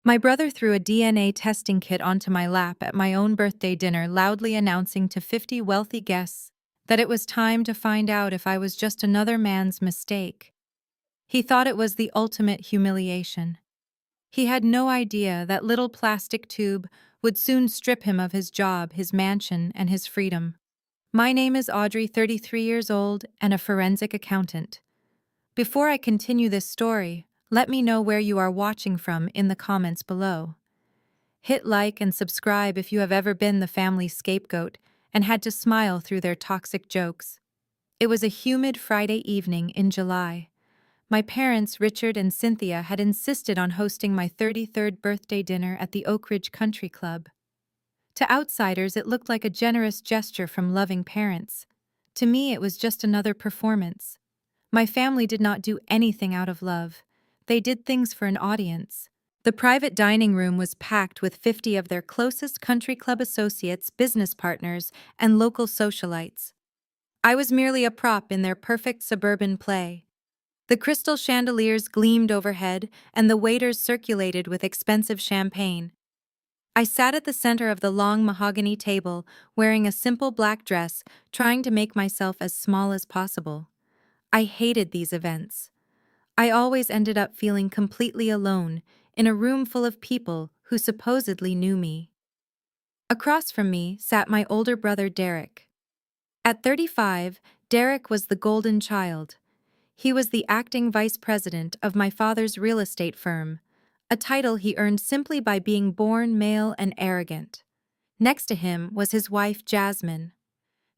My brother threw a DNA testing kit onto my lap at my own birthday dinner, loudly announcing to 50 wealthy guests that it was time to find out if I was just another man's mistake. He thought it was the ultimate humiliation. He had no idea that little plastic tube would soon strip him of his job, his mansion, and his freedom. My name is Audrey, 33 years old, and a forensic accountant. Before I continue this story, let me know where you are watching from in the comments below. Hit like and subscribe if you have ever been the family scapegoat and had to smile through their toxic jokes. It was a humid Friday evening in July. My parents, Richard and Cynthia, had insisted on hosting my 33rd birthday dinner at the Oak Ridge Country Club. To outsiders, it looked like a generous gesture from loving parents. To me, it was just another performance. My family did not do anything out of love. They did things for an audience. The private dining room was packed with 50 of their closest country club associates, business partners, and local socialites. I was merely a prop in their perfect suburban play. The crystal chandeliers gleamed overhead, and the waiters circulated with expensive champagne. I sat at the center of the long mahogany table, wearing a simple black dress, trying to make myself as small as possible. I hated these events. I always ended up feeling completely alone, in a room full of people who supposedly knew me. Across from me sat my older brother Derek. At 35, Derek was the golden child. He was the acting vice president of my father's real estate firm, a title he earned simply by being born male and arrogant. Next to him was his wife Jasmine.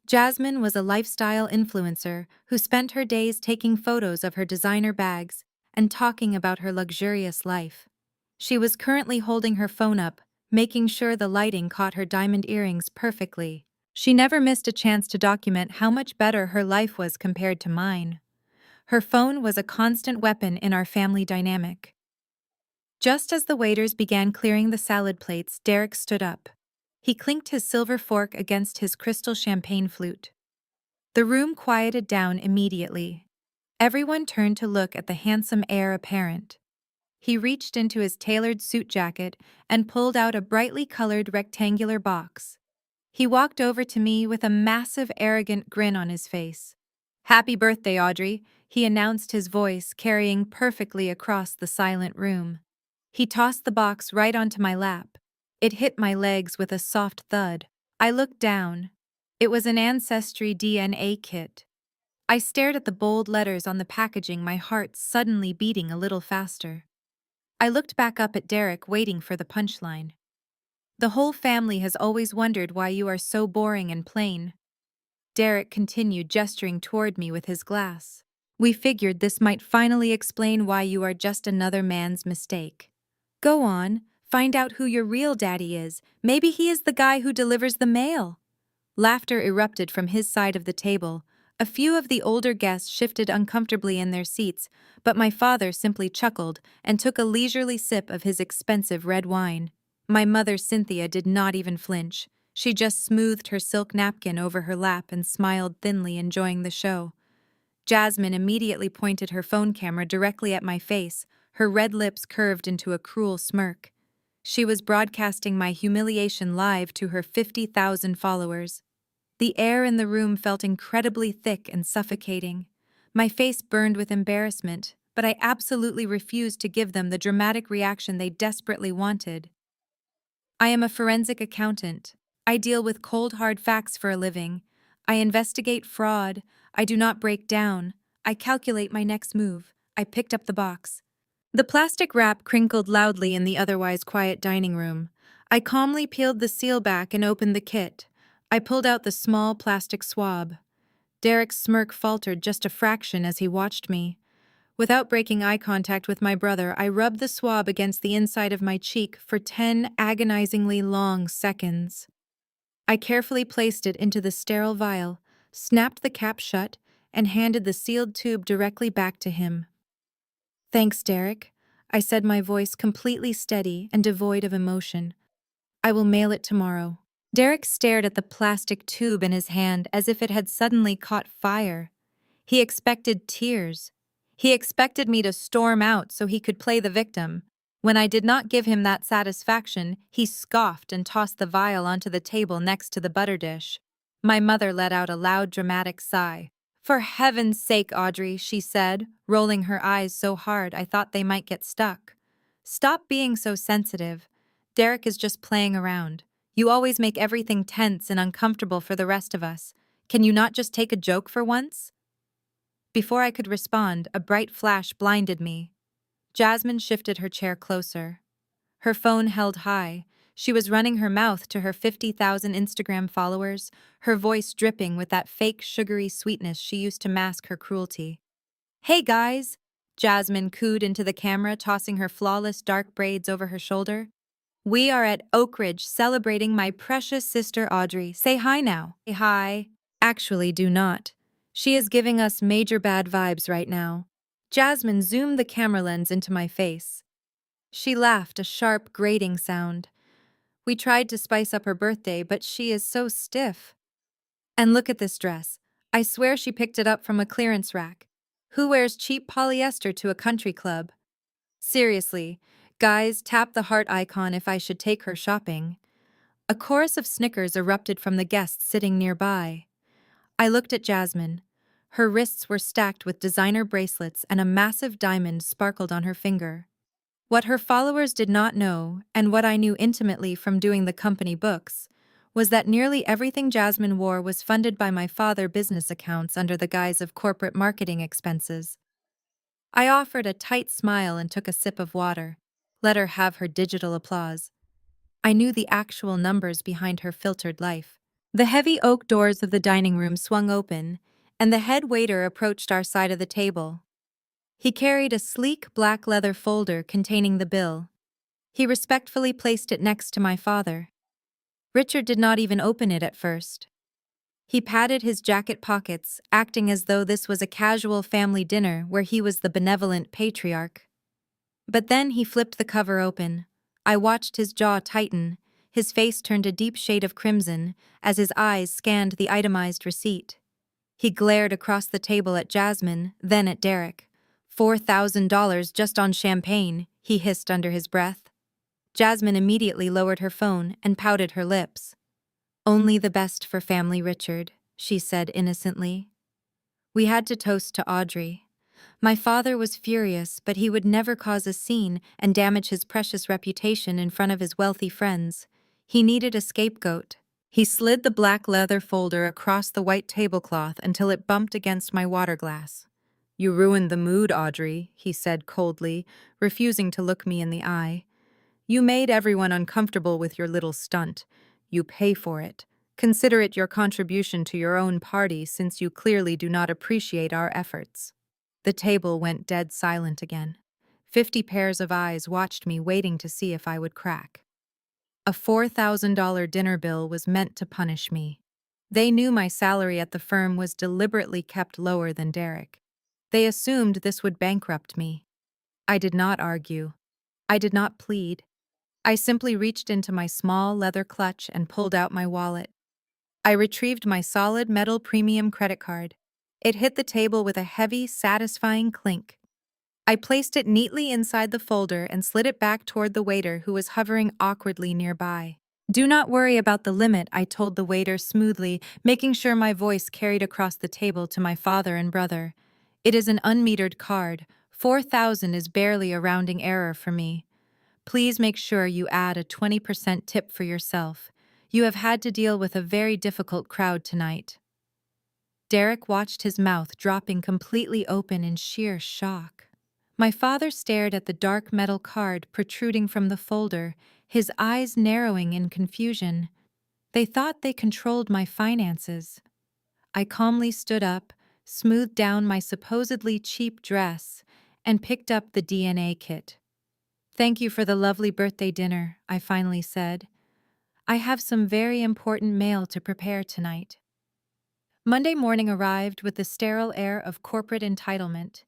Jasmine was a lifestyle influencer who spent her days taking photos of her designer bags and talking about her luxurious life. She was currently holding her phone up, making sure the lighting caught her diamond earrings perfectly. She never missed a chance to document how much better her life was compared to mine. Her phone was a constant weapon in our family dynamic. Just as the waiters began clearing the salad plates, Derek stood up. He clinked his silver fork against his crystal champagne flute. The room quieted down immediately. Everyone turned to look at the handsome heir apparent. He reached into his tailored suit jacket and pulled out a brightly colored rectangular box. He walked over to me with a massive, arrogant grin on his face. "Happy birthday, Audrey," he announced, his voice carrying perfectly across the silent room. He tossed the box right onto my lap. It hit my legs with a soft thud. I looked down. It was an Ancestry DNA kit. I stared at the bold letters on the packaging, my heart suddenly beating a little faster. I looked back up at Derek, waiting for the punchline. "The whole family has always wondered why you are so boring and plain." Derek continued, gesturing toward me with his glass. "We figured this might finally explain why you are just another man's mistake. Go on, find out who your real daddy is. Maybe he is the guy who delivers the mail." Laughter erupted from his side of the table. A few of the older guests shifted uncomfortably in their seats, but my father simply chuckled and took a leisurely sip of his expensive red wine. My mother, Cynthia, did not even flinch. She just smoothed her silk napkin over her lap and smiled thinly, enjoying the show. Jasmine immediately pointed her phone camera directly at my face, her red lips curved into a cruel smirk. She was broadcasting my humiliation live to her 50,000 followers. The air in the room felt incredibly thick and suffocating. My face burned with embarrassment, but I absolutely refused to give them the dramatic reaction they desperately wanted. "I am a forensic accountant. I deal with cold, hard facts for a living. I investigate fraud. I do not break down. I calculate my next move." I picked up the box. The plastic wrap crinkled loudly in the otherwise quiet dining room. I calmly peeled the seal back and opened the kit. I pulled out the small plastic swab. Derek's smirk faltered just a fraction as he watched me. Without breaking eye contact with my brother, I rubbed the swab against the inside of my cheek for 10 agonizingly long seconds. I carefully placed it into the sterile vial, snapped the cap shut, and handed the sealed tube directly back to him. "Thanks, Derek," I said, my voice completely steady and devoid of emotion. "I will mail it tomorrow." Derek stared at the plastic tube in his hand as if it had suddenly caught fire. He expected tears. He expected me to storm out so he could play the victim. When I did not give him that satisfaction, he scoffed and tossed the vial onto the table next to the butter dish. My mother let out a loud, dramatic sigh. "For heaven's sake, Audrey," she said, rolling her eyes so hard I thought they might get stuck. "Stop being so sensitive. Derek is just playing around. You always make everything tense and uncomfortable for the rest of us. Can you not just take a joke for once?" Before I could respond, a bright flash blinded me. Jasmine shifted her chair closer. Her phone held high. She was running her mouth to her 50,000 Instagram followers, her voice dripping with that fake sugary sweetness she used to mask her cruelty. "Hey guys!" Jasmine cooed into the camera, tossing her flawless dark braids over her shoulder. "We are at Oak Ridge celebrating my precious sister Audrey. Say hi now." "Say hi." "Actually, do not. She is giving us major bad vibes right now." Jasmine zoomed the camera lens into my face. She laughed, a sharp, grating sound. "We tried to spice up her birthday, but she is so stiff. And look at this dress. I swear she picked it up from a clearance rack. Who wears cheap polyester to a country club? Seriously, guys, tap the heart icon if I should take her shopping." A chorus of snickers erupted from the guests sitting nearby. I looked at Jasmine. Her wrists were stacked with designer bracelets and a massive diamond sparkled on her finger. What her followers did not know, and what I knew intimately from doing the company books, was that nearly everything Jasmine wore was funded by my father's business accounts under the guise of corporate marketing expenses. I offered a tight smile and took a sip of water. Let her have her digital applause. I knew the actual numbers behind her filtered life. The heavy oak doors of the dining room swung open, and the head waiter approached our side of the table. He carried a sleek black leather folder containing the bill. He respectfully placed it next to my father. Richard did not even open it at first. He patted his jacket pockets, acting as though this was a casual family dinner where he was the benevolent patriarch. But then he flipped the cover open. I watched his jaw tighten, his face turned a deep shade of crimson as his eyes scanned the itemized receipt. He glared across the table at Jasmine, then at Derek. $4,000 just on champagne, he hissed under his breath. Jasmine immediately lowered her phone and pouted her lips. "Only the best for family, Richard," she said innocently. We had to toast to Audrey. My father was furious, but he would never cause a scene and damage his precious reputation in front of his wealthy friends. He needed a scapegoat. He slid the black leather folder across the white tablecloth until it bumped against my water glass. "You ruined the mood, Audrey," he said coldly, refusing to look me in the eye. "You made everyone uncomfortable with your little stunt. You pay for it. Consider it your contribution to your own party since you clearly do not appreciate our efforts." The table went dead silent again. 50 pairs of eyes watched me, waiting to see if I would crack. A $4,000 dinner bill was meant to punish me. They knew my salary at the firm was deliberately kept lower than Derek. They assumed this would bankrupt me. I did not argue. I did not plead. I simply reached into my small leather clutch and pulled out my wallet. I retrieved my solid metal premium credit card. It hit the table with a heavy, satisfying clink. I placed it neatly inside the folder and slid it back toward the waiter who was hovering awkwardly nearby. "Do not worry about the limit," I told the waiter smoothly, making sure my voice carried across the table to my father and brother. "It is an unmetered card. 4,000 is barely a rounding error for me. Please make sure you add a 20% tip for yourself. You have had to deal with a very difficult crowd tonight." Derek watched, his mouth dropping completely open in sheer shock. My father stared at the dark metal card protruding from the folder, his eyes narrowing in confusion. They thought they controlled my finances. I calmly stood up, smoothed down my supposedly cheap dress, and picked up the DNA kit. "Thank you for the lovely birthday dinner," I finally said. "I have some very important mail to prepare tonight." Monday morning arrived with the sterile air of corporate entitlement.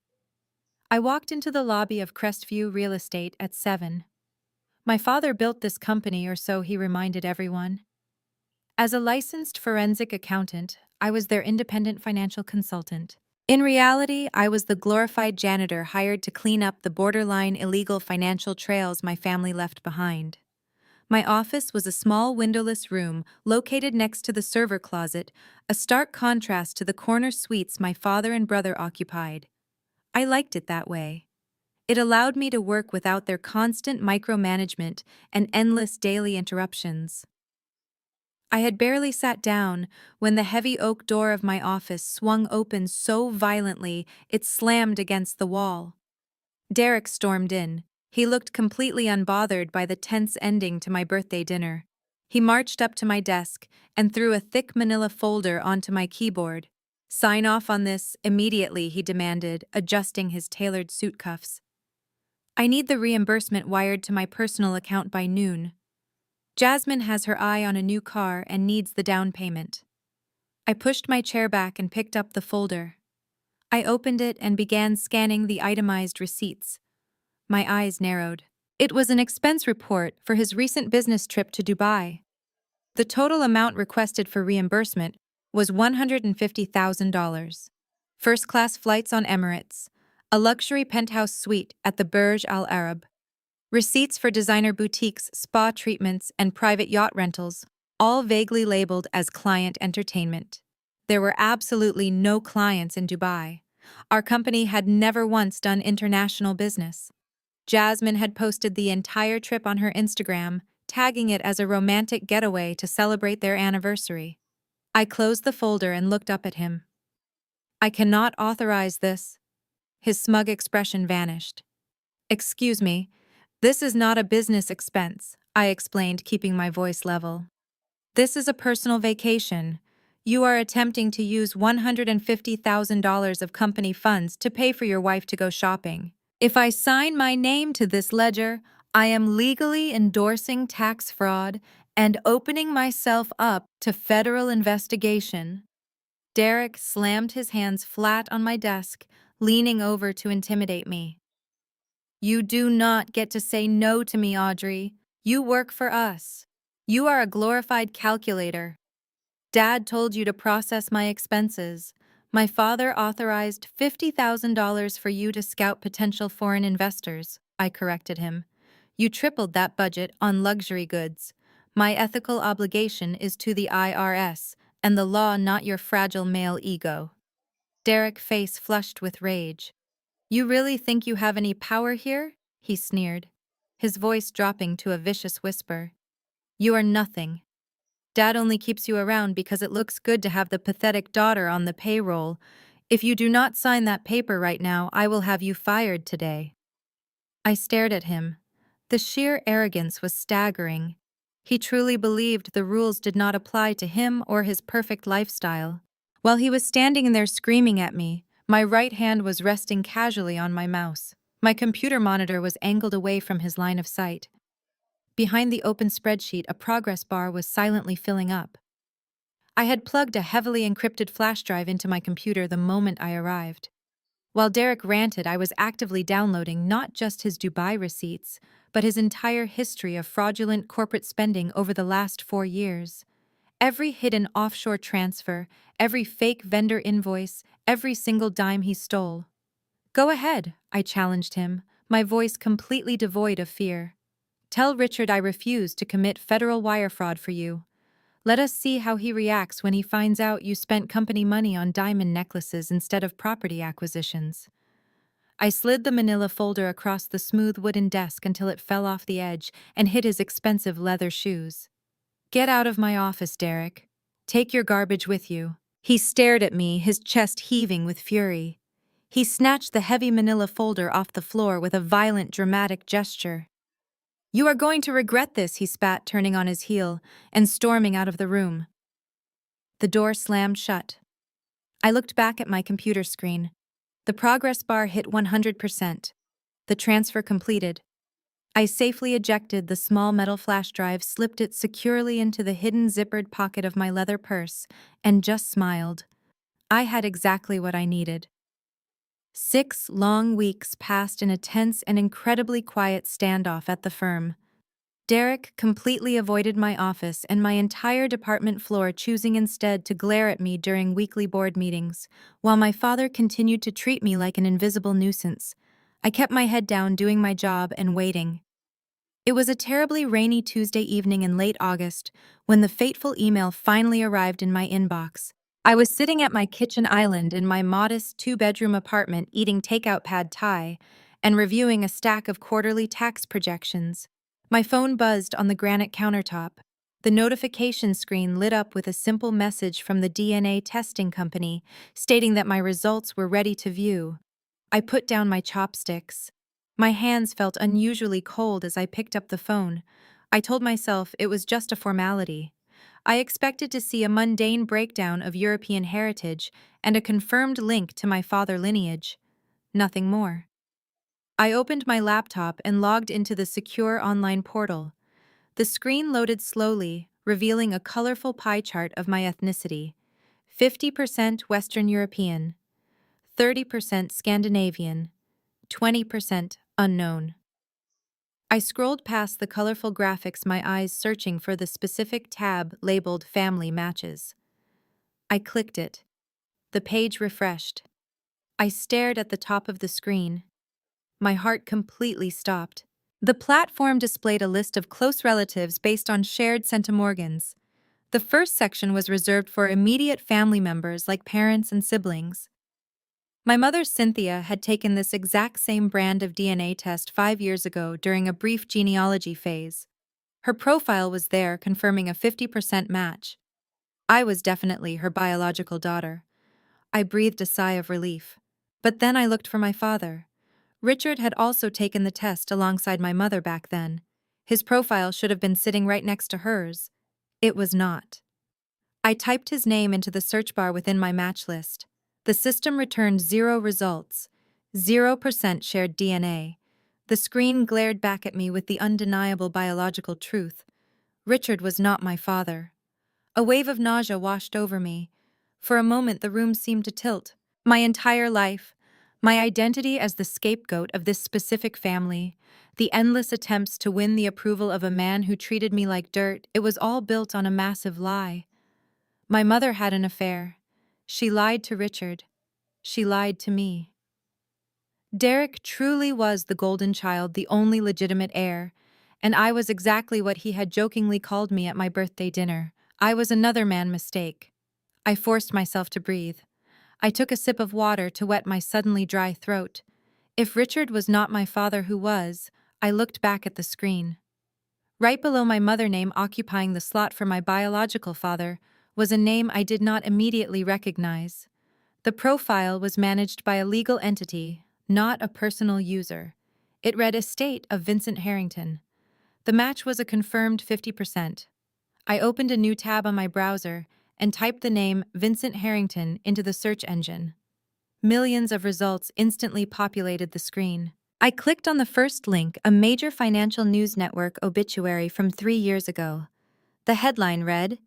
I walked into the lobby of Crestview Real Estate at 7. My father built this company, or so he reminded everyone. As a licensed forensic accountant, I was their independent financial consultant. In reality, I was the glorified janitor hired to clean up the borderline illegal financial trails my family left behind. My office was a small windowless room located next to the server closet, a stark contrast to the corner suites my father and brother occupied. I liked it that way. It allowed me to work without their constant micromanagement and endless daily interruptions. I had barely sat down when the heavy oak door of my office swung open so violently it slammed against the wall. Derek stormed in. He looked completely unbothered by the tense ending to my birthday dinner. He marched up to my desk and threw a thick manila folder onto my keyboard. "Sign off on this immediately," he demanded, adjusting his tailored suit cuffs. "I need the reimbursement wired to my personal account by noon. Jasmine has her eye on a new car and needs the down payment." I pushed my chair back and picked up the folder. I opened it and began scanning the itemized receipts. My eyes narrowed. It was an expense report for his recent business trip to Dubai. The total amount requested for reimbursement was $150,000. First-class flights on Emirates, a luxury penthouse suite at the Burj Al Arab, receipts for designer boutiques, spa treatments, and private yacht rentals, all vaguely labeled as client entertainment. There were absolutely no clients in Dubai. Our company had never once done international business. Jasmine had posted the entire trip on her Instagram, tagging it as a romantic getaway to celebrate their anniversary. I closed the folder and looked up at him. "I cannot authorize this." His smug expression vanished. "Excuse me, this is not a business expense," I explained, keeping my voice level. "This is a personal vacation. You are attempting to use $150,000 of company funds to pay for your wife to go shopping. If I sign my name to this ledger, I am legally endorsing tax fraud and opening myself up to federal investigation." Derek slammed his hands flat on my desk, leaning over to intimidate me. "You do not get to say no to me, Audrey. You work for us. You are a glorified calculator. Dad told you to process my expenses. My father authorized $50,000 for you to scout potential foreign investors," I corrected him. "You tripled that budget on luxury goods. My ethical obligation is to the IRS, and the law, not your fragile male ego." Derek's face flushed with rage. "You really think you have any power here?" he sneered, his voice dropping to a vicious whisper. "You are nothing. Dad only keeps you around because it looks good to have the pathetic daughter on the payroll. If you do not sign that paper right now, I will have you fired today." I stared at him. The sheer arrogance was staggering. He truly believed the rules did not apply to him or his perfect lifestyle. While he was standing there screaming at me, my right hand was resting casually on my mouse. My computer monitor was angled away from his line of sight. Behind the open spreadsheet, a progress bar was silently filling up. I had plugged a heavily encrypted flash drive into my computer the moment I arrived. While Derek ranted, I was actively downloading not just his Dubai receipts, but his entire history of fraudulent corporate spending over the last 4 years. Every hidden offshore transfer, every fake vendor invoice, every single dime he stole. "Go ahead," I challenged him, my voice completely devoid of fear. "Tell Richard I refuse to commit federal wire fraud for you. Let us see how he reacts when he finds out you spent company money on diamond necklaces instead of property acquisitions." I slid the manila folder across the smooth wooden desk until it fell off the edge and hit his expensive leather shoes. "Get out of my office, Derek. Take your garbage with you." He stared at me, his chest heaving with fury. He snatched the heavy manila folder off the floor with a violent, dramatic gesture. "You are going to regret this," he spat, turning on his heel and storming out of the room. The door slammed shut. I looked back at my computer screen. The progress bar hit 100%. The transfer completed. I safely ejected the small metal flash drive, slipped it securely into the hidden zippered pocket of my leather purse, and just smiled. I had exactly what I needed. 6 long weeks passed in a tense and incredibly quiet standoff at the firm. Derek completely avoided my office and my entire department floor, choosing instead to glare at me during weekly board meetings, while my father continued to treat me like an invisible nuisance. I kept my head down, doing my job and waiting. It was a terribly rainy Tuesday evening in late August when the fateful email finally arrived in my inbox. I was sitting at my kitchen island in my modest two-bedroom apartment eating takeout pad thai and reviewing a stack of quarterly tax projections. My phone buzzed on the granite countertop. The notification screen lit up with a simple message from the DNA testing company stating that my results were ready to view. I put down my chopsticks. My hands felt unusually cold as I picked up the phone. I told myself it was just a formality. I expected to see a mundane breakdown of European heritage and a confirmed link to my father lineage. Nothing more. I opened my laptop and logged into the secure online portal. The screen loaded slowly, revealing a colorful pie chart of my ethnicity: 50% Western European, 30% Scandinavian, 20% unknown. I scrolled past the colorful graphics, my eyes searching for the specific tab labeled Family Matches. I clicked it. The page refreshed. I stared at the top of the screen. My heart completely stopped. The platform displayed a list of close relatives based on shared centimorgans. The first section was reserved for immediate family members like parents and siblings. My mother, Cynthia, had taken this exact same brand of DNA test 5 years ago during a brief genealogy phase. Her profile was there, confirming a 50% match. I was definitely her biological daughter. I breathed a sigh of relief. But then I looked for my father. Richard had also taken the test alongside my mother back then. His profile should have been sitting right next to hers. It was not. I typed his name into the search bar within my match list. The system returned 0 results, 0% shared DNA. The screen glared back at me with the undeniable biological truth. Richard was not my father. A wave of nausea washed over me. For a moment, the room seemed to tilt. My entire life, my identity as the scapegoat of this specific family, the endless attempts to win the approval of a man who treated me like dirt, it was all built on a massive lie. My mother had an affair. She lied to Richard. She lied to me. Derek truly was the golden child, the only legitimate heir, and I was exactly what he had jokingly called me at my birthday dinner. I was another man mistake. I forced myself to breathe. I took a sip of water to wet my suddenly dry throat. If Richard was not my father, who was? I looked back at the screen. Right below my mother name, occupying the slot for my biological father, was a name I did not immediately recognize. The profile was managed by a legal entity, not a personal user. It read Estate of Vincent Harrington. The match was a confirmed 50%. I opened a new tab on my browser and typed the name Vincent Harrington into the search engine. Millions of results instantly populated the screen. I clicked on the first link, a major financial news network obituary from 3 years ago. The headline read,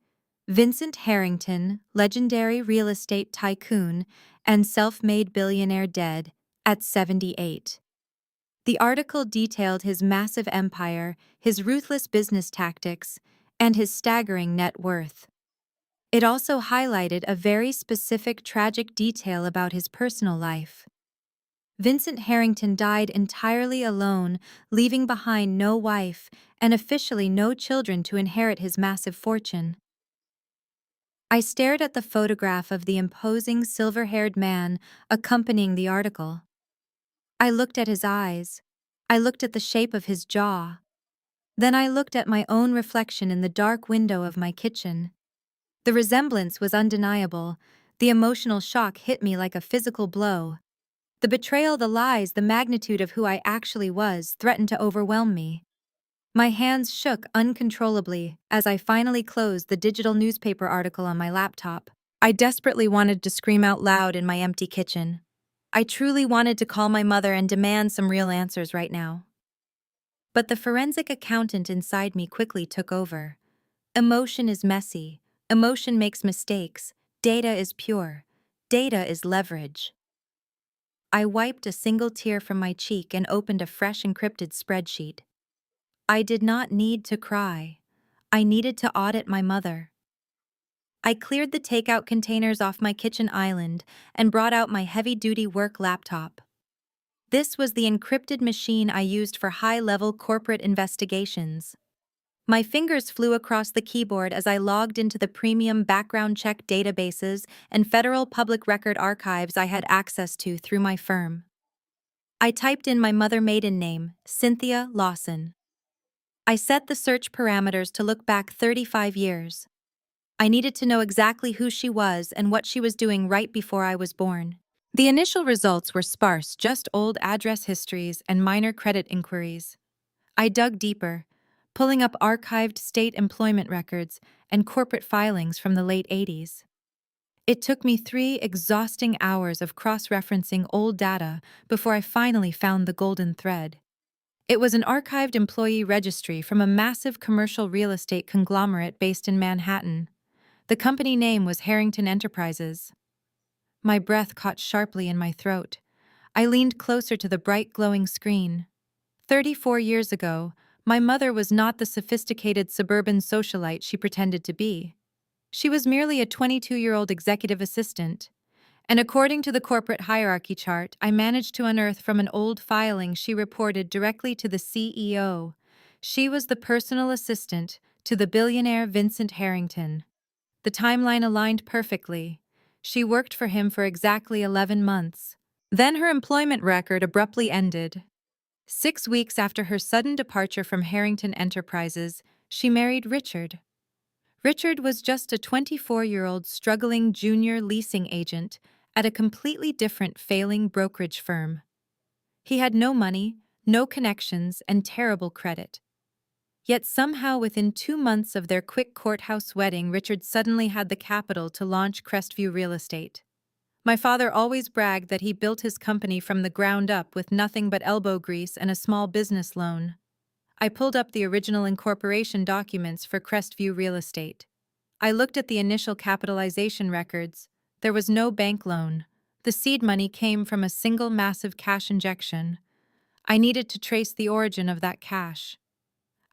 Vincent Harrington, legendary real estate tycoon and self-made billionaire, dead at 78. The article detailed his massive empire, his ruthless business tactics, and his staggering net worth. It also highlighted a very specific tragic detail about his personal life. Vincent Harrington died entirely alone, leaving behind no wife and officially no children to inherit his massive fortune. I stared at the photograph of the imposing silver-haired man accompanying the article. I looked at his eyes. I looked at the shape of his jaw. Then I looked at my own reflection in the dark window of my kitchen. The resemblance was undeniable. The emotional shock hit me like a physical blow. The betrayal, the lies, the magnitude of who I actually was threatened to overwhelm me. My hands shook uncontrollably as I finally closed the digital newspaper article on my laptop. I desperately wanted to scream out loud in my empty kitchen. I truly wanted to call my mother and demand some real answers right now. But the forensic accountant inside me quickly took over. Emotion is messy. Emotion makes mistakes. Data is pure. Data is leverage. I wiped a single tear from my cheek and opened a fresh encrypted spreadsheet. I did not need to cry. I needed to audit my mother. I cleared the takeout containers off my kitchen island and brought out my heavy-duty work laptop. This was the encrypted machine I used for high-level corporate investigations. My fingers flew across the keyboard as I logged into the premium background check databases and federal public record archives I had access to through my firm. I typed in my mother maiden name, Cynthia Lawson. I set the search parameters to look back 35 years. I needed to know exactly who she was and what she was doing right before I was born. The initial results were sparse, just old address histories and minor credit inquiries. I dug deeper, pulling up archived state employment records and corporate filings from the late 80s. It took me 3 exhausting hours of cross-referencing old data before I finally found the golden thread. It was an archived employee registry from a massive commercial real estate conglomerate based in Manhattan. The company name was Harrington Enterprises. My breath caught sharply in my throat. I leaned closer to the bright glowing screen. 34 years ago, my mother was not the sophisticated suburban socialite she pretended to be. She was merely a 22-year-old executive assistant. And according to the corporate hierarchy chart I managed to unearth from an old filing she reported directly to the CEO, she was the personal assistant to the billionaire Vincent Harrington. The timeline aligned perfectly. She worked for him for exactly 11 months. Then her employment record abruptly ended. 6 weeks after her sudden departure from Harrington Enterprises, she married Richard. Richard was just a 24-year-old struggling junior leasing agent at a completely different failing brokerage firm. He had no money, no connections, and terrible credit. Yet somehow within 2 months of their quick courthouse wedding, Richard suddenly had the capital to launch Crestview Real Estate. My father always bragged that he built his company from the ground up with nothing but elbow grease and a small business loan. I pulled up the original incorporation documents for Crestview Real Estate. I looked at the initial capitalization records. There was no bank loan. The seed money came from a single massive cash injection. I needed to trace the origin of that cash.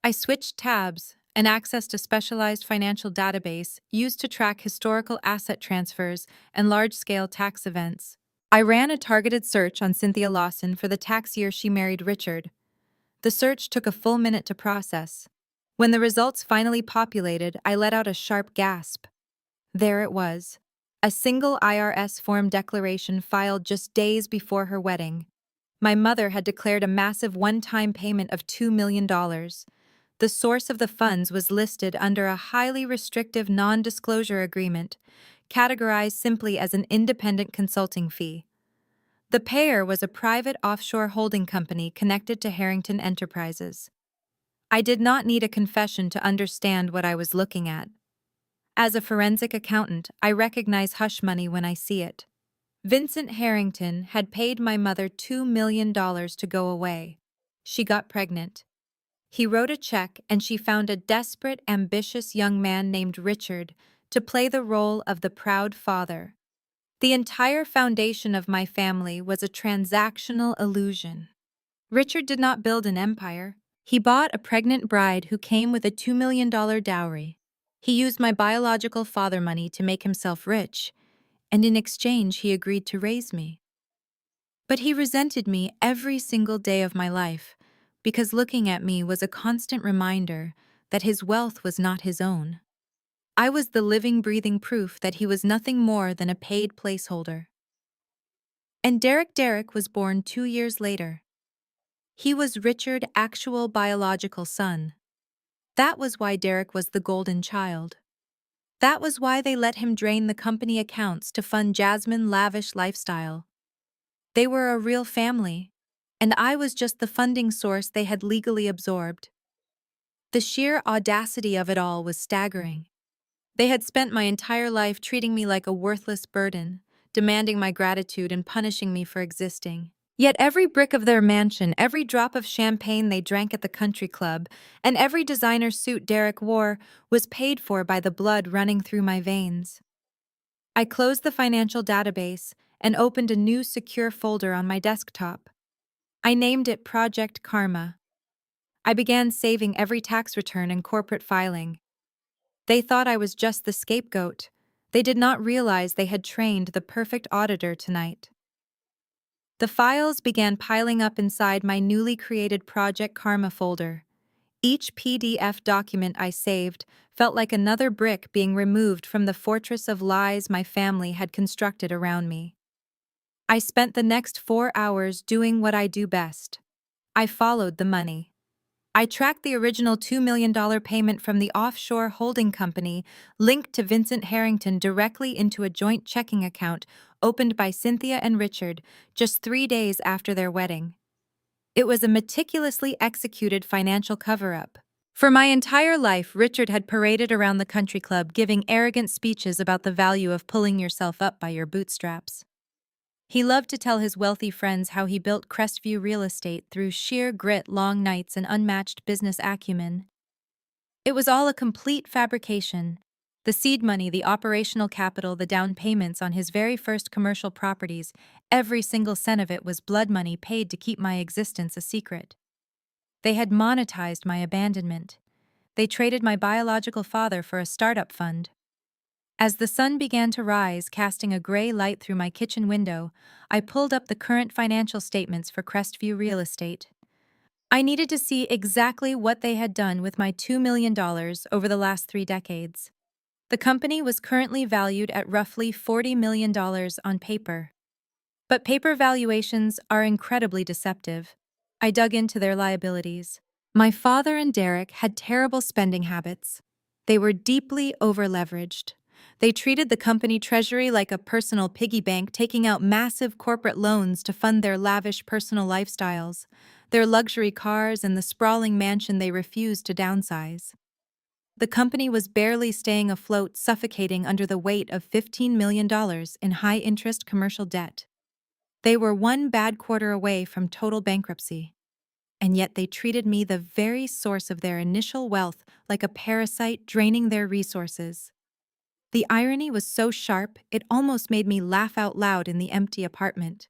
I switched tabs and accessed a specialized financial database used to track historical asset transfers and large-scale tax events. I ran a targeted search on Cynthia Lawson for the tax year she married Richard. The search took a full minute to process. When the results finally populated, I let out a sharp gasp. There it was. A single IRS form declaration filed just days before her wedding. My mother had declared a massive one-time payment of $2 million. The source of the funds was listed under a highly restrictive non-disclosure agreement, categorized simply as an independent consulting fee. The payer was a private offshore holding company connected to Harrington Enterprises. I did not need a confession to understand what I was looking at. As a forensic accountant, I recognize hush money when I see it. Vincent Harrington had paid my mother $2 million to go away. She got pregnant. He wrote a check and she found a desperate, ambitious young man named Richard to play the role of the proud father. The entire foundation of my family was a transactional illusion. Richard did not build an empire. He bought a pregnant bride who came with a $2 million dowry. He used my biological father money to make himself rich, and in exchange he agreed to raise me. But he resented me every single day of my life, because looking at me was a constant reminder that his wealth was not his own. I was the living, breathing proof that he was nothing more than a paid placeholder. And Derek was born 2 years later. He was Richard's actual biological son. That was why Derek was the golden child. That was why they let him drain the company accounts to fund Jasmine's lavish lifestyle. They were a real family, and I was just the funding source they had legally absorbed. The sheer audacity of it all was staggering. They had spent my entire life treating me like a worthless burden, demanding my gratitude and punishing me for existing. Yet every brick of their mansion, every drop of champagne they drank at the country club, and every designer suit Derek wore was paid for by the blood running through my veins. I closed the financial database and opened a new secure folder on my desktop. I named it Project Karma. I began saving every tax return and corporate filing. They thought I was just the scapegoat. They did not realize they had trained the perfect auditor tonight. The files began piling up inside my newly created Project Karma folder. Each PDF document I saved felt like another brick being removed from the fortress of lies my family had constructed around me. I spent the next 4 hours doing what I do best. I followed the money. I tracked the original $2 million payment from the offshore holding company linked to Vincent Harrington directly into a joint checking account opened by Cynthia and Richard just 3 days after their wedding. It was a meticulously executed financial cover-up. For my entire life, Richard had paraded around the country club giving arrogant speeches about the value of pulling yourself up by your bootstraps. He loved to tell his wealthy friends how he built Crestview real estate through sheer grit, long nights, and unmatched business acumen. It was all a complete fabrication. The seed money, the operational capital, the down payments on his very first commercial properties, every single cent of it was blood money paid to keep my existence a secret. They had monetized my abandonment. They traded my biological father for a startup fund. As the sun began to rise, casting a gray light through my kitchen window, I pulled up the current financial statements for Crestview Real Estate. I needed to see exactly what they had done with my $2 million over the last 3 decades. The company was currently valued at roughly $40 million on paper. But paper valuations are incredibly deceptive. I dug into their liabilities. My father and Derek had terrible spending habits. They were deeply over-leveraged. They treated the company treasury like a personal piggy bank, taking out massive corporate loans to fund their lavish personal lifestyles, their luxury cars, and the sprawling mansion they refused to downsize. The company was barely staying afloat, suffocating under the weight of $15 million in high-interest commercial debt. They were one bad quarter away from total bankruptcy. And yet they treated me, the very source of their initial wealth, like a parasite draining their resources. The irony was so sharp, it almost made me laugh out loud in the empty apartment.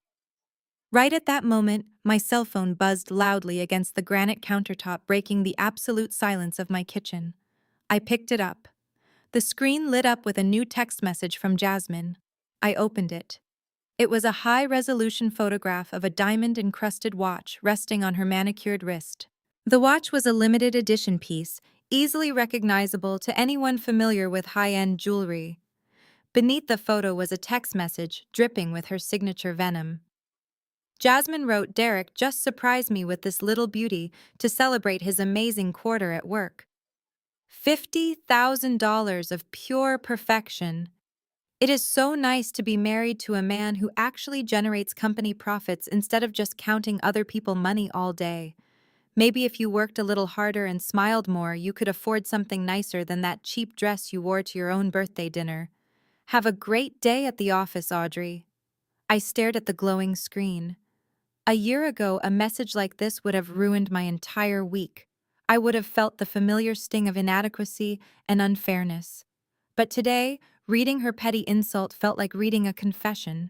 Right at that moment, my cell phone buzzed loudly against the granite countertop, breaking the absolute silence of my kitchen. I picked it up. The screen lit up with a new text message from Jasmine. I opened it. It was a high-resolution photograph of a diamond-encrusted watch resting on her manicured wrist. The watch was a limited edition piece, easily recognizable to anyone familiar with high-end jewelry. Beneath the photo was a text message dripping with her signature venom. Jasmine wrote, "Derek just surprised me with this little beauty to celebrate his amazing quarter at work. $50,000 of pure perfection. It is so nice to be married to a man who actually generates company profits instead of just counting other people's money all day. Maybe if you worked a little harder and smiled more, you could afford something nicer than that cheap dress you wore to your own birthday dinner. Have a great day at the office, Audrey." I stared at the glowing screen. A year ago, a message like this would have ruined my entire week. I would have felt the familiar sting of inadequacy and unfairness. But today, reading her petty insult felt like reading a confession.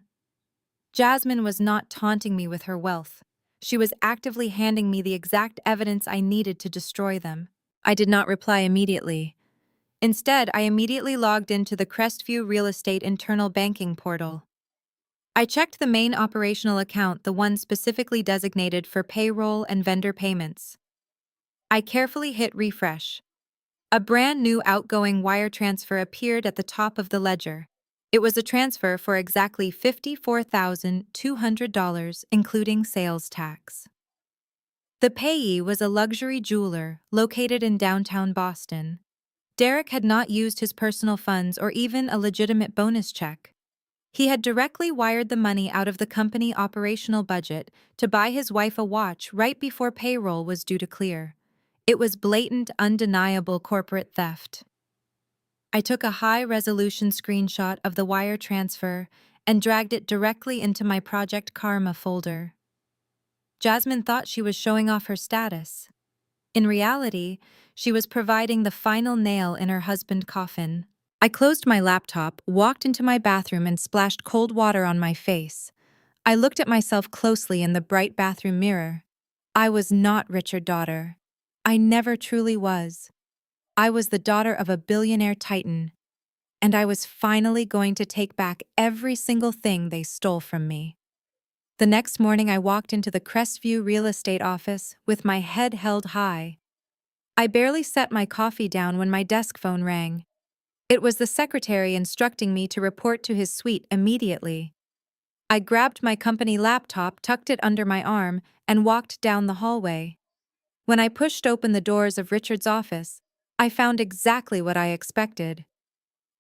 Jasmine was not taunting me with her wealth. She was actively handing me the exact evidence I needed to destroy them. I did not reply immediately. Instead, I immediately logged into the Crestview Real Estate internal banking portal. I checked the main operational account, the one specifically designated for payroll and vendor payments. I carefully hit refresh. A brand new outgoing wire transfer appeared at the top of the ledger. It was a transfer for exactly $54,200, including sales tax. The payee was a luxury jeweler located in downtown Boston. Derek had not used his personal funds or even a legitimate bonus check. He had directly wired the money out of the company operational budget to buy his wife a watch right before payroll was due to clear. It was blatant, undeniable corporate theft. I took a high-resolution screenshot of the wire transfer and dragged it directly into my Project Karma folder. Jasmine thought she was showing off her status. In reality, she was providing the final nail in her husband's coffin. I closed my laptop, walked into my bathroom, and splashed cold water on my face. I looked at myself closely in the bright bathroom mirror. I was not Richard's daughter. I never truly was. I was the daughter of a billionaire titan, and I was finally going to take back every single thing they stole from me. The next morning, I walked into the Crestview real estate office with my head held high. I barely set my coffee down when my desk phone rang. It was the secretary instructing me to report to his suite immediately. I grabbed my company laptop, tucked it under my arm, and walked down the hallway. When I pushed open the doors of Richard's office, I found exactly what I expected.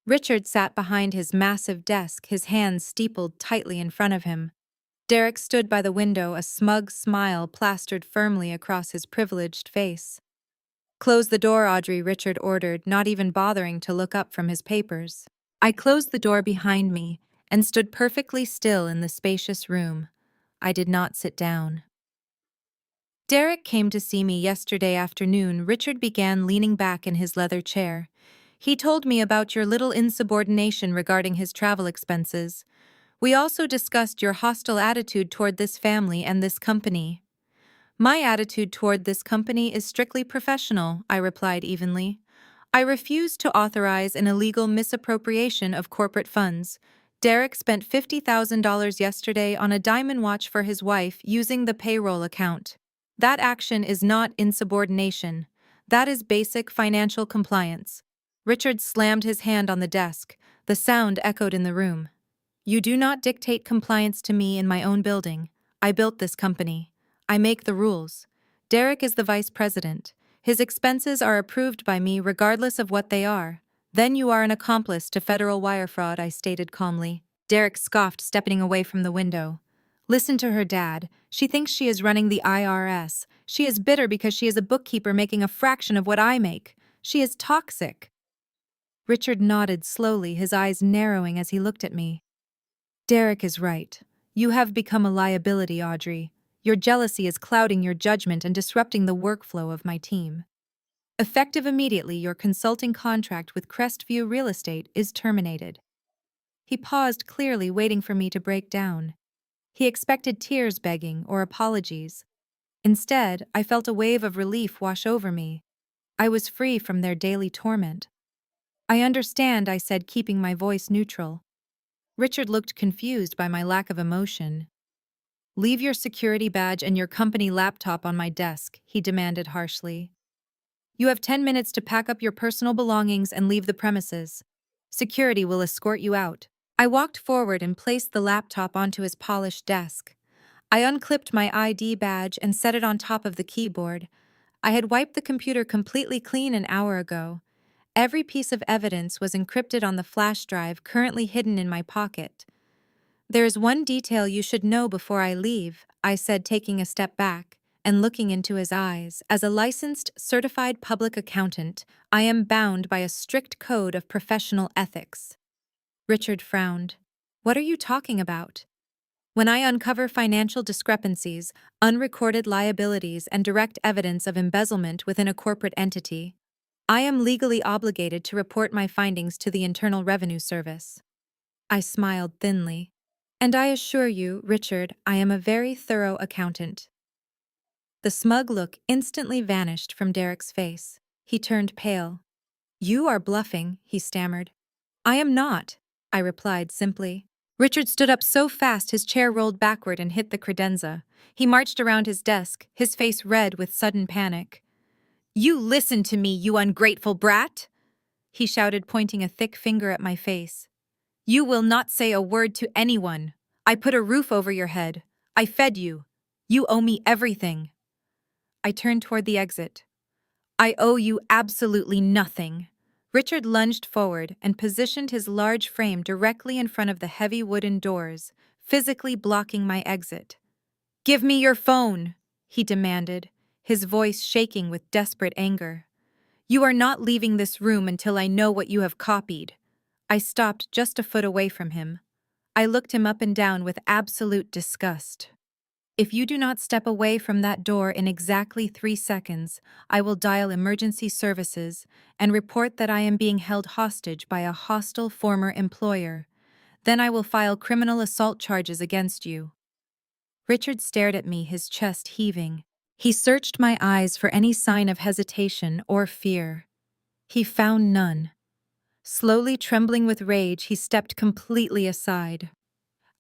Richard sat behind his massive desk, his hands steepled tightly in front of him. Derek stood by the window, a smug smile plastered firmly across his privileged face. "Close the door, Audrey," Richard ordered, not even bothering to look up from his papers. I closed the door behind me and stood perfectly still in the spacious room. I did not sit down. "Derek came to see me yesterday afternoon," Richard began, leaning back in his leather chair. "He told me about your little insubordination regarding his travel expenses. We also discussed your hostile attitude toward this family and this company." "My attitude toward this company is strictly professional," I replied evenly. "I refuse to authorize an illegal misappropriation of corporate funds. Derek spent $50,000 yesterday on a diamond watch for his wife using the payroll account. That action is not insubordination. That is basic financial compliance." Richard slammed his hand on the desk. The sound echoed in the room. "You do not dictate compliance to me in my own building. I built this company. I make the rules. Derek is the vice president. His expenses are approved by me regardless of what they are. Then you are an accomplice to federal wire fraud," I stated calmly. Derek scoffed, stepping away from the window. "Listen to her, Dad. She thinks she is running the IRS. She is bitter because she is a bookkeeper making a fraction of what I make. She is toxic." Richard nodded slowly, his eyes narrowing as he looked at me. "Derek is right. You have become a liability, Audrey. Your jealousy is clouding your judgment and disrupting the workflow of my team. Effective immediately, your consulting contract with Crestview Real Estate is terminated." He paused, clearly waiting for me to break down. He expected tears, begging, or apologies. Instead, I felt a wave of relief wash over me. I was free from their daily torment. "I understand," I said, keeping my voice neutral. Richard looked confused by my lack of emotion. "Leave your security badge and your company laptop on my desk," he demanded harshly. "You have 10 minutes to pack up your personal belongings and leave the premises. Security will escort you out." I walked forward and placed the laptop onto his polished desk. I unclipped my ID badge and set it on top of the keyboard. I had wiped the computer completely clean an hour ago. Every piece of evidence was encrypted on the flash drive currently hidden in my pocket. "There is one detail you should know before I leave," I said, taking a step back and looking into his eyes. "As a licensed, certified public accountant, I am bound by a strict code of professional ethics." Richard frowned. "What are you talking about?" "When I uncover financial discrepancies, unrecorded liabilities, and direct evidence of embezzlement within a corporate entity, I am legally obligated to report my findings to the Internal Revenue Service." I smiled thinly. "And I assure you, Richard, I am a very thorough accountant." The smug look instantly vanished from Derek's face. He turned pale. "You are bluffing," he stammered. "I am not," I replied simply. Richard stood up so fast his chair rolled backward and hit the credenza. He marched around his desk, his face red with sudden panic. "You listen to me, you ungrateful brat!" he shouted, pointing a thick finger at my face. "You will not say a word to anyone. I put a roof over your head. I fed you. You owe me everything." I turned toward the exit. "I owe you absolutely nothing." Richard lunged forward and positioned his large frame directly in front of the heavy wooden doors, physically blocking my exit. "Give me your phone," he demanded, his voice shaking with desperate anger. "You are not leaving this room until I know what you have copied." I stopped just a foot away from him. I looked him up and down with absolute disgust. "If you do not step away from that door in exactly 3 seconds, I will dial emergency services and report that I am being held hostage by a hostile former employer. Then I will file criminal assault charges against you." Richard stared at me, his chest heaving. He searched my eyes for any sign of hesitation or fear. He found none. Slowly trembling with rage, he stepped completely aside.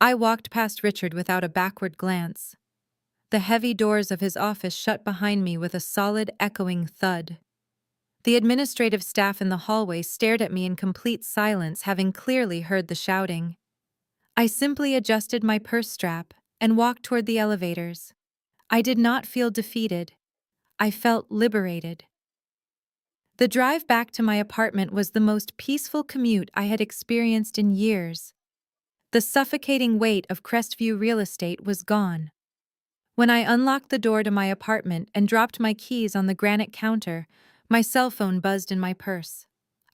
I walked past Richard without a backward glance. The heavy doors of his office shut behind me with a solid, echoing thud. The administrative staff in the hallway stared at me in complete silence, having clearly heard the shouting. I simply adjusted my purse strap and walked toward the elevators. I did not feel defeated. I felt liberated. The drive back to my apartment was the most peaceful commute I had experienced in years. The suffocating weight of Crestview real estate was gone. When I unlocked the door to my apartment and dropped my keys on the granite counter, my cell phone buzzed in my purse.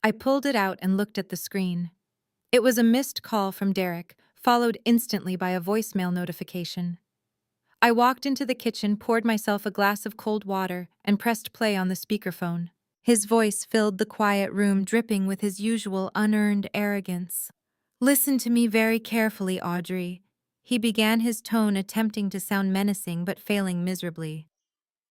I pulled it out and looked at the screen. It was a missed call from Derek, followed instantly by a voicemail notification. I walked into the kitchen, poured myself a glass of cold water, and pressed play on the speakerphone. His voice filled the quiet room, dripping with his usual unearned arrogance. "Listen to me very carefully, Audrey." He began, his tone attempting to sound menacing but failing miserably.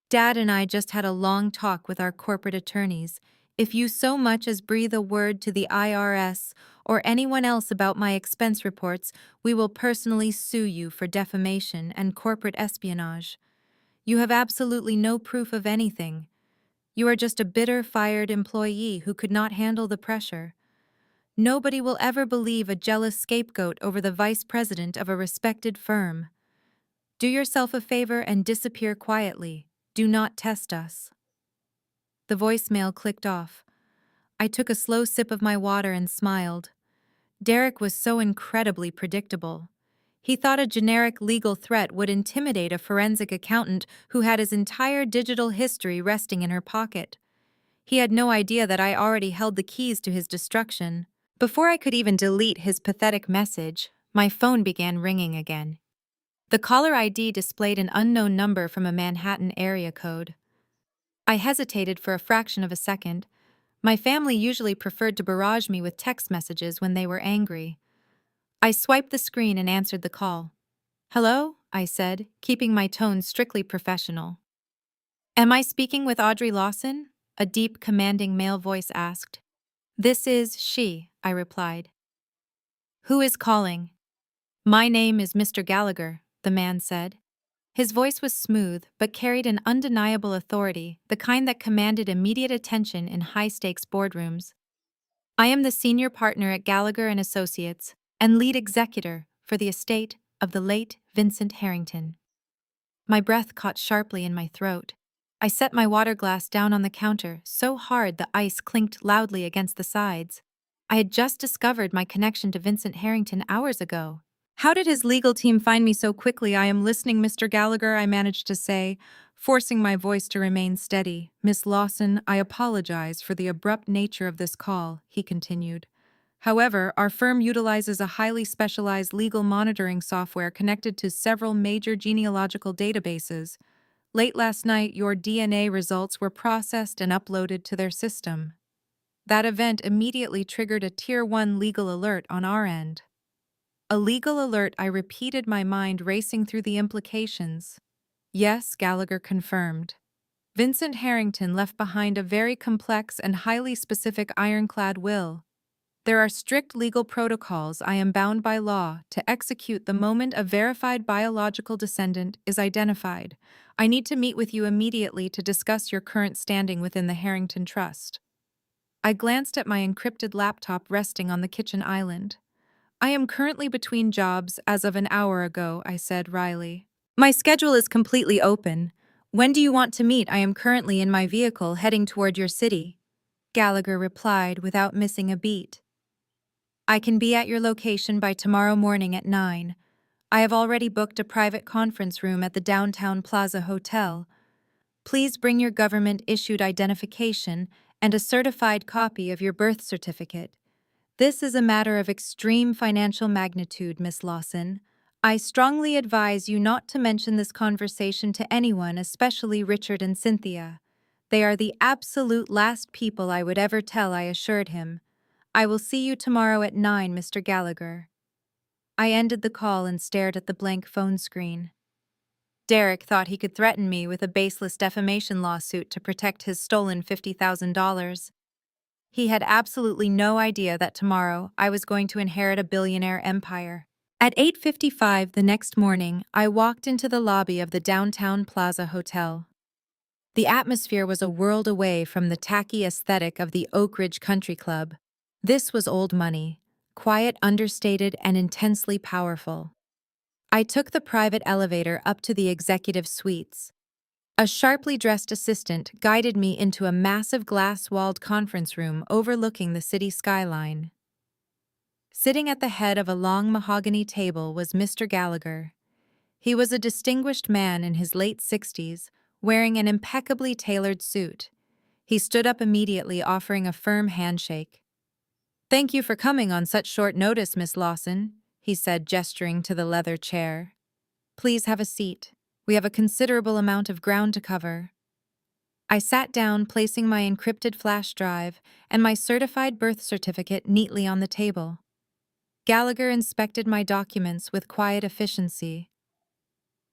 "Dad and I just had a long talk with our corporate attorneys. If you so much as breathe a word to the IRS or anyone else about my expense reports, we will personally sue you for defamation and corporate espionage. You have absolutely no proof of anything. You are just a bitter, fired employee who could not handle the pressure. Nobody will ever believe a jealous scapegoat over the vice president of a respected firm. Do yourself a favor and disappear quietly. Do not test us." The voicemail clicked off. I took a slow sip of my water and smiled. Derek was so incredibly predictable. He thought a generic legal threat would intimidate a forensic accountant who had his entire digital history resting in her pocket. He had no idea that I already held the keys to his destruction. Before I could even delete his pathetic message, my phone began ringing again. The caller ID displayed an unknown number from a Manhattan area code. I hesitated for a fraction of a second. My family usually preferred to barrage me with text messages when they were angry. I swiped the screen and answered the call. "Hello?" I said, keeping my tone strictly professional. "Am I speaking with Audrey Lawson?" a deep, commanding male voice asked. "This is she," I replied. "Who is calling?" "My name is Mr. Gallagher," the man said. His voice was smooth, but carried an undeniable authority, the kind that commanded immediate attention in high-stakes boardrooms. "I am the senior partner at Gallagher and Associates and lead executor for the estate of the late Vincent Harrington." My breath caught sharply in my throat. I set my water glass down on the counter, so hard the ice clinked loudly against the sides. I had just discovered my connection to Vincent Harrington hours ago. "How did his legal team find me so quickly?" "I am listening, Mr. Gallagher," I managed to say, forcing my voice to remain steady. "Miss Lawson, I apologize for the abrupt nature of this call," he continued. "However, our firm utilizes a highly specialized legal monitoring software connected to several major genealogical databases. Late last night, your DNA results were processed and uploaded to their system. That event immediately triggered a Tier 1 legal alert on our end." A legal alert, I repeated, my mind racing through the implications. "Yes," Gallagher confirmed. "Vincent Harrington left behind a very complex and highly specific ironclad will. There are strict legal protocols I am bound by law to execute the moment a verified biological descendant is identified. I need to meet with you immediately to discuss your current standing within the Harrington Trust." I glanced at my encrypted laptop resting on the kitchen island. "I am currently between jobs as of an hour ago," I said wryly. "My schedule is completely open. When do you want to meet? I am currently in my vehicle heading toward your city," Gallagher replied without missing a beat. "I can be at your location by tomorrow morning at 9. I have already booked a private conference room at the Downtown Plaza Hotel. Please bring your government-issued identification and a certified copy of your birth certificate. This is a matter of extreme financial magnitude, Miss Lawson. I strongly advise you not to mention this conversation to anyone, especially Richard and Cynthia. They are the absolute last people I would ever tell," I assured him. "I will see you tomorrow at 9, Mr. Gallagher." I ended the call and stared at the blank phone screen. Derek thought he could threaten me with a baseless defamation lawsuit to protect his stolen $50,000. He had absolutely no idea that tomorrow I was going to inherit a billionaire empire. At 8:55 the next morning, I walked into the lobby of the Downtown Plaza Hotel. The atmosphere was a world away from the tacky aesthetic of the Oak Ridge Country Club. This was old money, quiet, understated, and intensely powerful. I took the private elevator up to the executive suites. A sharply dressed assistant guided me into a massive glass-walled conference room overlooking the city skyline. Sitting at the head of a long mahogany table was Mr. Gallagher. He was a distinguished man in his late 60s, wearing an impeccably tailored suit. He stood up immediately, offering a firm handshake. "Thank you for coming on such short notice, Miss Lawson," he said, gesturing to the leather chair. "Please have a seat. We have a considerable amount of ground to cover." I sat down, placing my encrypted flash drive and my certified birth certificate neatly on the table. Gallagher inspected my documents with quiet efficiency.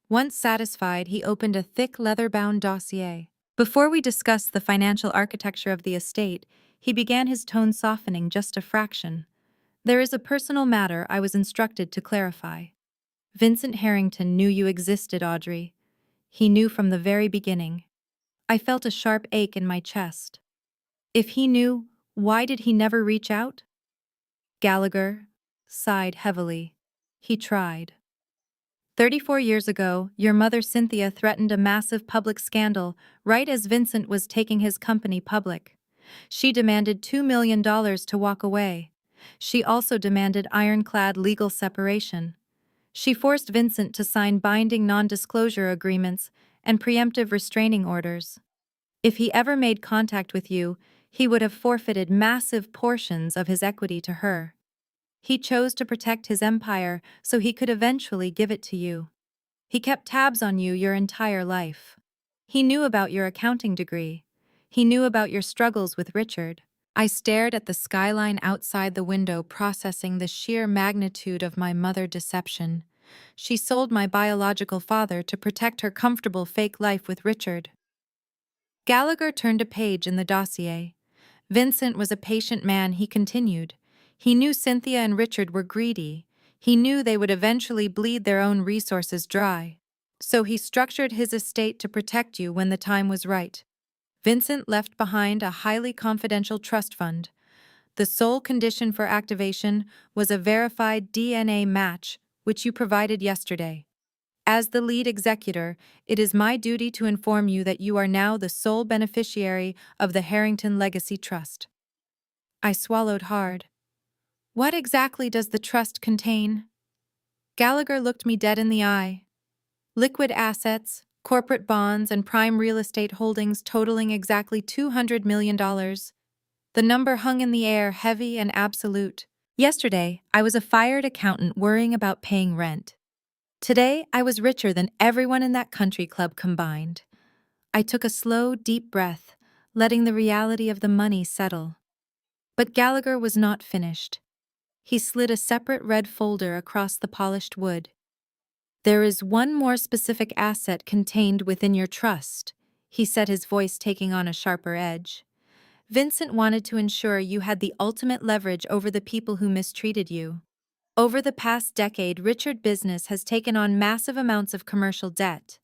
Once satisfied, he opened a thick leather-bound dossier. Before we discussed the financial architecture of the estate, he began, his tone softening just a fraction. "There is a personal matter I was instructed to clarify. Vincent Harrington knew you existed, Audrey. He knew from the very beginning." I felt a sharp ache in my chest. If he knew, why did he never reach out? Gallagher sighed heavily. "He tried. 34 years ago, your mother Cynthia threatened a massive public scandal right as Vincent was taking his company public. She demanded $2 million to walk away. She also demanded ironclad legal separation. She forced Vincent to sign binding non-disclosure agreements and preemptive restraining orders. If he ever made contact with you, he would have forfeited massive portions of his equity to her. He chose to protect his empire so he could eventually give it to you. He kept tabs on you your entire life. He knew about your accounting degree. He knew about your struggles with Richard." I stared at the skyline outside the window, processing the sheer magnitude of my mother's deception. She sold my biological father to protect her comfortable fake life with Richard. Gallagher turned a page in the dossier. "Vincent was a patient man," he continued. "He knew Cynthia and Richard were greedy. He knew they would eventually bleed their own resources dry. So he structured his estate to protect you when the time was right. Vincent left behind a highly confidential trust fund. The sole condition for activation was a verified DNA match, which you provided yesterday. As the lead executor, it is my duty to inform you that you are now the sole beneficiary of the Harrington Legacy Trust." I swallowed hard. "What exactly does the trust contain?" Gallagher looked me dead in the eye. "Liquid assets, corporate bonds, and prime real estate holdings totaling exactly $200 million. The number hung in the air, heavy and absolute. Yesterday, I was a fired accountant worrying about paying rent. Today, I was richer than everyone in that country club combined." I took a slow, deep breath, letting the reality of the money settle. But Gallagher was not finished. He slid a separate red folder across the polished wood. "There is one more specific asset contained within your trust," he said, his voice taking on a sharper edge. "Vincent wanted to ensure you had the ultimate leverage over the people who mistreated you. Over the past decade, Richard Business has taken on massive amounts of commercial debt.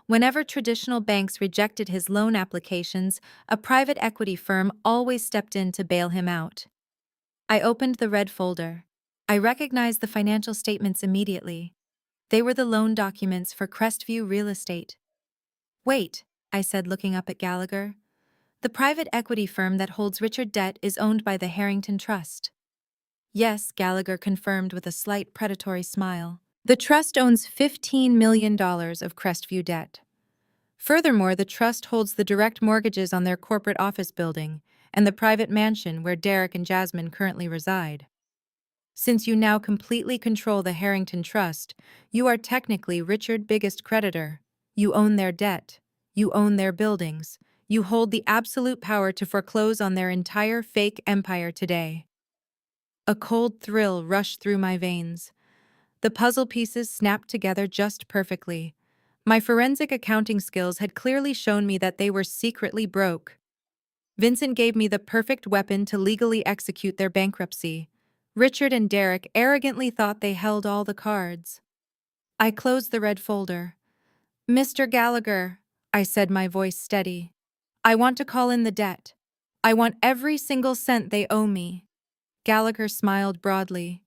Whenever traditional banks rejected his loan applications, a private equity firm always stepped in to bail him out." I opened the red folder. I recognized the financial statements immediately. They were the loan documents for Crestview Real Estate. "Wait," I said, looking up at Gallagher. "The private equity firm that holds Richard debt is owned by the Harrington Trust." "Yes," Gallagher confirmed with a slight predatory smile. "The trust owns $15 million of Crestview debt. Furthermore, the trust holds the direct mortgages on their corporate office building and the private mansion where Derek and Jasmine currently reside. Since you now completely control the Harrington Trust, you are technically Richard's biggest creditor. You own their debt. You own their buildings. You hold the absolute power to foreclose on their entire fake empire today." A cold thrill rushed through my veins. The puzzle pieces snapped together just perfectly. My forensic accounting skills had clearly shown me that they were secretly broke. Vincent gave me the perfect weapon to legally execute their bankruptcy. Richard and Derek arrogantly thought they held all the cards. I closed the red folder. "Mr. Gallagher," I said, my voice steady, "I want to call in the debt. I want every single cent they owe me." Gallagher smiled broadly.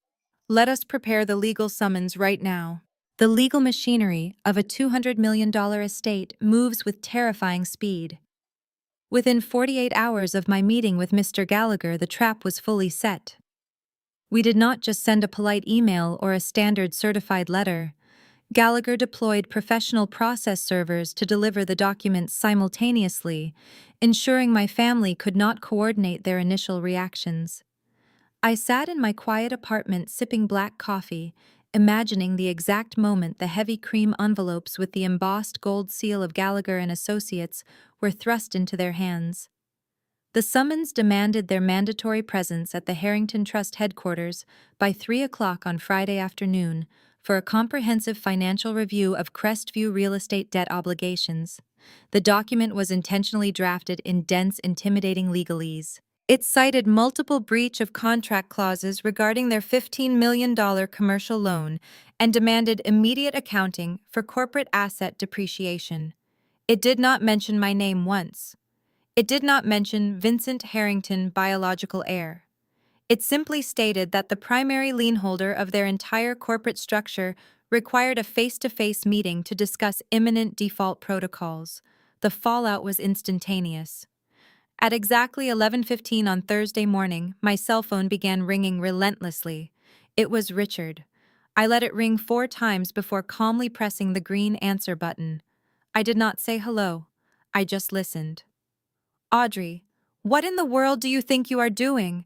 "Let us prepare the legal summons right now." The legal machinery of a $200 million estate moves with terrifying speed. Within 48 hours of my meeting with Mr. Gallagher, the trap was fully set. We did not just send a polite email or a standard certified letter. Gallagher deployed professional process servers to deliver the documents simultaneously, ensuring my family could not coordinate their initial reactions. I sat in my quiet apartment sipping black coffee, imagining the exact moment the heavy cream envelopes with the embossed gold seal of Gallagher and Associates were thrust into their hands. The summons demanded their mandatory presence at the Harrington Trust headquarters by 3 o'clock on Friday afternoon for a comprehensive financial review of Crestview real estate debt obligations. The document was intentionally drafted in dense, intimidating legalese. It cited multiple breach of contract clauses regarding their $15 million commercial loan and demanded immediate accounting for corporate asset depreciation. It did not mention my name once. It did not mention Vincent Harrington, biological heir. It simply stated that the primary lien holder of their entire corporate structure required a face-to-face meeting to discuss imminent default protocols. The fallout was instantaneous. At exactly 11:15 on Thursday morning, my cell phone began ringing relentlessly. It was Richard. I let it ring 4 times before calmly pressing the green answer button. I did not say hello. I just listened. "Audrey, what in the world do you think you are doing?"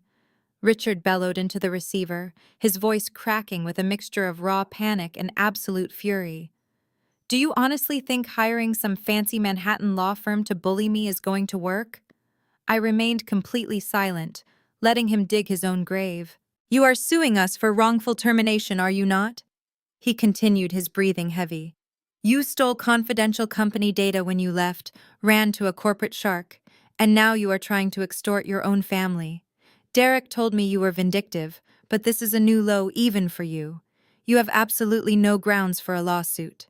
Richard bellowed into the receiver, his voice cracking with a mixture of raw panic and absolute fury. "Do you honestly think hiring some fancy Manhattan law firm to bully me is going to work?" I remained completely silent, letting him dig his own grave. "You are suing us for wrongful termination, are you not?" He continued, his breathing heavy. "You stole confidential company data when you left, ran to a corporate shark, and now you are trying to extort your own family. Derek told me you were vindictive, but this is a new low even for you. You have absolutely no grounds for a lawsuit."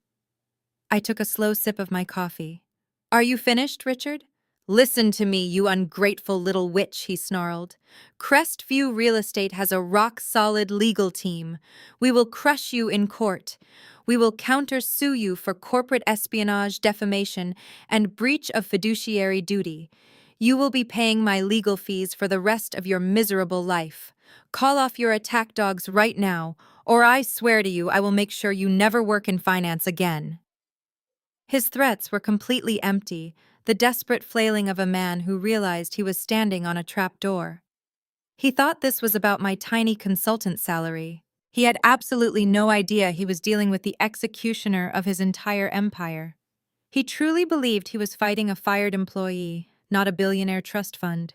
I took a slow sip of my coffee. "Are you finished, Richard?" "Listen to me, you ungrateful little witch," he snarled. "Crestview Real Estate has a rock-solid legal team. We will crush you in court. We will counter-sue you for corporate espionage, defamation, and breach of fiduciary duty. You will be paying my legal fees for the rest of your miserable life. Call off your attack dogs right now, or I swear to you I will make sure you never work in finance again." His threats were completely empty, the desperate flailing of a man who realized he was standing on a trap door. He thought this was about my tiny consultant salary. He had absolutely no idea he was dealing with the executioner of his entire empire. He truly believed he was fighting a fired employee, not a billionaire trust fund.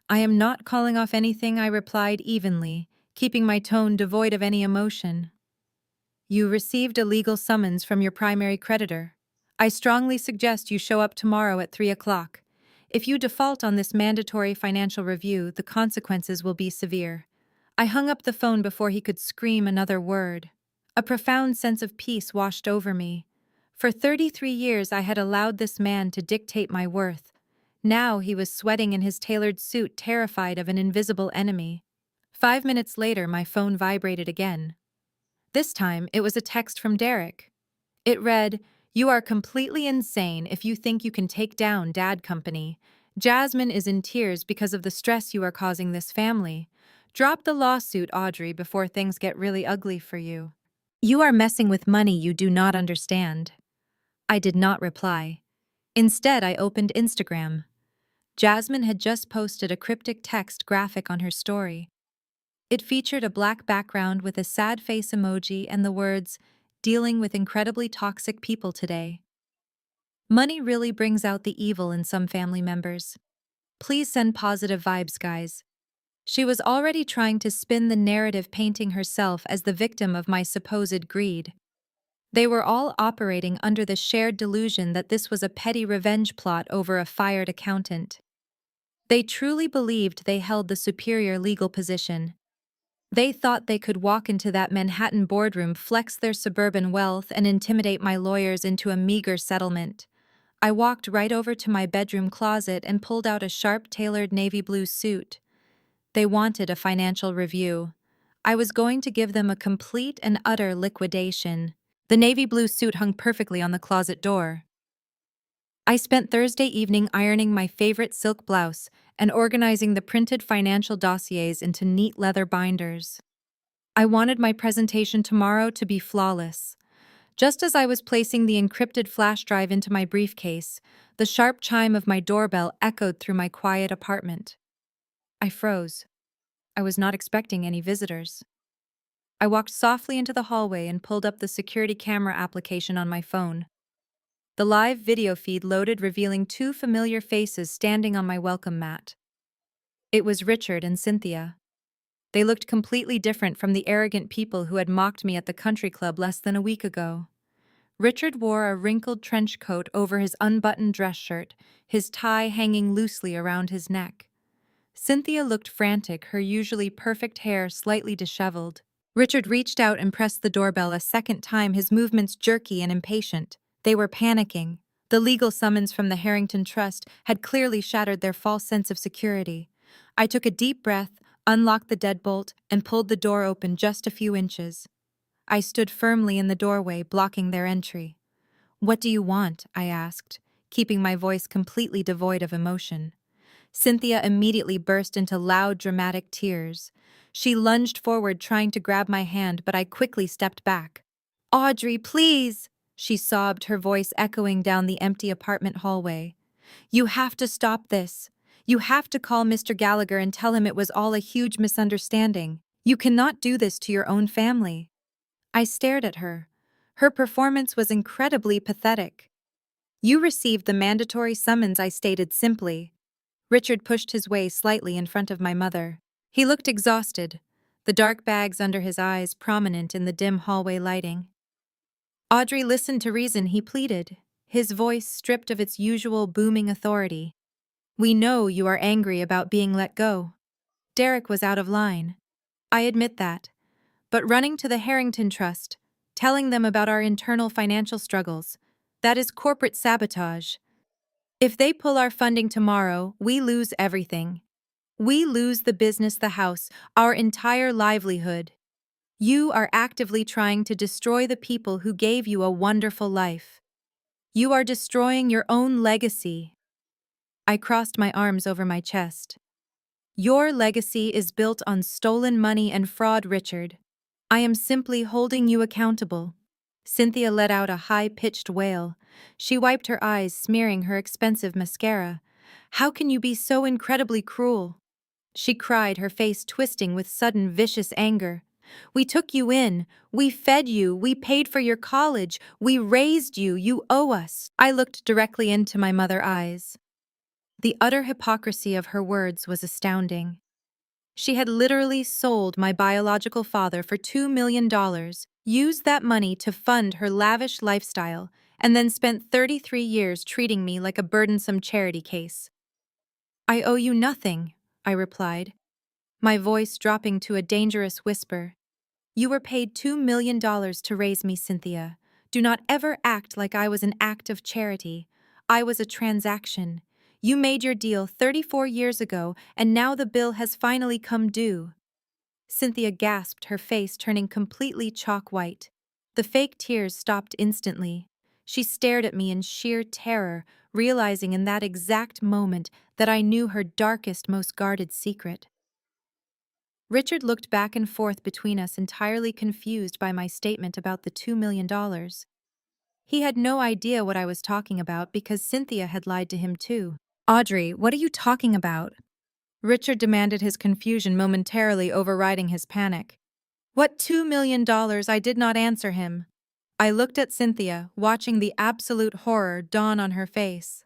"I am not calling off anything," I replied evenly, keeping my tone devoid of any emotion. "You received a legal summons from your primary creditor. I strongly suggest you show up tomorrow at 3 o'clock. If you default on this mandatory financial review, the consequences will be severe." I hung up the phone before he could scream another word. A profound sense of peace washed over me. For 33 years I had allowed this man to dictate my worth. Now he was sweating in his tailored suit, terrified of an invisible enemy. 5 minutes later, my phone vibrated again. This time, it was a text from Derek. It read, "You are completely insane if you think you can take down Dad Company. Jasmine is in tears because of the stress you are causing this family. Drop the lawsuit, Audrey, before things get really ugly for you. You are messing with money you do not understand." I did not reply. Instead, I opened Instagram. Jasmine had just posted a cryptic text graphic on her story. It featured a black background with a sad face emoji and the words, "Dealing with incredibly toxic people today." Money really brings out the evil in some family members. Please send positive vibes, guys. She was already trying to spin the narrative, painting herself as the victim of my supposed greed. They were all operating under the shared delusion that this was a petty revenge plot over a fired accountant. They truly believed they held the superior legal position. They thought they could walk into that Manhattan boardroom, flex their suburban wealth, and intimidate my lawyers into a meager settlement. I walked right over to my bedroom closet and pulled out a sharp tailored navy blue suit. They wanted a financial review. I was going to give them a complete and utter liquidation. The navy blue suit hung perfectly on the closet door. I spent Thursday evening ironing my favorite silk blouse and organizing the printed financial dossiers into neat leather binders. I wanted my presentation tomorrow to be flawless. Just as I was placing the encrypted flash drive into my briefcase, the sharp chime of my doorbell echoed through my quiet apartment. I froze. I was not expecting any visitors. I walked softly into the hallway and pulled up the security camera application on my phone. The live video feed loaded, revealing two familiar faces standing on my welcome mat. It was Richard and Cynthia. They looked completely different from the arrogant people who had mocked me at the country club less than a week ago. Richard wore a wrinkled trench coat over his unbuttoned dress shirt, his tie hanging loosely around his neck. Cynthia looked frantic, her usually perfect hair slightly disheveled. Richard reached out and pressed the doorbell a second time, his movements jerky and impatient. They were panicking. The legal summons from the Harrington Trust had clearly shattered their false sense of security. I took a deep breath, unlocked the deadbolt, and pulled the door open just a few inches. I stood firmly in the doorway, blocking their entry. "What do you want?" I asked, keeping my voice completely devoid of emotion. Cynthia immediately burst into loud, dramatic tears. She lunged forward, trying to grab my hand, but I quickly stepped back. "Audrey, please!" she sobbed, her voice echoing down the empty apartment hallway. "You have to stop this. You have to call Mr. Gallagher and tell him it was all a huge misunderstanding. You cannot do this to your own family." I stared at her. Her performance was incredibly pathetic. "You received the mandatory summons," I stated simply. Richard pushed his way slightly in front of my mother. He looked exhausted, the dark bags under his eyes prominent in the dim hallway lighting. "Audrey, listen to reason," he pleaded, his voice stripped of its usual booming authority. "We know you are angry about being let go." Derek was out of line. I admit that. But running to the Harrington Trust, telling them about our internal financial struggles, that is corporate sabotage. If they pull our funding tomorrow, we lose everything. We lose the business, the house, our entire livelihood. You are actively trying to destroy the people who gave you a wonderful life. You are destroying your own legacy. I crossed my arms over my chest. Your legacy is built on stolen money and fraud, Richard. I am simply holding you accountable. Cynthia let out a high-pitched wail. She wiped her eyes, smearing her expensive mascara. "How can you be so incredibly cruel?" she cried, her face twisting with sudden vicious anger. "We took you in, we fed you, we paid for your college, we raised you, you owe us." I looked directly into my mother's eyes. The utter hypocrisy of her words was astounding. She had literally sold my biological father for $2 million, used that money to fund her lavish lifestyle, and then spent 33 years treating me like a burdensome charity case. "I owe you nothing," I replied, my voice dropping to a dangerous whisper. "You were paid $2 million to raise me, Cynthia. Do not ever act like I was an act of charity. I was a transaction. You made your deal 34 years ago, and now the bill has finally come due." Cynthia gasped, her face turning completely chalk white. The fake tears stopped instantly. She stared at me in sheer terror, realizing in that exact moment that I knew her darkest, most guarded secret. Richard looked back and forth between us, entirely confused by my statement about the $2 million. He had no idea what I was talking about because Cynthia had lied to him too. "Audrey, what are you talking about?" Richard demanded, his confusion momentarily overriding his panic. "What $2 million?" I did not answer him. I looked at Cynthia, watching the absolute horror dawn on her face.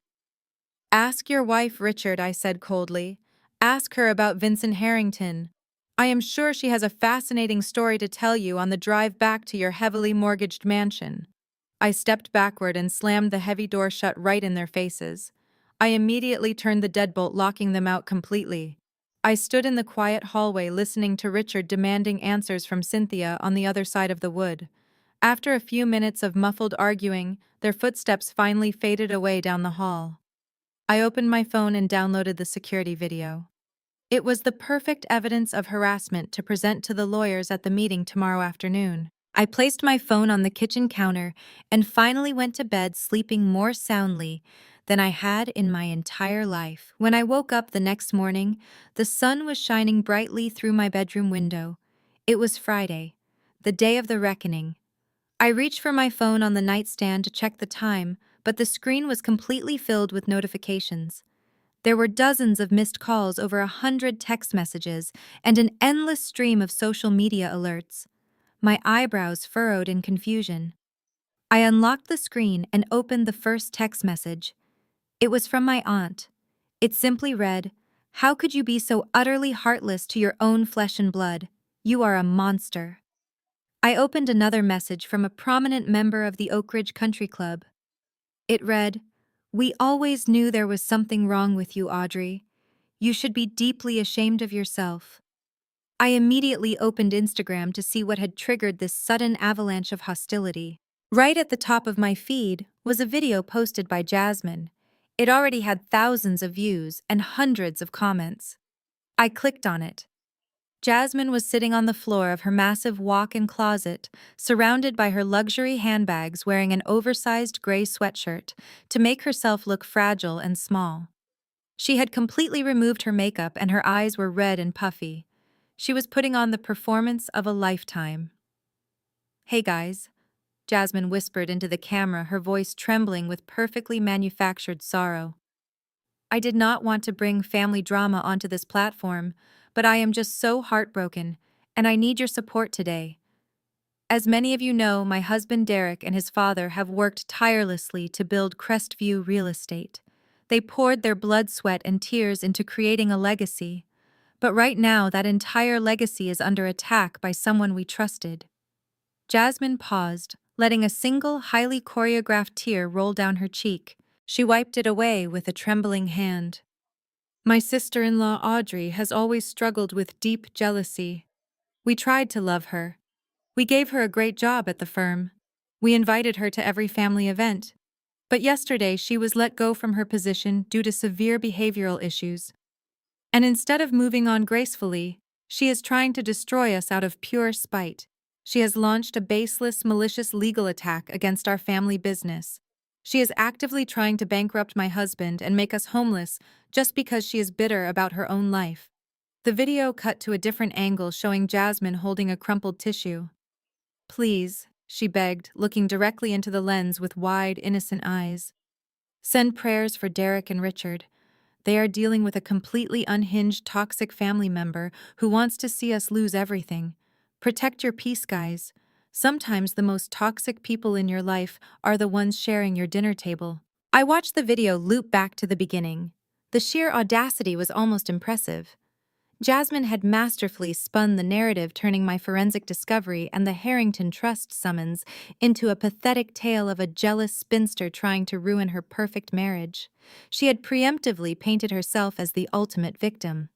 "Ask your wife, Richard," I said coldly. "Ask her about Vincent Harrington. I am sure she has a fascinating story to tell you on the drive back to your heavily mortgaged mansion." I stepped backward and slammed the heavy door shut right in their faces. I immediately turned the deadbolt, locking them out completely. I stood in the quiet hallway listening to Richard demanding answers from Cynthia on the other side of the wood. After a few minutes of muffled arguing, their footsteps finally faded away down the hall. I opened my phone and downloaded the security video. It was the perfect evidence of harassment to present to the lawyers at the meeting tomorrow afternoon. I placed my phone on the kitchen counter and finally went to bed sleeping more soundly than I had in my entire life. When I woke up the next morning, the sun was shining brightly through my bedroom window. It was Friday, the day of the reckoning. I reached for my phone on the nightstand to check the time, but the screen was completely filled with notifications. There were dozens of missed calls, over 100 text messages, and an endless stream of social media alerts. My eyebrows furrowed in confusion. I unlocked the screen and opened the first text message. It was from my aunt. It simply read, "How could you be so utterly heartless to your own flesh and blood? You are a monster." I opened another message from a prominent member of the Oak Ridge Country Club. It read, "We always knew there was something wrong with you, Audrey. You should be deeply ashamed of yourself." I immediately opened Instagram to see what had triggered this sudden avalanche of hostility. Right at the top of my feed was a video posted by Jasmine. It already had thousands of views and hundreds of comments. I clicked on it. Jasmine was sitting on the floor of her massive walk-in closet, surrounded by her luxury handbags, wearing an oversized gray sweatshirt to make herself look fragile and small. She had completely removed her makeup and her eyes were red and puffy. She was putting on the performance of a lifetime. "Hey guys," Jasmine whispered into the camera, her voice trembling with perfectly manufactured sorrow. "I did not want to bring family drama onto this platform, but I am just so heartbroken, and I need your support today. As many of you know, my husband Derek and his father have worked tirelessly to build Crestview Real Estate. They poured their blood, sweat, and tears into creating a legacy. But right now, that entire legacy is under attack by someone we trusted." Jasmine paused, letting a single, highly choreographed tear roll down her cheek. She wiped it away with a trembling hand. "My sister-in-law Audrey has always struggled with deep jealousy. We tried to love her. We gave her a great job at the firm. We invited her to every family event. But yesterday she was let go from her position due to severe behavioral issues. And instead of moving on gracefully, she is trying to destroy us out of pure spite. She has launched a baseless, malicious legal attack against our family business. She is actively trying to bankrupt my husband and make us homeless just because she is bitter about her own life." The video cut to a different angle, showing Jasmine holding a crumpled tissue. "Please," she begged, looking directly into the lens with wide, innocent eyes. "Send prayers for Derek and Richard. They are dealing with a completely unhinged, toxic family member who wants to see us lose everything. Protect your peace, guys. Sometimes the most toxic people in your life are the ones sharing your dinner table." I watched the video loop back to the beginning. The sheer audacity was almost impressive. Jasmine had masterfully spun the narrative, turning my forensic discovery and the Harrington Trust summons into a pathetic tale of a jealous spinster trying to ruin her perfect marriage. She had preemptively painted herself as the ultimate victim.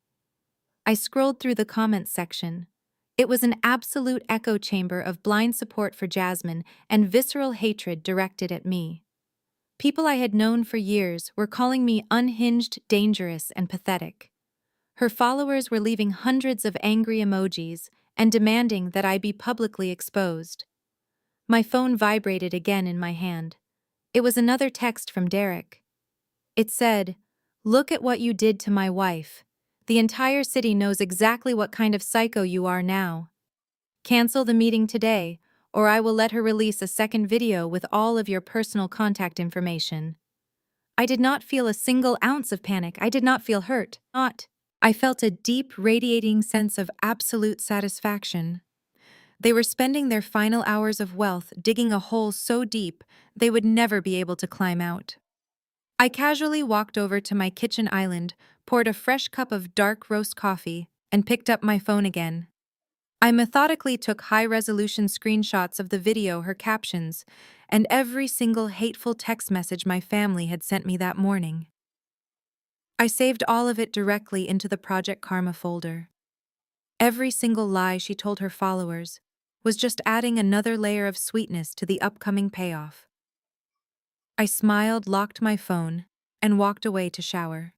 I scrolled through the comments section. It was an absolute echo chamber of blind support for Jasmine and visceral hatred directed at me. People I had known for years were calling me unhinged, dangerous, and pathetic. Her followers were leaving hundreds of angry emojis and demanding that I be publicly exposed. My phone vibrated again in my hand. It was another text from Derek. It said, "Look at what you did to my wife. The entire city knows exactly what kind of psycho you are now. Cancel the meeting today, or I will let her release a second video with all of your personal contact information." I did not feel a single ounce of panic. I did not feel hurt. I felt a deep, radiating sense of absolute satisfaction. They were spending their final hours of wealth digging a hole so deep they would never be able to climb out. I casually walked over to my kitchen island, poured a fresh cup of dark roast coffee, and picked up my phone again. I methodically took high-resolution screenshots of the video, her captions, and every single hateful text message my family had sent me that morning. I saved all of it directly into the Project Karma folder. Every single lie she told her followers was just adding another layer of sweetness to the upcoming payoff. I smiled, locked my phone, and walked away to shower.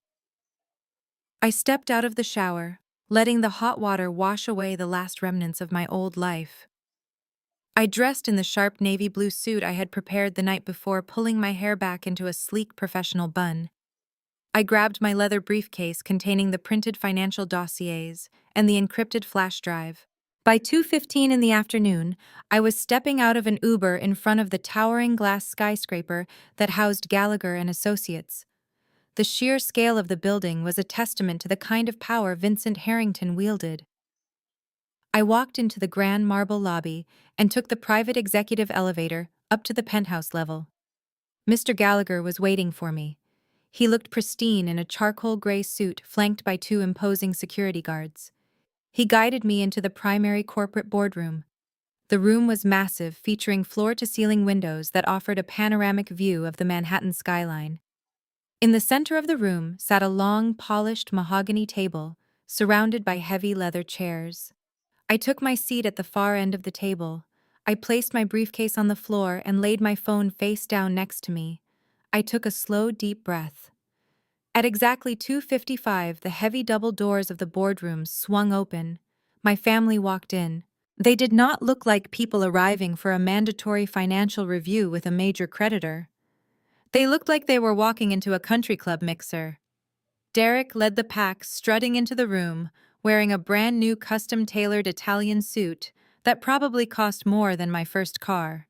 I stepped out of the shower, letting the hot water wash away the last remnants of my old life. I dressed in the sharp navy blue suit I had prepared the night before, pulling my hair back into a sleek professional bun. I grabbed my leather briefcase containing the printed financial dossiers and the encrypted flash drive. By 2:15 in the afternoon, I was stepping out of an Uber in front of the towering glass skyscraper that housed Gallagher and Associates. The sheer scale of the building was a testament to the kind of power Vincent Harrington wielded. I walked into the grand marble lobby and took the private executive elevator up to the penthouse level. Mr. Gallagher was waiting for me. He looked pristine in a charcoal gray suit flanked by two imposing security guards. He guided me into the primary corporate boardroom. The room was massive, featuring floor-to-ceiling windows that offered a panoramic view of the Manhattan skyline. In the center of the room sat a long, polished mahogany table, surrounded by heavy leather chairs. I took my seat at the far end of the table. I placed my briefcase on the floor and laid my phone face down next to me. I took a slow, deep breath. At exactly 2:55, the heavy double doors of the boardroom swung open. My family walked in. They did not look like people arriving for a mandatory financial review with a major creditor. They looked like they were walking into a country club mixer. Derek led the pack, strutting into the room, wearing a brand new custom-tailored Italian suit that probably cost more than my first car.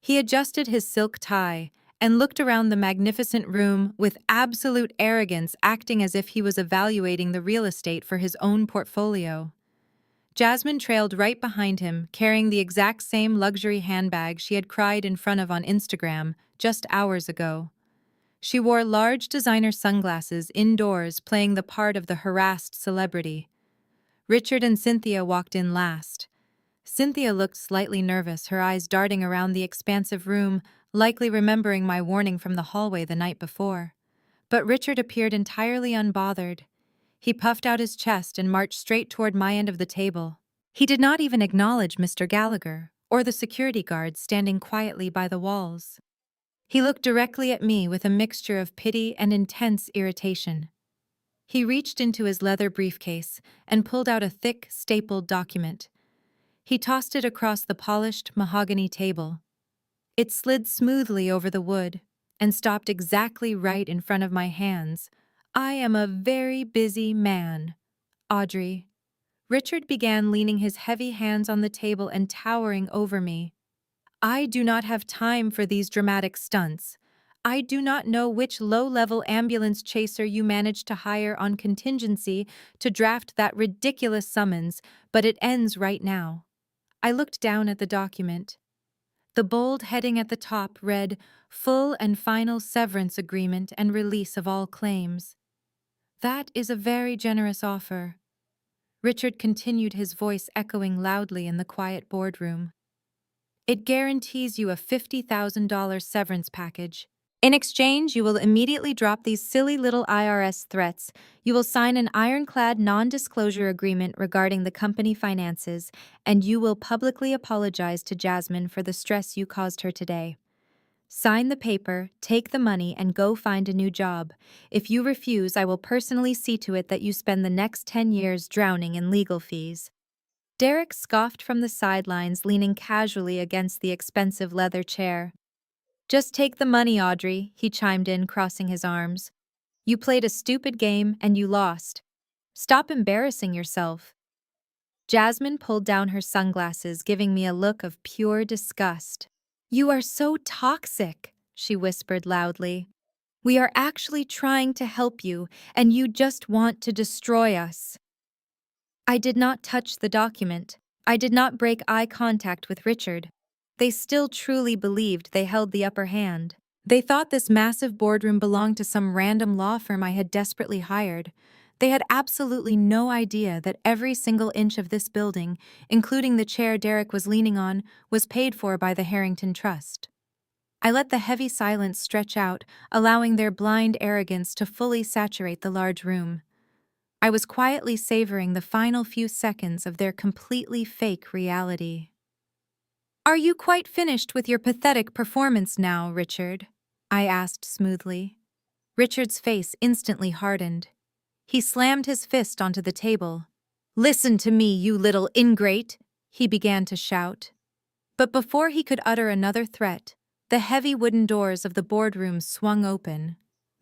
He adjusted his silk tie and looked around the magnificent room with absolute arrogance, acting as if he was evaluating the real estate for his own portfolio. Jasmine trailed right behind him, carrying the exact same luxury handbag she had cried in front of on Instagram just hours ago. She wore large designer sunglasses indoors, playing the part of the harassed celebrity. Richard and Cynthia walked in last. Cynthia looked slightly nervous, her eyes darting around the expansive room, likely remembering my warning from the hallway the night before. But Richard appeared entirely unbothered. He puffed out his chest and marched straight toward my end of the table. He did not even acknowledge Mr. Gallagher or the security guards standing quietly by the walls. He looked directly at me with a mixture of pity and intense irritation. He reached into his leather briefcase and pulled out a thick, stapled document. He tossed it across the polished mahogany table. It slid smoothly over the wood and stopped exactly right in front of my hands. "I am a very busy man, Audrey." Richard began, leaning his heavy hands on the table and towering over me. "I do not have time for these dramatic stunts. I do not know which low-level ambulance chaser you managed to hire on contingency to draft that ridiculous summons, but it ends right now." I looked down at the document. The bold heading at the top read, "Full and final severance agreement and release of all claims." "That is a very generous offer." Richard continued, his voice echoing loudly in the quiet boardroom. "It guarantees you a $50,000 severance package. In exchange, you will immediately drop these silly little IRS threats. You will sign an ironclad non-disclosure agreement regarding the company finances, and you will publicly apologize to Jasmine for the stress you caused her today. Sign the paper, take the money, and go find a new job. If you refuse, I will personally see to it that you spend the next 10 years drowning in legal fees." Derek scoffed from the sidelines, leaning casually against the expensive leather chair. "Just take the money, Audrey," he chimed in, crossing his arms. "You played a stupid game and you lost. Stop embarrassing yourself." Jasmine pulled down her sunglasses, giving me a look of pure disgust. "You are so toxic," she whispered loudly. "We are actually trying to help you, and you just want to destroy us." I did not touch the document. I did not break eye contact with Richard. They still truly believed they held the upper hand. They thought this massive boardroom belonged to some random law firm I had desperately hired. They had absolutely no idea that every single inch of this building, including the chair Derek was leaning on, was paid for by the Harrington Trust. I let the heavy silence stretch out, allowing their blind arrogance to fully saturate the large room. I was quietly savoring the final few seconds of their completely fake reality. "Are you quite finished with your pathetic performance now, Richard?" I asked smoothly. Richard's face instantly hardened. He slammed his fist onto the table. "Listen to me, you little ingrate!" he began to shout. But before he could utter another threat, the heavy wooden doors of the boardroom swung open.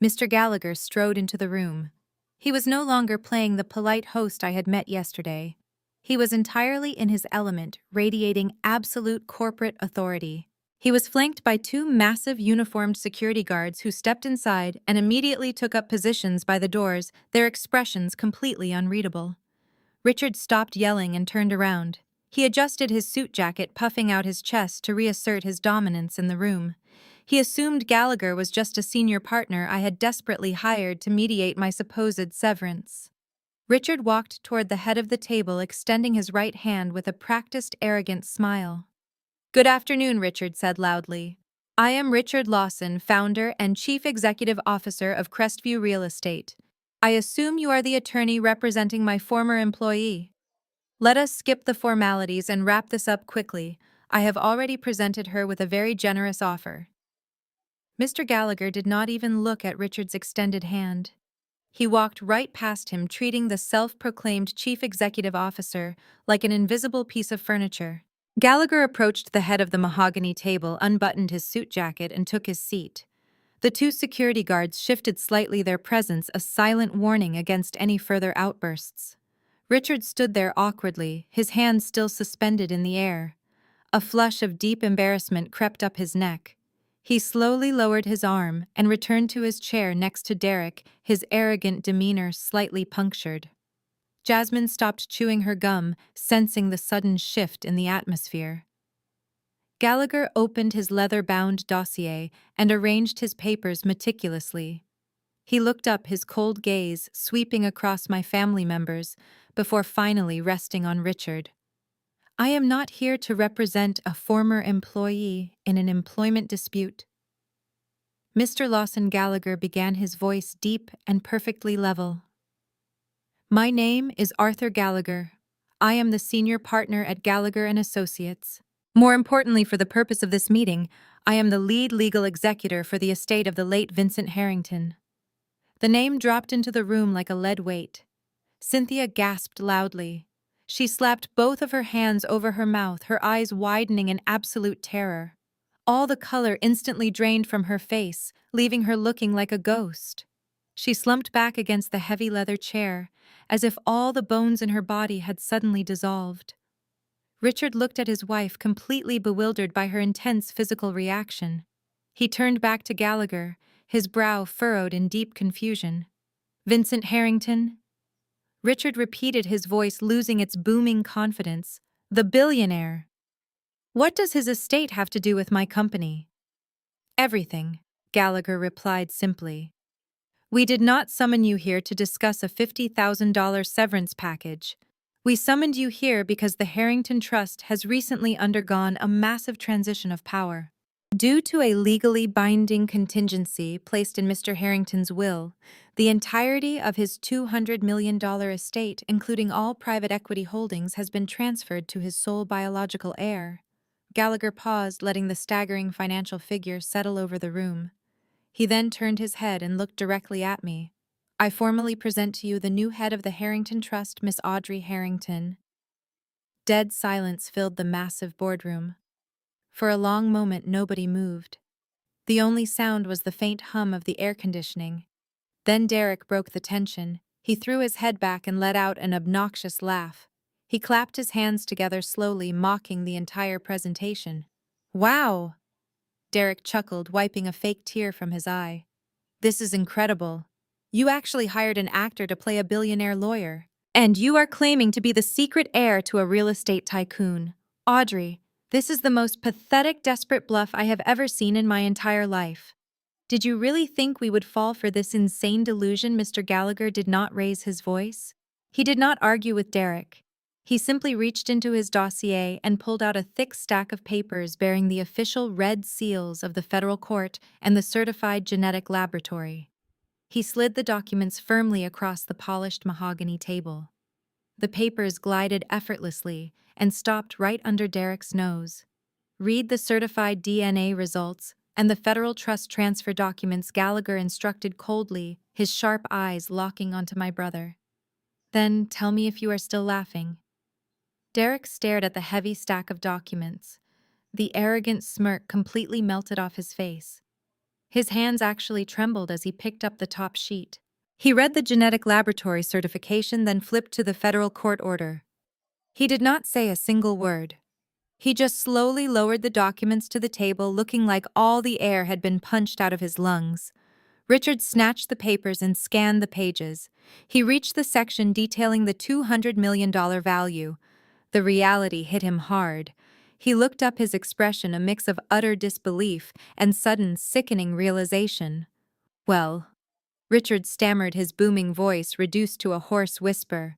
Mr. Gallagher strode into the room. He was no longer playing the polite host I had met yesterday. He was entirely in his element, radiating absolute corporate authority. He was flanked by two massive uniformed security guards who stepped inside and immediately took up positions by the doors, their expressions completely unreadable. Richard stopped yelling and turned around. He adjusted his suit jacket, puffing out his chest to reassert his dominance in the room. He assumed Gallagher was just a senior partner I had desperately hired to mediate my supposed severance. Richard walked toward the head of the table, extending his right hand with a practiced, arrogant smile. "Good afternoon," Richard said loudly. "I am Richard Lawson, founder and chief executive officer of Crestview Real Estate. I assume you are the attorney representing my former employee. Let us skip the formalities and wrap this up quickly. I have already presented her with a very generous offer." Mr. Gallagher did not even look at Richard's extended hand. He walked right past him, treating the self-proclaimed chief executive officer like an invisible piece of furniture. Gallagher approached the head of the mahogany table, unbuttoned his suit jacket, and took his seat. The two security guards shifted slightly, their presence a silent warning against any further outbursts. Richard stood there awkwardly, his hands still suspended in the air. A flush of deep embarrassment crept up his neck. He slowly lowered his arm and returned to his chair next to Derek, his arrogant demeanor slightly punctured. Jasmine stopped chewing her gum, sensing the sudden shift in the atmosphere. Gallagher opened his leather-bound dossier and arranged his papers meticulously. He looked up, his cold gaze sweeping across my family members, before finally resting on Richard. "I am not here to represent a former employee in an employment dispute." Mr. Lawson Gallagher began, his voice deep and perfectly level. "My name is Arthur Gallagher. I am the senior partner at Gallagher & Associates. More importantly, for the purpose of this meeting, I am the lead legal executor for the estate of the late Vincent Harrington." The name dropped into the room like a lead weight. Cynthia gasped loudly. She slapped both of her hands over her mouth, her eyes widening in absolute terror. All the color instantly drained from her face, leaving her looking like a ghost. She slumped back against the heavy leather chair, as if all the bones in her body had suddenly dissolved. Richard looked at his wife, completely bewildered by her intense physical reaction. He turned back to Gallagher, his brow furrowed in deep confusion. "Vincent Harrington?" Richard repeated, his voice losing its booming confidence. "The billionaire. What does his estate have to do with my company?" "Everything," Gallagher replied simply. "We did not summon you here to discuss a $50,000 severance package. We summoned you here because the Harrington Trust has recently undergone a massive transition of power. Due to a legally binding contingency placed in Mr. Harrington's will, the entirety of his $200 million estate, including all private equity holdings, has been transferred to his sole biological heir." Gallagher paused, letting the staggering financial figure settle over the room. He then turned his head and looked directly at me. "I formally present to you the new head of the Harrington Trust, Miss Audrey Harrington." Dead silence filled the massive boardroom. For a long moment, nobody moved. The only sound was the faint hum of the air conditioning. Then Derek broke the tension. He threw his head back and let out an obnoxious laugh. He clapped his hands together slowly, mocking the entire presentation. "Wow!" Derek chuckled, wiping a fake tear from his eye. "This is incredible. You actually hired an actor to play a billionaire lawyer. And you are claiming to be the secret heir to a real estate tycoon. Audrey, this is the most pathetic, desperate bluff I have ever seen in my entire life. Did you really think we would fall for this insane delusion?" Mr. Gallagher did not raise his voice. He did not argue with Derek. He simply reached into his dossier and pulled out a thick stack of papers bearing the official red seals of the federal court and the certified genetic laboratory. He slid the documents firmly across the polished mahogany table. The papers glided effortlessly and stopped right under Derek's nose. "Read the certified DNA results and the federal trust transfer documents," Gallagher instructed coldly, his sharp eyes locking onto my brother. "Then tell me if you are still laughing." Derek stared at the heavy stack of documents. The arrogant smirk completely melted off his face. His hands actually trembled as he picked up the top sheet. He read the genetic laboratory certification, then flipped to the federal court order. He did not say a single word. He just slowly lowered the documents to the table, looking like all the air had been punched out of his lungs. Richard snatched the papers and scanned the pages. He reached the section detailing the $200 million value. The reality hit him hard. He looked up, his expression a mix of utter disbelief and sudden, sickening realization. "Well," Richard stammered, his booming voice reduced to a hoarse whisper,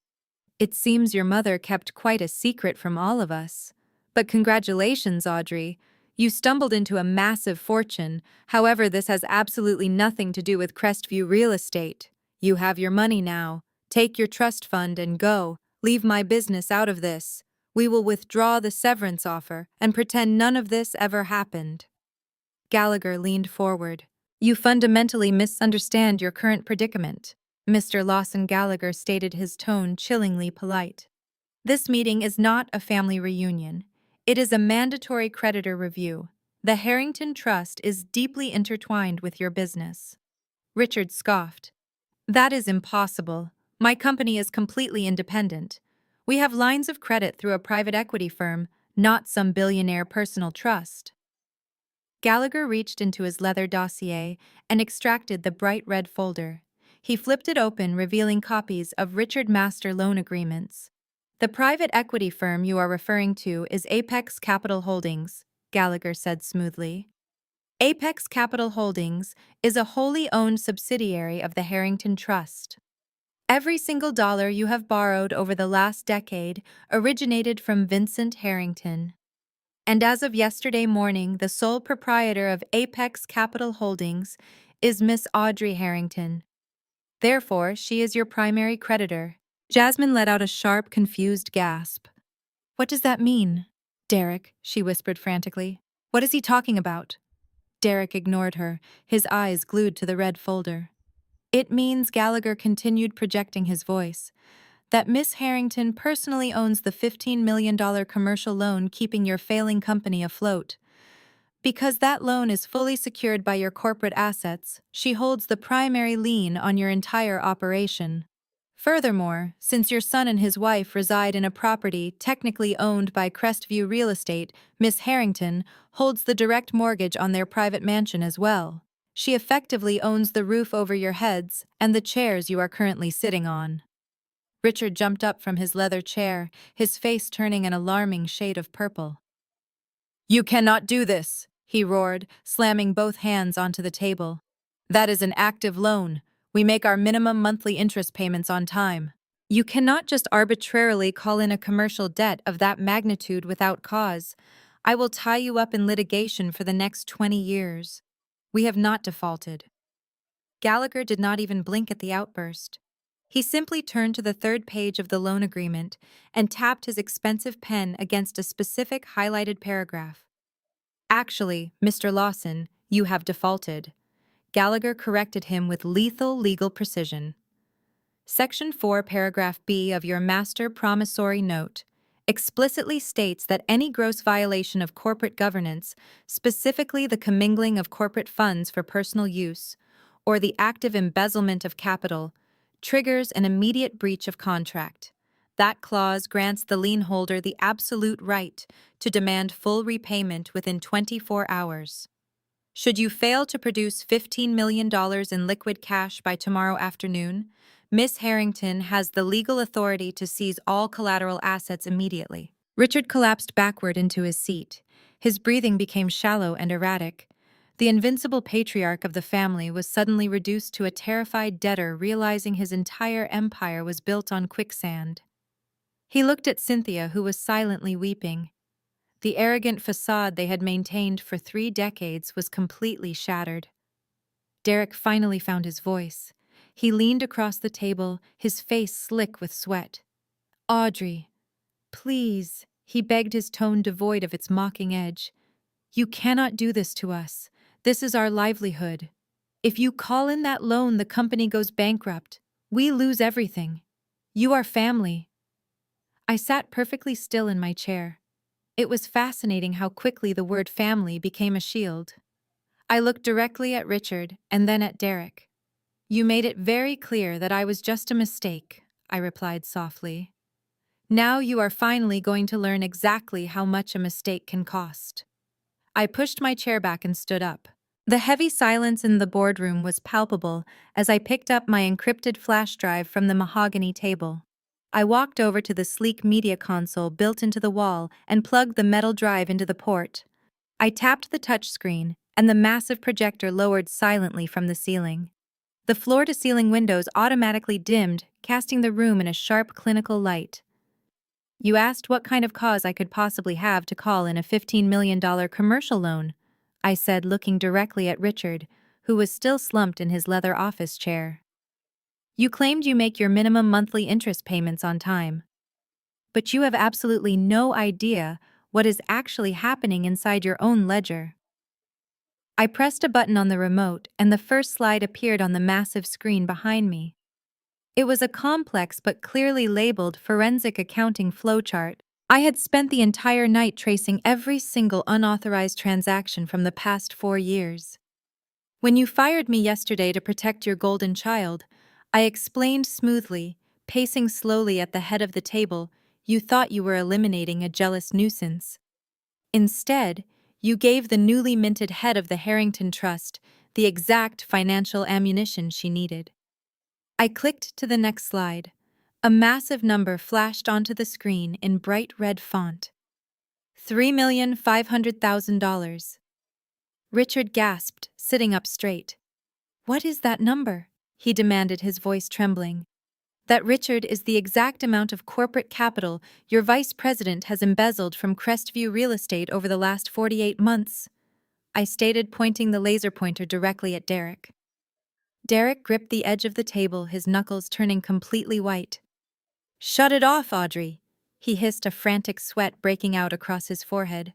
"it seems your mother kept quite a secret from all of us. But congratulations, Audrey. You stumbled into a massive fortune. However, this has absolutely nothing to do with Crestview Real Estate. You have your money now. Take your trust fund and go. Leave my business out of this. We will withdraw the severance offer and pretend none of this ever happened." Gallagher leaned forward. "You fundamentally misunderstand your current predicament," Mr. Lawson Gallagher stated, his tone chillingly polite. "This meeting is not a family reunion. It is a mandatory creditor review. The Harrington Trust is deeply intertwined with your business." Richard scoffed. "That is impossible. My company is completely independent. We have lines of credit through a private equity firm, not some billionaire personal trust." Gallagher reached into his leather dossier and extracted the bright red folder. He flipped it open, revealing copies of Richard Master loan agreements. "The private equity firm you are referring to is Apex Capital Holdings," Gallagher said smoothly. "Apex Capital Holdings is a wholly owned subsidiary of the Harrington Trust. Every single dollar you have borrowed over the last decade originated from Vincent Harrington. And as of yesterday morning, the sole proprietor of Apex Capital Holdings is Miss Audrey Harrington. Therefore, she is your primary creditor." Jasmine let out a sharp, confused gasp. "What does that mean?" "Derek," she whispered frantically. "What is he talking about?" Derek ignored her, his eyes glued to the red folder. "It means," Gallagher continued, projecting his voice, "that Miss Harrington personally owns the $15 million commercial loan keeping your failing company afloat. Because that loan is fully secured by your corporate assets, she holds the primary lien on your entire operation. Furthermore, since your son and his wife reside in a property technically owned by Crestview Real Estate, Miss Harrington holds the direct mortgage on their private mansion as well. She effectively owns the roof over your heads and the chairs you are currently sitting on." Richard jumped up from his leather chair, his face turning an alarming shade of purple. "You cannot do this," he roared, slamming both hands onto the table. "That is an active loan. We make our minimum monthly interest payments on time. You cannot just arbitrarily call in a commercial debt of that magnitude without cause. I will tie you up in litigation for the next 20 years. We have not defaulted." Gallagher did not even blink at the outburst. He simply turned to the third page of the loan agreement and tapped his expensive pen against a specific highlighted paragraph. "Actually, Mr. Lawson, you have defaulted." Gallagher corrected him with lethal legal precision. "Section 4, paragraph B of your master promissory note explicitly states that any gross violation of corporate governance, specifically the commingling of corporate funds for personal use, or the active embezzlement of capital, triggers an immediate breach of contract. That clause grants the lien holder the absolute right to demand full repayment within 24 hours. Should you fail to produce $15 million in liquid cash by tomorrow afternoon, Miss Harrington has the legal authority to seize all collateral assets immediately." Richard collapsed backward into his seat. His breathing became shallow and erratic. The invincible patriarch of the family was suddenly reduced to a terrified debtor, realizing his entire empire was built on quicksand. He looked at Cynthia, who was silently weeping. The arrogant facade they had maintained for 3 decades was completely shattered. Derek finally found his voice. He leaned across the table, his face slick with sweat. "Audrey, please," he begged, his tone devoid of its mocking edge. "You cannot do this to us. This is our livelihood. If you call in that loan, the company goes bankrupt. We lose everything. You are family." I sat perfectly still in my chair. It was fascinating how quickly the word family became a shield. I looked directly at Richard and then at Derek. "You made it very clear that I was just a mistake," I replied softly. "Now you are finally going to learn exactly how much a mistake can cost." I pushed my chair back and stood up. The heavy silence in the boardroom was palpable as I picked up my encrypted flash drive from the mahogany table. I walked over to the sleek media console built into the wall and plugged the metal drive into the port. I tapped the touchscreen, and the massive projector lowered silently from the ceiling. The floor-to-ceiling windows automatically dimmed, casting the room in a sharp clinical light. "You asked what kind of cause I could possibly have to call in a $15 million commercial loan," I said, looking directly at Richard, who was still slumped in his leather office chair. "You claimed you make your minimum monthly interest payments on time. But you have absolutely no idea what is actually happening inside your own ledger." I pressed a button on the remote, and the first slide appeared on the massive screen behind me. It was a complex but clearly labeled forensic accounting flowchart. I had spent the entire night tracing every single unauthorized transaction from the past 4 years. "When you fired me yesterday to protect your golden child," I explained smoothly, pacing slowly at the head of the table, "you thought you were eliminating a jealous nuisance. Instead, you gave the newly minted head of the Harrington Trust the exact financial ammunition she needed." I clicked to the next slide. A massive number flashed onto the screen in bright red font. $3,500,000. Richard gasped, sitting up straight. "What is that number?" he demanded, his voice trembling. "That, Richard, is the exact amount of corporate capital your vice president has embezzled from Crestview Real Estate over the last 48 months, I stated, pointing the laser pointer directly at Derek. Derek gripped the edge of the table, his knuckles turning completely white. "Shut it off, Audrey," he hissed, a frantic sweat breaking out across his forehead.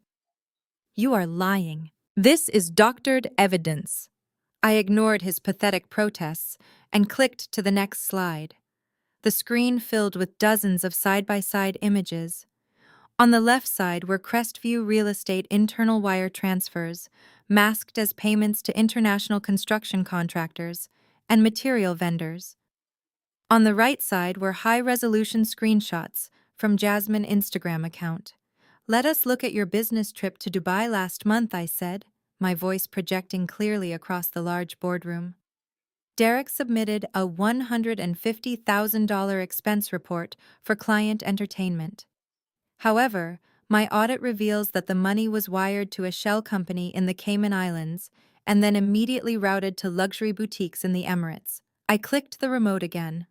"You are lying. This is doctored evidence." I ignored his pathetic protests and clicked to the next slide. The screen filled with dozens of side-by-side images. On the left side were Crestview Real Estate internal wire transfers, masked as payments to international construction contractors and material vendors. On the right side were high-resolution screenshots from Jasmine's Instagram account. "Let us look at your business trip to Dubai last month," I said, my voice projecting clearly across the large boardroom. Derek submitted a $150,000 expense report for client entertainment. However, my audit reveals that the money was wired to a shell company in the Cayman Islands and then immediately routed to luxury boutiques in the Emirates. I clicked the remote again.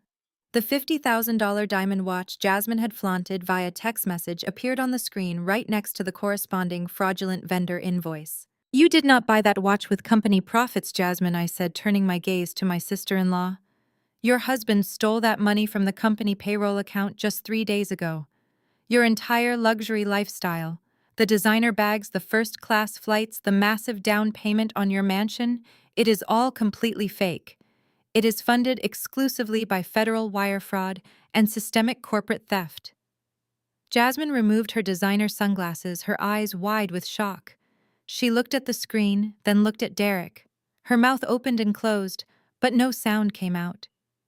The $50,000 diamond watch Jasmine had flaunted via text message appeared on the screen right next to the corresponding fraudulent vendor invoice. "You did not buy that watch with company profits, Jasmine," I said, turning my gaze to my sister-in-law. "Your husband stole that money from the company payroll account just 3 days ago. Your entire luxury lifestyle, the designer bags, the first-class flights, the massive down payment on your mansion, it is all completely fake. It is funded exclusively by federal wire fraud and systemic corporate theft." Jasmine removed her designer sunglasses, her eyes wide with shock. She looked at the screen, then looked at Derek. Her mouth opened and closed, but no sound came out.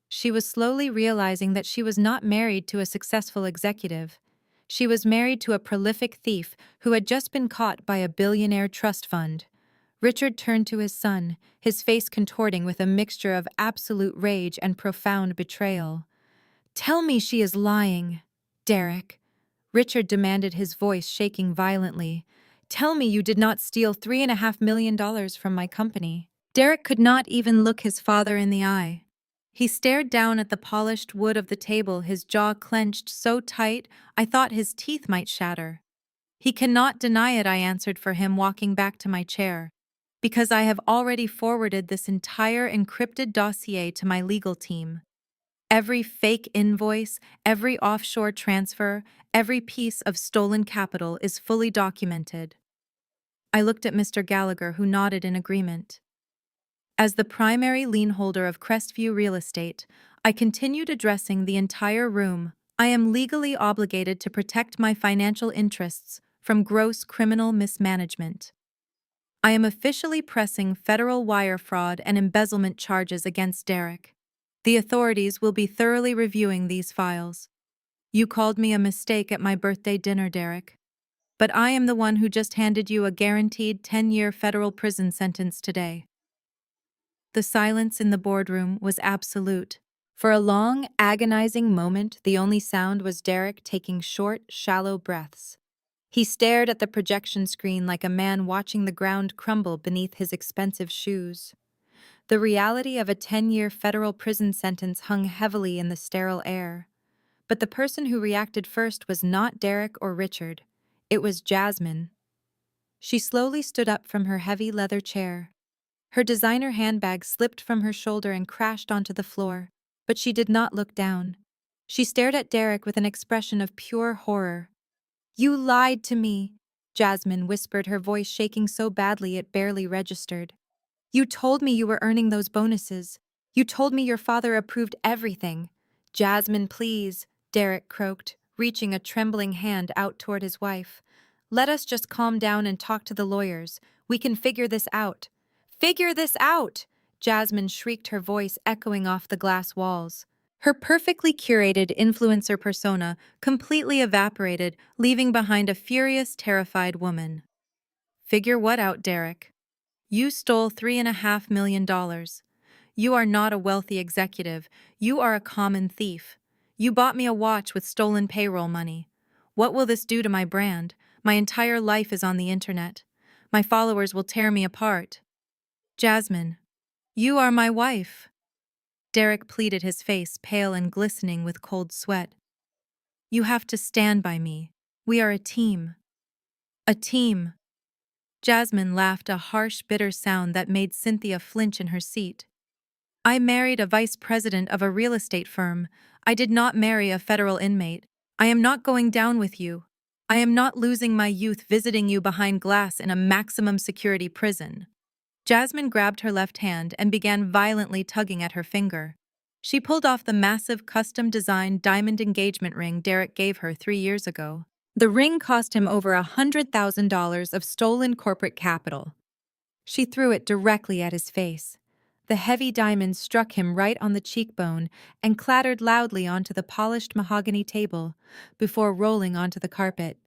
She was slowly realizing that she was not married to a successful executive. She was married to a prolific thief who had just been caught by a billionaire trust fund. Richard turned to his son, his face contorting with a mixture of absolute rage and profound betrayal. "Tell me she is lying, Derek," Richard demanded, his voice shaking violently. "Tell me you did not steal $3.5 million from my company." Derek could not even look his father in the eye. He stared down at the polished wood of the table, his jaw clenched so tight I thought his teeth might shatter. He cannot deny it, I answered for him, walking back to my chair. Because I have already forwarded this entire encrypted dossier to my legal team. Every fake invoice, every offshore transfer, every piece of stolen capital is fully documented. I looked at Mr. Gallagher, who nodded in agreement. As the primary lien holder of Crestview Real Estate, I continued addressing the entire room. I am legally obligated to protect my financial interests from gross criminal mismanagement. I am officially pressing federal wire fraud and embezzlement charges against Derek. The authorities will be thoroughly reviewing these files. You called me a mistake at my birthday dinner, Derek. But I am the one who just handed you a guaranteed 10-year federal prison sentence today. The silence in the boardroom was absolute. For a long, agonizing moment, the only sound was Derek taking short, shallow breaths. He stared at the projection screen like a man watching the ground crumble beneath his expensive shoes. The reality of a 10-year federal prison sentence hung heavily in the sterile air. But the person who reacted first was not Derek or Richard. It was Jasmine. She slowly stood up from her heavy leather chair. Her designer handbag slipped from her shoulder and crashed onto the floor, but she did not look down. She stared at Derek with an expression of pure horror. "You lied to me," Jasmine whispered, her voice shaking so badly it barely registered. "You told me you were earning those bonuses. You told me your father approved everything." "Jasmine, please," Derek croaked, reaching a trembling hand out toward his wife. "Let us just calm down and talk to the lawyers. We can figure this out." "Figure this out!" Jasmine shrieked, her voice echoing off the glass walls. Her perfectly curated influencer persona completely evaporated, leaving behind a furious, terrified woman. "Figure what out, Derek? You stole $3.5 million. You are not a wealthy executive. You are a common thief. You bought me a watch with stolen payroll money. What will this do to my brand? My entire life is on the internet. My followers will tear me apart." "Jasmine, you are my wife." Derek pleaded, his face pale and glistening with cold sweat. "You have to stand by me. We are a team." "A team." Jasmine laughed, a harsh, bitter sound that made Cynthia flinch in her seat. "I married a vice president of a real estate firm. I did not marry a federal inmate. I am not going down with you. I am not losing my youth visiting you behind glass in a maximum security prison." Jasmine grabbed her left hand and began violently tugging at her finger. She pulled off the massive custom-designed diamond engagement ring Derek gave her 3 years ago. The ring cost him over $100,000 of stolen corporate capital. She threw it directly at his face. The heavy diamond struck him right on the cheekbone and clattered loudly onto the polished mahogany table before rolling onto the carpet.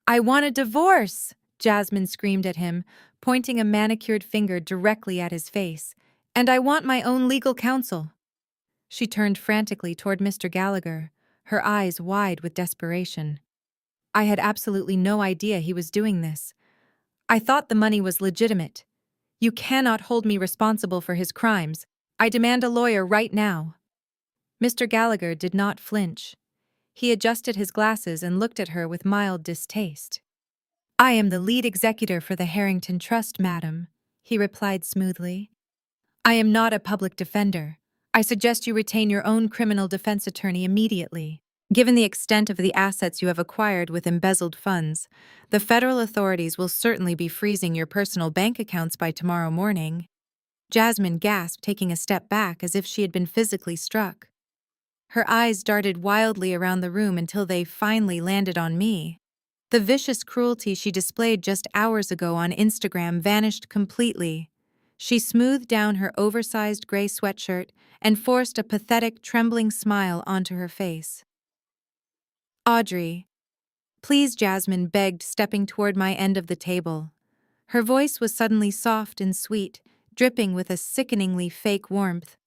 "I want a divorce!" Jasmine screamed at him, pointing a manicured finger directly at his face. "And I want my own legal counsel." She turned frantically toward Mr. Gallagher, her eyes wide with desperation. "I had absolutely no idea he was doing this. I thought the money was legitimate. You cannot hold me responsible for his crimes. I demand a lawyer right now." Mr. Gallagher did not flinch. He adjusted his glasses and looked at her with mild distaste. "I am the lead executor for the Harrington Trust, madam," he replied smoothly. "I am not a public defender. I suggest you retain your own criminal defense attorney immediately. Given the extent of the assets you have acquired with embezzled funds, the federal authorities will certainly be freezing your personal bank accounts by tomorrow morning." Jasmine gasped, taking a step back as if she had been physically struck. Her eyes darted wildly around the room until they finally landed on me. The vicious cruelty she displayed just hours ago on Instagram vanished completely. She smoothed down her oversized gray sweatshirt and forced a pathetic, trembling smile onto her face. "Audrey, please," Jasmine begged, stepping toward my end of the table. Her voice was suddenly soft and sweet, dripping with a sickeningly fake warmth.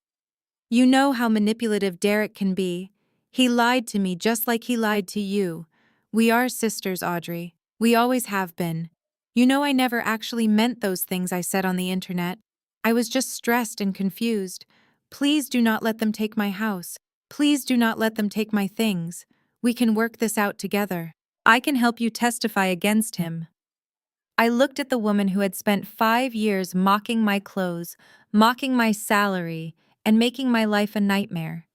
"You know how manipulative Derek can be. He lied to me just like he lied to you. We are sisters, Audrey. We always have been. You know I never actually meant those things I said on the internet. I was just stressed and confused. Please do not let them take my house. Please do not let them take my things. We can work this out together. I can help you testify against him. I looked at the woman who had spent 5 years mocking my clothes, mocking my salary, and making my life a nightmare.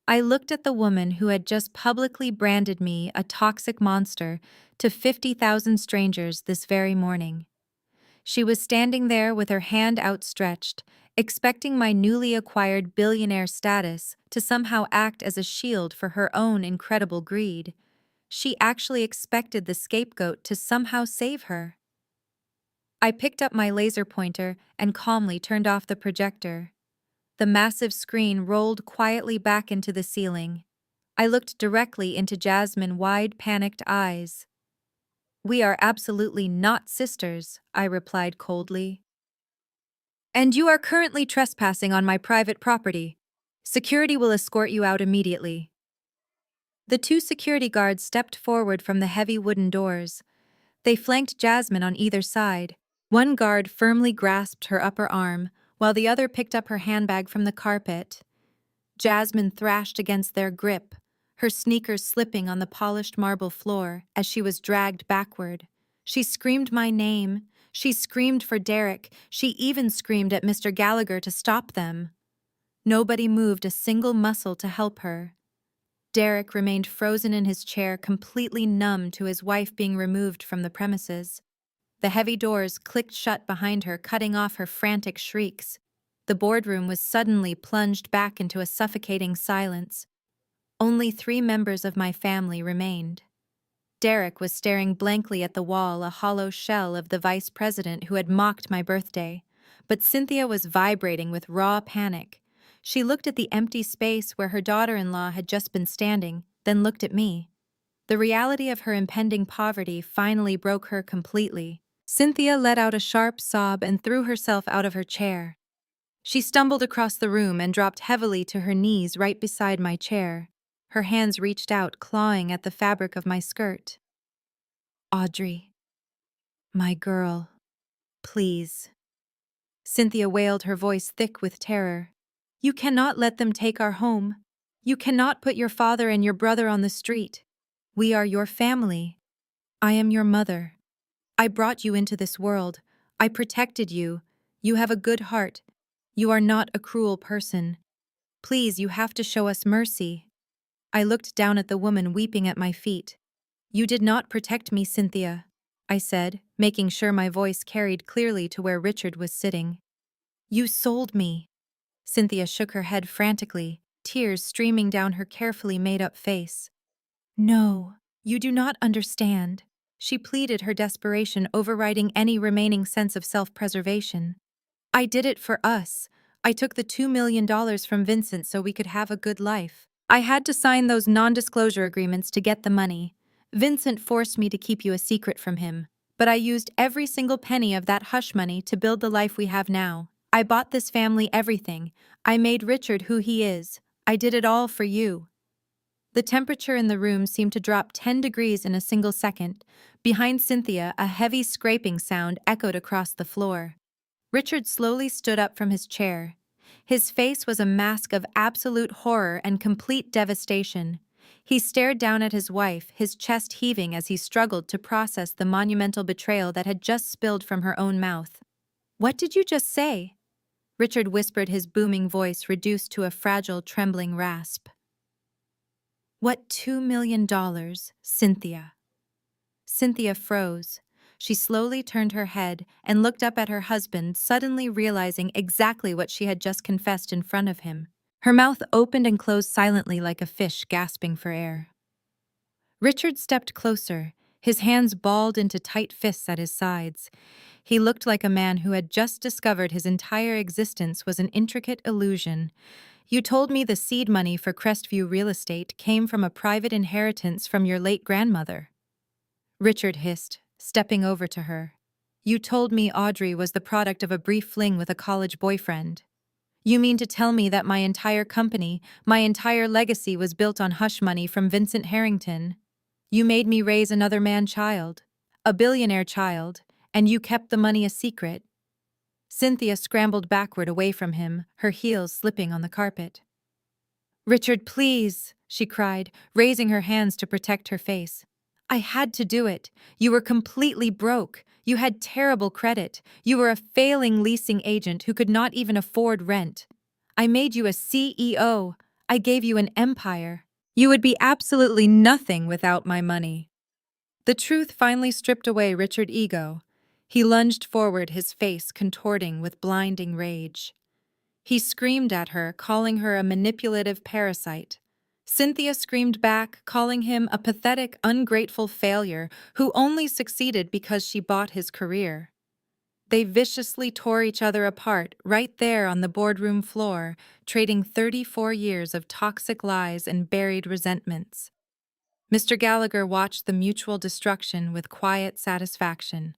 I looked at the woman who had just publicly branded me a toxic monster to 50,000 strangers this very morning. She was standing there with her hand outstretched, expecting my newly acquired billionaire status to somehow act as a shield for her own incredible greed. She actually expected the scapegoat to somehow save her. I picked up my laser pointer and calmly turned off the projector. The massive screen rolled quietly back into the ceiling. I looked directly into Jasmine's wide, panicked eyes. "We are absolutely not sisters," I replied coldly. "And you are currently trespassing on my private property. Security will escort you out immediately." The two security guards stepped forward from the heavy wooden doors. They flanked Jasmine on either side. One guard firmly grasped her upper arm, while the other picked up her handbag from the carpet. Jasmine thrashed against their grip, her sneakers slipping on the polished marble floor as she was dragged backward. She screamed my name. She screamed for Derek. She even screamed at Mr. Gallagher to stop them. Nobody moved a single muscle to help her. Derek remained frozen in his chair, completely numb to his wife being removed from the premises. The heavy doors clicked shut behind her, cutting off her frantic shrieks. The boardroom was suddenly plunged back into a suffocating silence. Only 3 members of my family remained. Derek was staring blankly at the wall, a hollow shell of the vice president who had mocked my birthday. But Cynthia was vibrating with raw panic. She looked at the empty space where her daughter-in-law had just been standing, then looked at me. The reality of her impending poverty finally broke her completely. Cynthia let out a sharp sob and threw herself out of her chair. She stumbled across the room and dropped heavily to her knees right beside my chair. Her hands reached out, clawing at the fabric of my skirt. "Audrey, my girl, please." Cynthia wailed, her voice thick with terror. "You cannot let them take our home. You cannot put your father and your brother on the street. We are your family. I am your mother. I brought you into this world. I protected you. You have a good heart. You are not a cruel person. Please, you have to show us mercy." I looked down at the woman weeping at my feet. "You did not protect me, Cynthia," I said, making sure my voice carried clearly to where Richard was sitting. "You sold me." Cynthia shook her head frantically, tears streaming down her carefully made-up face. "No, you do not understand," she pleaded, her desperation overriding any remaining sense of self-preservation. "I did it for us. I took the $2 million from Vincent so we could have a good life. I had to sign those non-disclosure agreements to get the money. Vincent forced me to keep you a secret from him, but I used every single penny of that hush money to build the life we have now. I bought this family everything. I made Richard who he is. I did it all for you." The temperature in the room seemed to drop 10 degrees in a single second. Behind Cynthia, a heavy scraping sound echoed across the floor. Richard slowly stood up from his chair. His face was a mask of absolute horror and complete devastation. He stared down at his wife, his chest heaving as he struggled to process the monumental betrayal that had just spilled from her own mouth. "What did you just say?" Richard whispered, his booming voice reduced to a fragile, trembling rasp. "What $2 million, Cynthia?" Cynthia froze. She slowly turned her head and looked up at her husband, suddenly realizing exactly what she had just confessed in front of him. Her mouth opened and closed silently like a fish gasping for air. Richard stepped closer, his hands balled into tight fists at his sides. He looked like a man who had just discovered his entire existence was an intricate illusion. "You told me the seed money for Crestview real estate came from a private inheritance from your late grandmother," Richard hissed, stepping over to her. "You told me Audrey was the product of a brief fling with a college boyfriend. You mean to tell me that my entire company, my entire legacy was built on hush money from Vincent Harrington? You made me raise another man child, a billionaire child, and you kept the money a secret." Cynthia scrambled backward away from him, her heels slipping on the carpet. "Richard, please," she cried, raising her hands to protect her face. "I had to do it. You were completely broke. You had terrible credit. You were a failing leasing agent who could not even afford rent. I made you a CEO. I gave you an empire. You would be absolutely nothing without my money." The truth finally stripped away Richard's ego. He lunged forward, his face contorting with blinding rage. He screamed at her, calling her a manipulative parasite. Cynthia screamed back, calling him a pathetic, ungrateful failure who only succeeded because she bought his career. They viciously tore each other apart right there on the boardroom floor, trading 34 years of toxic lies and buried resentments. Mr. Gallagher watched the mutual destruction with quiet satisfaction.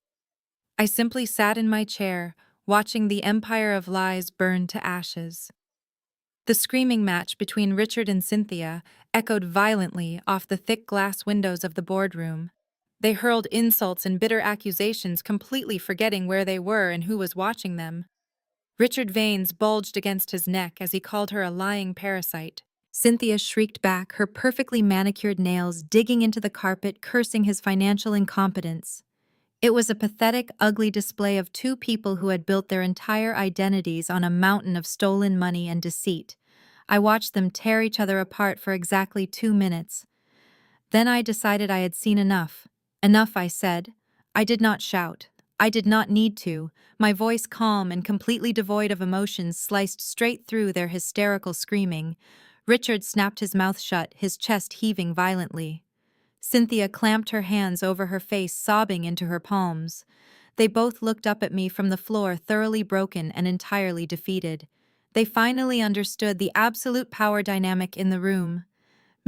I simply sat in my chair, watching the empire of lies burn to ashes. The screaming match between Richard and Cynthia echoed violently off the thick glass windows of the boardroom. They hurled insults and bitter accusations, completely forgetting where they were and who was watching them. Richard's veins bulged against his neck as he called her a lying parasite. Cynthia shrieked back, her perfectly manicured nails digging into the carpet, cursing his financial incompetence. It was a pathetic, ugly display of two people who had built their entire identities on a mountain of stolen money and deceit. I watched them tear each other apart for exactly 2 minutes. Then I decided I had seen enough. Enough, I said. I did not shout. I did not need to. My voice, calm and completely devoid of emotions, sliced straight through their hysterical screaming. Richard snapped his mouth shut, his chest heaving violently. Cynthia clamped her hands over her face, sobbing into her palms. They both looked up at me from the floor, thoroughly broken and entirely defeated. They finally understood the absolute power dynamic in the room.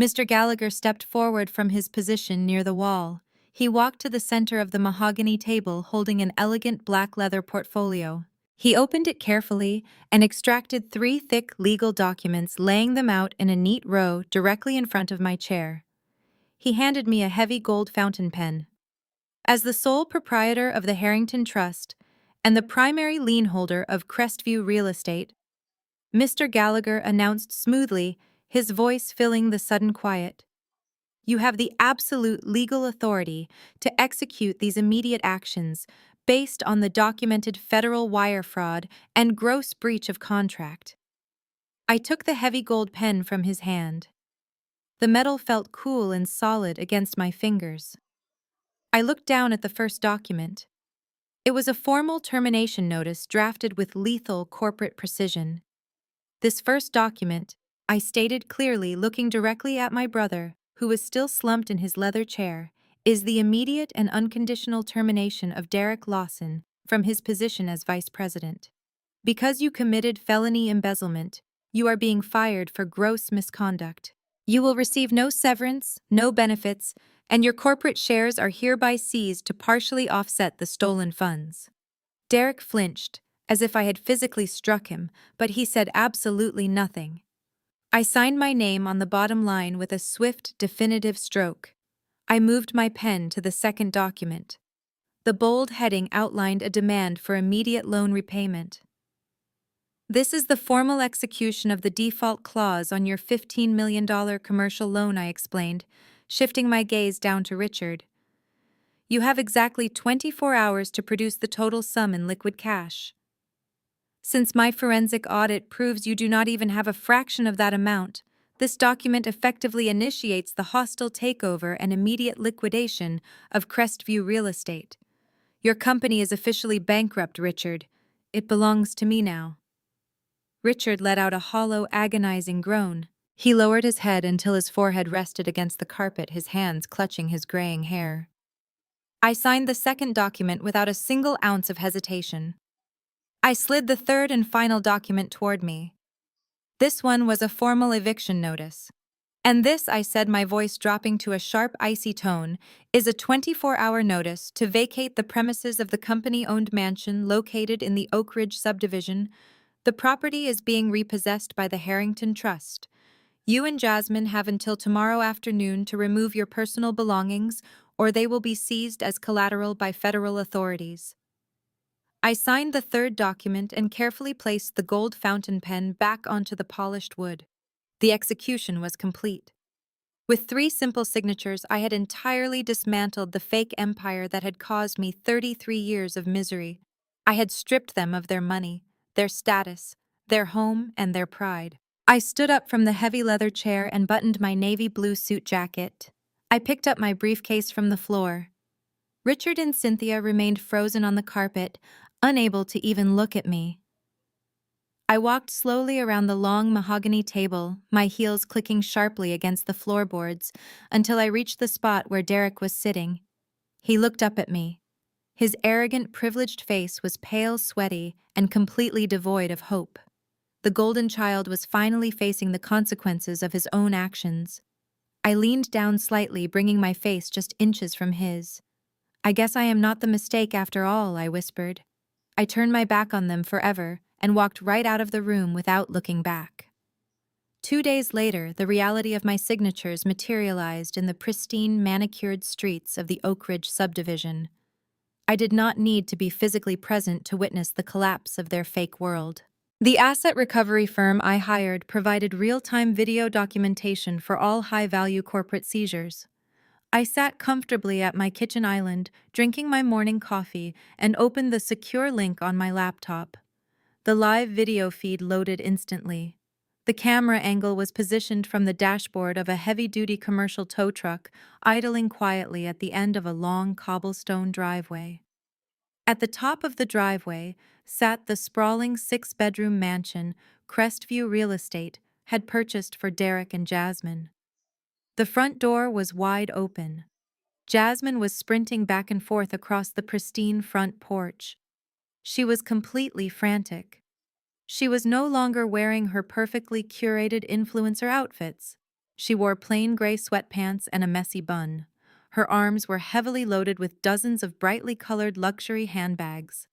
Mr. Gallagher stepped forward from his position near the wall. He walked to the center of the mahogany table, holding an elegant black leather portfolio. He opened it carefully and extracted 3 thick legal documents, laying them out in a neat row directly in front of my chair. He handed me a heavy gold fountain pen. As the sole proprietor of the Harrington Trust and the primary lien holder of Crestview Real Estate, Mr. Gallagher announced smoothly, his voice filling the sudden quiet, "You have the absolute legal authority to execute these immediate actions based on the documented federal wire fraud and gross breach of contract." I took the heavy gold pen from his hand. The metal felt cool and solid against my fingers. I looked down at the first document. It was a formal termination notice drafted with lethal corporate precision. "This first document," I stated clearly, looking directly at my brother, who was still slumped in his leather chair, "is the immediate and unconditional termination of Derek Lawson from his position as vice president. Because you committed felony embezzlement, you are being fired for gross misconduct. You will receive no severance, no benefits, and your corporate shares are hereby seized to partially offset the stolen funds." Derek flinched, as if I had physically struck him, but he said absolutely nothing. I signed my name on the bottom line with a swift, definitive stroke. I moved my pen to the second document. The bold heading outlined a demand for immediate loan repayment. "This is the formal execution of the default clause on your $15 million commercial loan," I explained, shifting my gaze down to Richard. "You have exactly 24 hours to produce the total sum in liquid cash. Since my forensic audit proves you do not even have a fraction of that amount, this document effectively initiates the hostile takeover and immediate liquidation of Crestview Real Estate. Your company is officially bankrupt, Richard. It belongs to me now." Richard let out a hollow, agonizing groan. He lowered his head until his forehead rested against the carpet, his hands clutching his graying hair. I signed the second document without a single ounce of hesitation. I slid the third and final document toward me. This one was a formal eviction notice. "And this," I said, my voice dropping to a sharp, icy tone, "is a 24-hour notice to vacate the premises of the company-owned mansion located in the Oak Ridge subdivision. The property is being repossessed by the Harrington Trust. You and Jasmine have until tomorrow afternoon to remove your personal belongings, or they will be seized as collateral by federal authorities." I signed the third document and carefully placed the gold fountain pen back onto the polished wood. The execution was complete. With 3 simple signatures, I had entirely dismantled the fake empire that had caused me 33 years of misery. I had stripped them of their money, their status, their home, and their pride. I stood up from the heavy leather chair and buttoned my navy blue suit jacket. I picked up my briefcase from the floor. Richard and Cynthia remained frozen on the carpet, unable to even look at me. I walked slowly around the long mahogany table, my heels clicking sharply against the floorboards, until I reached the spot where Derek was sitting. He looked up at me. His arrogant, privileged face was pale, sweaty, and completely devoid of hope. The golden child was finally facing the consequences of his own actions. I leaned down slightly, bringing my face just inches from his. "I guess I am not the mistake after all," I whispered. I turned my back on them forever and walked right out of the room without looking back. 2 days later, the reality of my signatures materialized in the pristine, manicured streets of the Oak Ridge subdivision. I did not need to be physically present to witness the collapse of their fake world. The asset recovery firm I hired provided real-time video documentation for all high-value corporate seizures. I sat comfortably at my kitchen island, drinking my morning coffee, and opened the secure link on my laptop. The live video feed loaded instantly. The camera angle was positioned from the dashboard of a heavy-duty commercial tow truck, idling quietly at the end of a long cobblestone driveway. At the top of the driveway sat the sprawling 6-bedroom mansion Crestview Real Estate had purchased for Derek and Jasmine. The front door was wide open. Jasmine was sprinting back and forth across the pristine front porch. She was completely frantic. She was no longer wearing her perfectly curated influencer outfits. She wore plain gray sweatpants and a messy bun. Her arms were heavily loaded with dozens of brightly colored luxury handbags.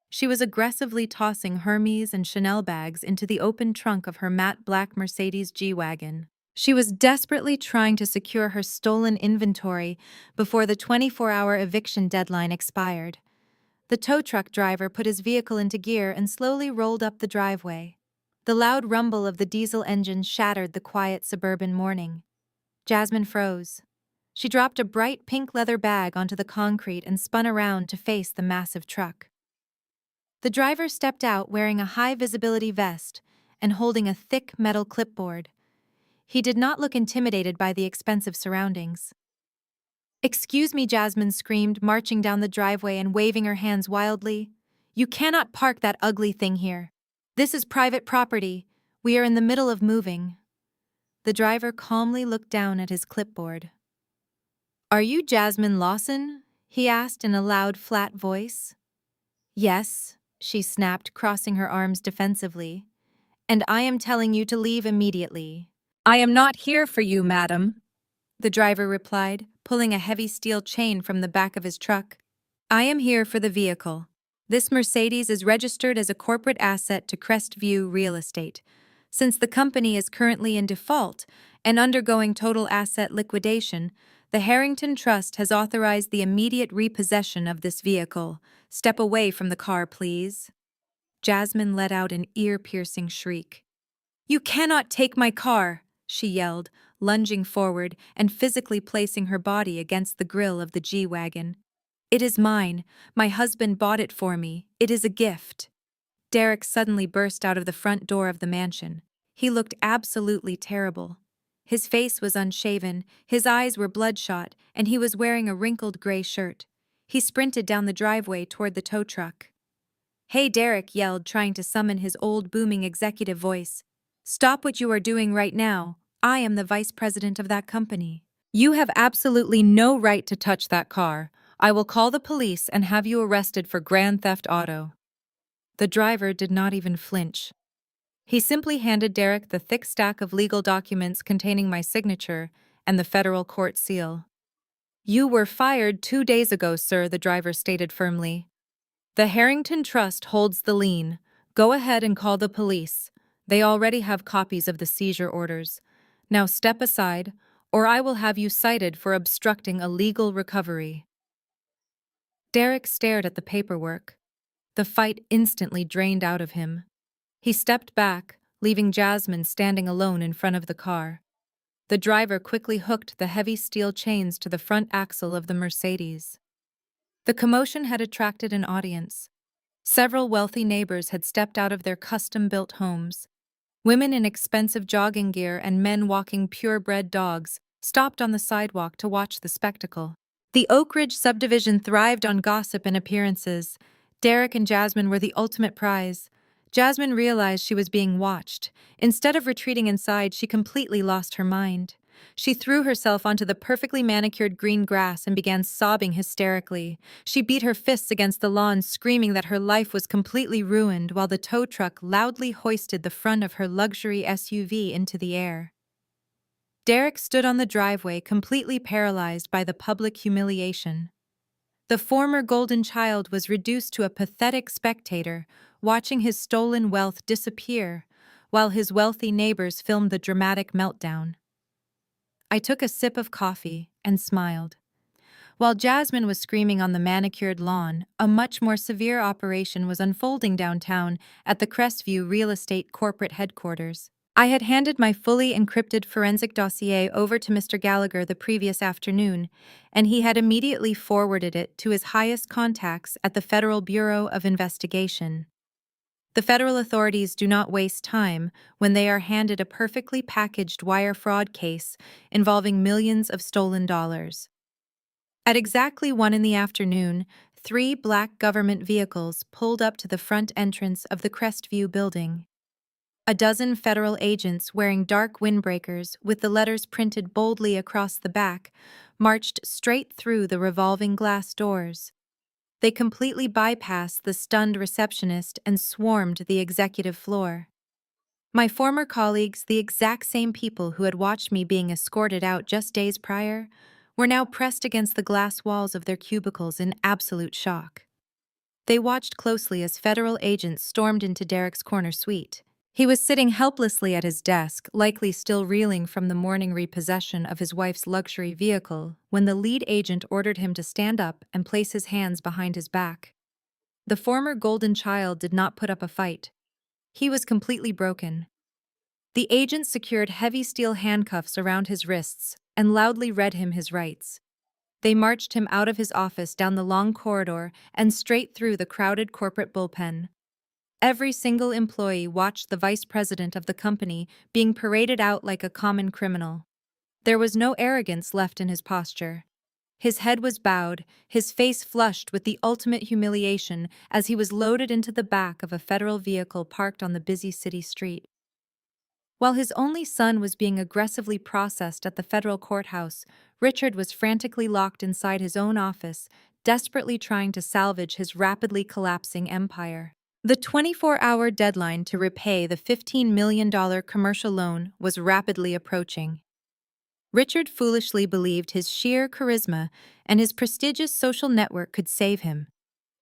She was aggressively tossing Hermes and Chanel bags into the open trunk of her matte black Mercedes G-Wagon. She was desperately trying to secure her stolen inventory before the 24-hour eviction deadline expired. The tow truck driver put his vehicle into gear and slowly rolled up the driveway. The loud rumble of the diesel engine shattered the quiet suburban morning. Jasmine froze. She dropped a bright pink leather bag onto the concrete and spun around to face the massive truck. The driver stepped out wearing a high-visibility vest and holding a thick metal clipboard. He did not look intimidated by the expensive surroundings. "Excuse me," Jasmine screamed, marching down the driveway and waving her hands wildly. "You cannot park that ugly thing here. This is private property. We are in the middle of moving." The driver calmly looked down at his clipboard. "Are you Jasmine Lawson?" he asked in a loud, flat voice. "Yes," she snapped, crossing her arms defensively. "And I am telling you to leave immediately." "I am not here for you, madam," the driver replied, pulling a heavy steel chain from the back of his truck. "I am here for the vehicle. This Mercedes is registered as a corporate asset to Crestview Real Estate. Since the company is currently in default and undergoing total asset liquidation, the Harrington Trust has authorized the immediate repossession of this vehicle. Step away from the car, please." Jasmine let out an ear-piercing shriek. "You cannot take my car," she yelled, lunging forward and physically placing her body against the grille of the G-Wagon. "It is mine. My husband bought it for me. It is a gift." Derek suddenly burst out of the front door of the mansion. He looked absolutely terrible. His face was unshaven, his eyes were bloodshot, and he was wearing a wrinkled gray shirt. He sprinted down the driveway toward the tow truck. "Hey," Derek yelled, trying to summon his old booming executive voice. "Stop what you are doing right now. I am the vice president of that company. You have absolutely no right to touch that car. I will call the police and have you arrested for grand theft auto." The driver did not even flinch. He simply handed Derek the thick stack of legal documents containing my signature and the federal court seal. "You were fired 2 days ago, sir," the driver stated firmly. "The Harrington Trust holds the lien. Go ahead and call the police. They already have copies of the seizure orders. Now step aside, or I will have you cited for obstructing a legal recovery." Derek stared at the paperwork. The fight instantly drained out of him. He stepped back, leaving Jasmine standing alone in front of the car. The driver quickly hooked the heavy steel chains to the front axle of the Mercedes. The commotion had attracted an audience. Several wealthy neighbors had stepped out of their custom-built homes. Women in expensive jogging gear and men walking purebred dogs stopped on the sidewalk to watch the spectacle. The Oak Ridge subdivision thrived on gossip and appearances. Derek and Jasmine were the ultimate prize. Jasmine realized she was being watched. Instead of retreating inside, she completely lost her mind. She threw herself onto the perfectly manicured green grass and began sobbing hysterically. She beat her fists against the lawn, screaming that her life was completely ruined, while the tow truck loudly hoisted the front of her luxury SUV into the air. Derek stood on the driveway, completely paralyzed by the public humiliation. The former golden child was reduced to a pathetic spectator, watching his stolen wealth disappear, while his wealthy neighbors filmed the dramatic meltdown. I took a sip of coffee and smiled. While Jasmine was screaming on the manicured lawn, a much more severe operation was unfolding downtown at the Crestview Real Estate corporate headquarters. I had handed my fully encrypted forensic dossier over to Mr. Gallagher the previous afternoon, and he had immediately forwarded it to his highest contacts at the Federal Bureau of Investigation. The federal authorities do not waste time when they are handed a perfectly packaged wire fraud case involving millions of stolen dollars. At exactly 1 in the afternoon, 3 black government vehicles pulled up to the front entrance of the Crestview building. A dozen federal agents wearing dark windbreakers with the letters printed boldly across the back marched straight through the revolving glass doors. They completely bypassed the stunned receptionist and swarmed the executive floor. My former colleagues, the exact same people who had watched me being escorted out just days prior, were now pressed against the glass walls of their cubicles in absolute shock. They watched closely as federal agents stormed into Derek's corner suite. He was sitting helplessly at his desk, likely still reeling from the morning repossession of his wife's luxury vehicle, when the lead agent ordered him to stand up and place his hands behind his back. The former golden child did not put up a fight. He was completely broken. The agent secured heavy steel handcuffs around his wrists and loudly read him his rights. They marched him out of his office down the long corridor and straight through the crowded corporate bullpen. Every single employee watched the vice president of the company being paraded out like a common criminal. There was no arrogance left in his posture. His head was bowed, his face flushed with the ultimate humiliation as he was loaded into the back of a federal vehicle parked on the busy city street. While his only son was being aggressively processed at the federal courthouse, Richard was frantically locked inside his own office, desperately trying to salvage his rapidly collapsing empire. The 24-hour deadline to repay the $15 million commercial loan was rapidly approaching. Richard foolishly believed his sheer charisma and his prestigious social network could save him.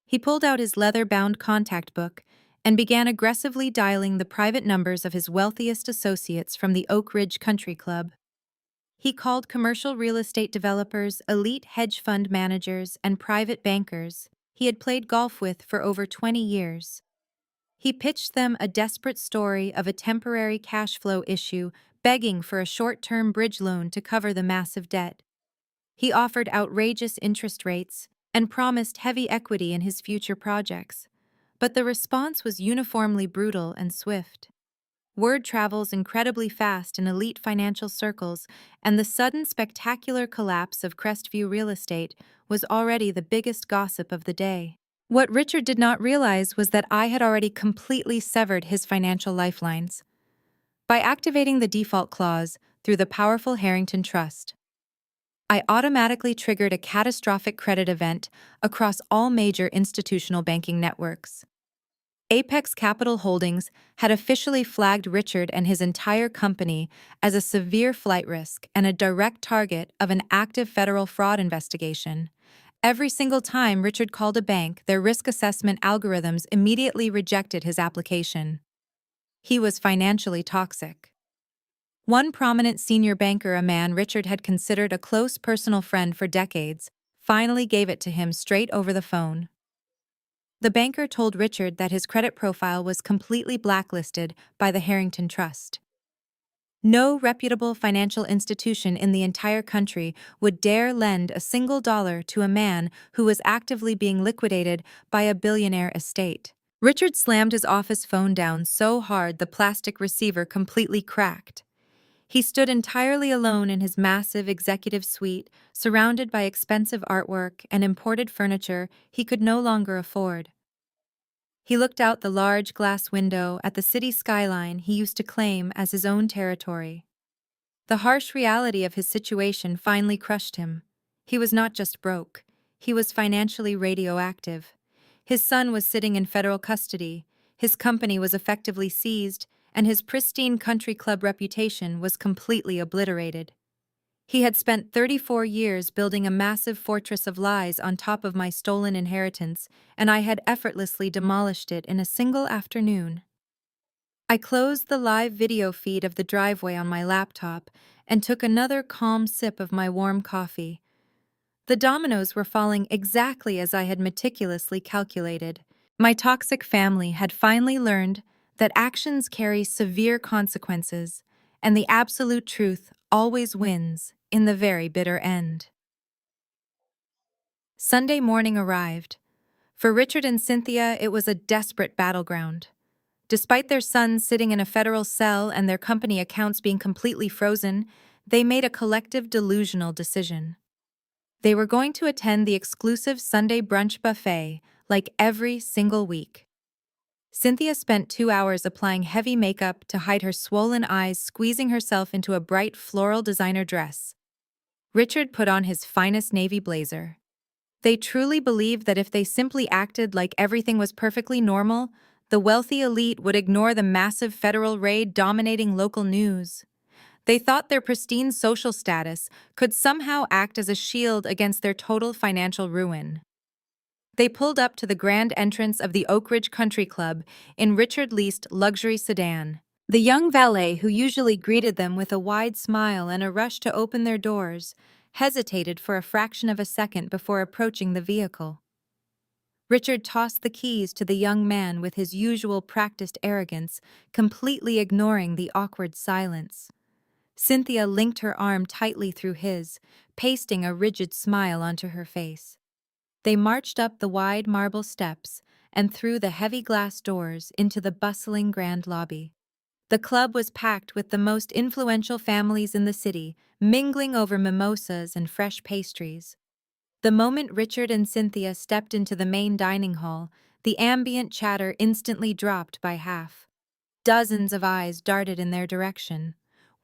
He pulled out his leather-bound contact book and began aggressively dialing the private numbers of his wealthiest associates from the Oak Ridge Country Club. He called commercial real estate developers, elite hedge fund managers, and private bankers he had played golf with for over 20 years. He pitched them a desperate story of a temporary cash flow issue, begging for a short-term bridge loan to cover the massive debt. He offered outrageous interest rates and promised heavy equity in his future projects. But the response was uniformly brutal and swift. Word travels incredibly fast in elite financial circles, and the sudden spectacular collapse of Crestview real estate was already the biggest gossip of the day. What Richard did not realize was that I had already completely severed his financial lifelines. By activating the default clause through the powerful Harrington Trust, I automatically triggered a catastrophic credit event across all major institutional banking networks. Apex Capital Holdings had officially flagged Richard and his entire company as a severe flight risk and a direct target of an active federal fraud investigation. Every single time Richard called a bank, their risk assessment algorithms immediately rejected his application. He was financially toxic. One prominent senior banker, a man Richard had considered a close personal friend for decades, finally gave it to him straight over the phone. The banker told Richard that his credit profile was completely blacklisted by the Harrington Trust. No reputable financial institution in the entire country would dare lend a single dollar to a man who was actively being liquidated by a billionaire estate. Richard slammed his office phone down so hard the plastic receiver completely cracked. He stood entirely alone in his massive executive suite, surrounded by expensive artwork and imported furniture he could no longer afford. He looked out the large glass window at the city skyline he used to claim as his own territory. The harsh reality of his situation finally crushed him. He was not just broke, he was financially radioactive. His son was sitting in federal custody, his company was effectively seized, and his pristine country club reputation was completely obliterated. He had spent 34 years building a massive fortress of lies on top of my stolen inheritance, and I had effortlessly demolished it in a single afternoon. I closed the live video feed of the driveway on my laptop and took another calm sip of my warm coffee. The dominoes were falling exactly as I had meticulously calculated. My toxic family had finally learned that actions carry severe consequences, and the absolute truth always wins in the very bitter end. Sunday morning arrived. For Richard and Cynthia, it was a desperate battleground. Despite their sons sitting in a federal cell and their company accounts being completely frozen, they made a collective delusional decision. They were going to attend the exclusive Sunday brunch buffet, like every single week. Cynthia spent 2 hours applying heavy makeup to hide her swollen eyes, squeezing herself into a bright floral designer dress. Richard put on his finest navy blazer. They truly believed that if they simply acted like everything was perfectly normal, the wealthy elite would ignore the massive federal raid dominating local news. They thought their pristine social status could somehow act as a shield against their total financial ruin. They pulled up to the grand entrance of the Oak Ridge Country Club in Richard-leased luxury sedan. The young valet, who usually greeted them with a wide smile and a rush to open their doors, hesitated for a fraction of a second before approaching the vehicle. Richard tossed the keys to the young man with his usual practiced arrogance, completely ignoring the awkward silence. Cynthia linked her arm tightly through his, pasting a rigid smile onto her face. They marched up the wide marble steps and through the heavy glass doors into the bustling grand lobby. The club was packed with the most influential families in the city, mingling over mimosas and fresh pastries. The moment Richard and Cynthia stepped into the main dining hall, the ambient chatter instantly dropped by half. Dozens of eyes darted in their direction.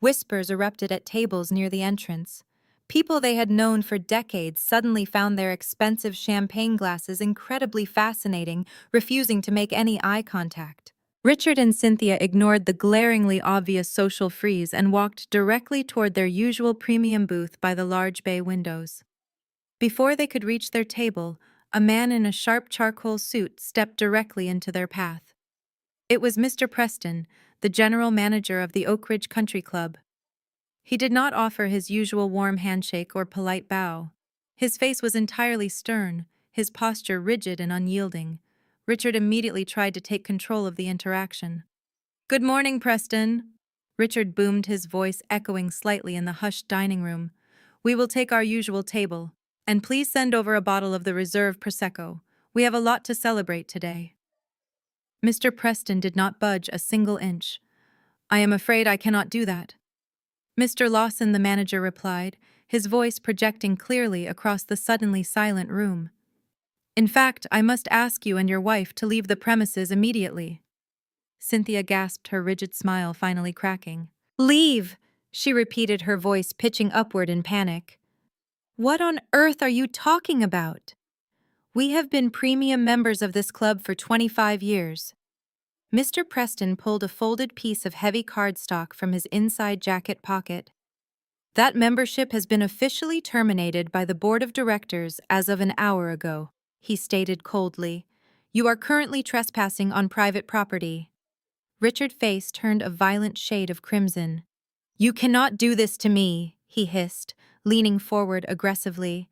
Whispers erupted at tables near the entrance. People they had known for decades suddenly found their expensive champagne glasses incredibly fascinating, refusing to make any eye contact. Richard and Cynthia ignored the glaringly obvious social freeze and walked directly toward their usual premium booth by the large bay windows. Before they could reach their table, a man in a sharp charcoal suit stepped directly into their path. It was Mr. Preston, the general manager of the Oak Ridge Country Club. He did not offer his usual warm handshake or polite bow. His face was entirely stern, his posture rigid and unyielding. Richard immediately tried to take control of the interaction. "Good morning, Preston." Richard boomed, his voice echoing slightly in the hushed dining room. "We will take our usual table. And please send over a bottle of the reserve Prosecco. We have a lot to celebrate today." Mr. Preston did not budge a single inch. "I am afraid I cannot do that." Mr. Lawson, the manager, replied, his voice projecting clearly across the suddenly silent room. "In fact, I must ask you and your wife to leave the premises immediately." Cynthia gasped, her rigid smile finally cracking. "Leave!" she repeated, her voice pitching upward in panic. "What on earth are you talking about? We have been premium members of this club for 25 years. Mr. Preston pulled a folded piece of heavy cardstock from his inside jacket pocket. "That membership has been officially terminated by the board of directors as of an hour ago," he stated coldly. "You are currently trespassing on private property." Richard's face turned a violent shade of crimson. "You cannot do this to me," he hissed, leaning forward aggressively.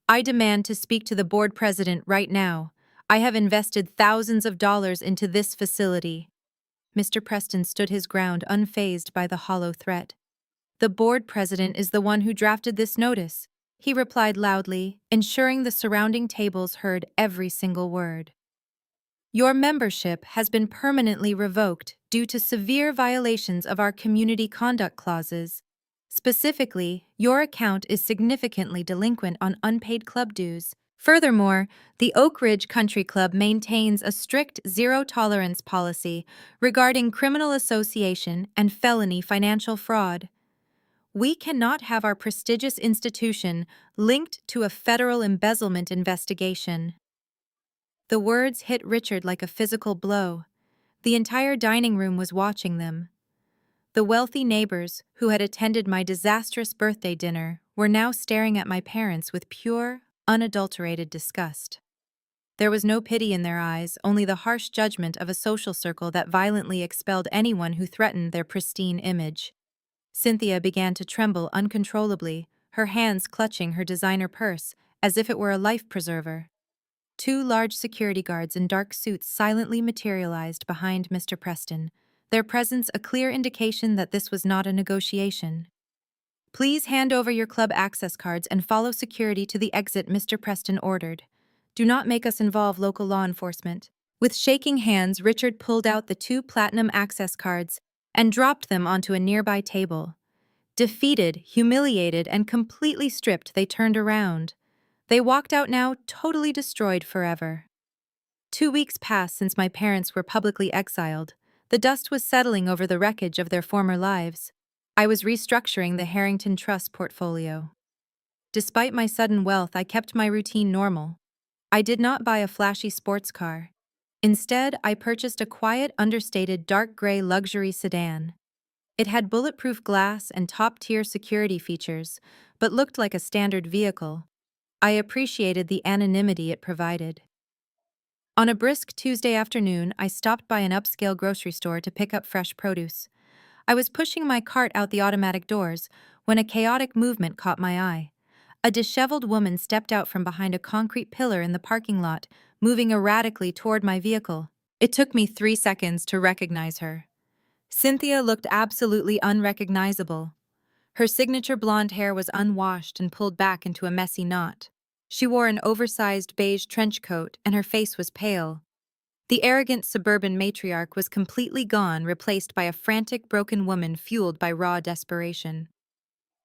"I demand to speak to the board president right now. I have invested thousands of dollars into this facility." Mr. Preston stood his ground, unfazed by the hollow threat. "The board president is the one who drafted this notice," he replied loudly, ensuring the surrounding tables heard every single word. "Your membership has been permanently revoked due to severe violations of our community conduct clauses. Specifically, your account is significantly delinquent on unpaid club dues. Furthermore, the Oak Ridge Country Club maintains a strict zero-tolerance policy regarding criminal association and felony financial fraud. We cannot have our prestigious institution linked to a federal embezzlement investigation." The words hit Richard like a physical blow. The entire dining room was watching them. The wealthy neighbors who had attended my disastrous birthday dinner were now staring at my parents with pure, unadulterated disgust. There was no pity in their eyes, only the harsh judgment of a social circle that violently expelled anyone who threatened their pristine image. Cynthia began to tremble uncontrollably, her hands clutching her designer purse as if it were a life preserver. Two large security guards in dark suits silently materialized behind Mr. Preston, their presence a clear indication that this was not a negotiation. "Please hand over your club access cards and follow security to the exit," Mr. Preston ordered. "Do not make us involve local law enforcement." With shaking hands, Richard pulled out the two platinum access cards and dropped them onto a nearby table. Defeated, humiliated, and completely stripped, they turned around. They walked out now, totally destroyed forever. 2 weeks passed since my parents were publicly exiled. The dust was settling over the wreckage of their former lives. I was restructuring the Harrington Trust portfolio. Despite my sudden wealth, I kept my routine normal. I did not buy a flashy sports car. Instead, I purchased a quiet, understated dark gray luxury sedan. It had bulletproof glass and top-tier security features, but looked like a standard vehicle. I appreciated the anonymity it provided. On a brisk Tuesday afternoon, I stopped by an upscale grocery store to pick up fresh produce. I was pushing my cart out the automatic doors when a chaotic movement caught my eye. A disheveled woman stepped out from behind a concrete pillar in the parking lot, moving erratically toward my vehicle. It took me 3 seconds to recognize her. Cynthia looked absolutely unrecognizable. Her signature blonde hair was unwashed and pulled back into a messy knot. She wore an oversized beige trench coat, and her face was pale. The arrogant suburban matriarch was completely gone, replaced by a frantic, broken woman fueled by raw desperation.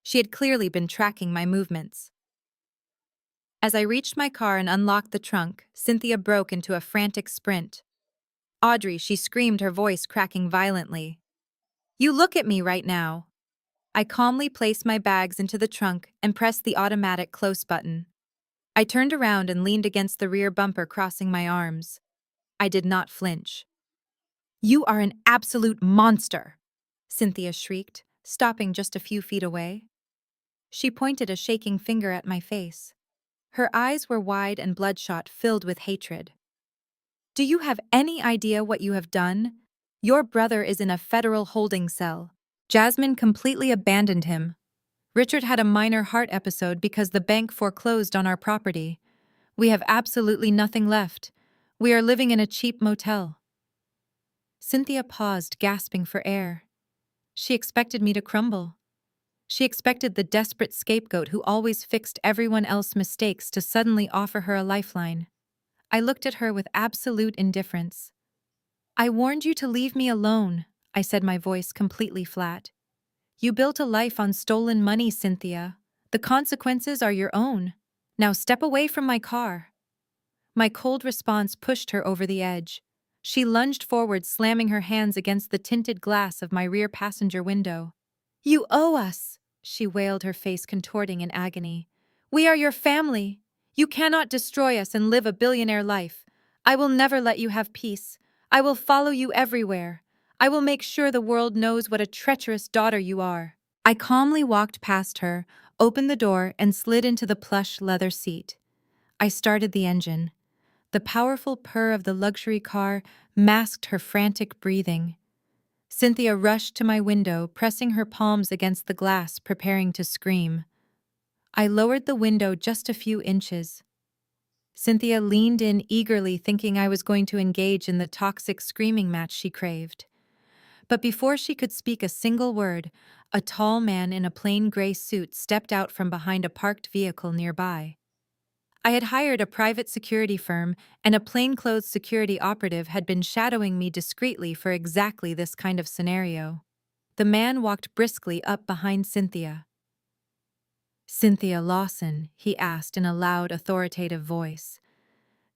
She had clearly been tracking my movements. As I reached my car and unlocked the trunk, Cynthia broke into a frantic sprint. "Audrey," she screamed, her voice cracking violently. "You look at me right now." I calmly placed my bags into the trunk and pressed the automatic close button. I turned around and leaned against the rear bumper, crossing my arms. I did not flinch. "You are an absolute monster," Cynthia shrieked, stopping just a few feet away. She pointed a shaking finger at my face. Her eyes were wide and bloodshot, filled with hatred. "Do you have any idea what you have done? Your brother is in a federal holding cell. Jasmine completely abandoned him. Richard had a minor heart episode because the bank foreclosed on our property. We have absolutely nothing left. We are living in a cheap motel." Cynthia paused, gasping for air. She expected me to crumble. She expected the desperate scapegoat who always fixed everyone else's mistakes to suddenly offer her a lifeline. I looked at her with absolute indifference. "I warned you to leave me alone," I said, my voice completely flat. "You built a life on stolen money, Cynthia. The consequences are your own. Now step away from my car." My cold response pushed her over the edge. She lunged forward, slamming her hands against the tinted glass of my rear passenger window. "You owe us," she wailed, her face contorting in agony. "We are your family. You cannot destroy us and live a billionaire life. I will never let you have peace. I will follow you everywhere. I will make sure the world knows what a treacherous daughter you are." I calmly walked past her, opened the door, and slid into the plush leather seat. I started the engine. The powerful purr of the luxury car masked her frantic breathing. Cynthia rushed to my window, pressing her palms against the glass, preparing to scream. I lowered the window just a few inches. Cynthia leaned in eagerly, thinking I was going to engage in the toxic screaming match she craved. But before she could speak a single word, a tall man in a plain gray suit stepped out from behind a parked vehicle nearby. I had hired a private security firm, and a plainclothes security operative had been shadowing me discreetly for exactly this kind of scenario. The man walked briskly up behind Cynthia. "Cynthia Lawson?" he asked in a loud, authoritative voice.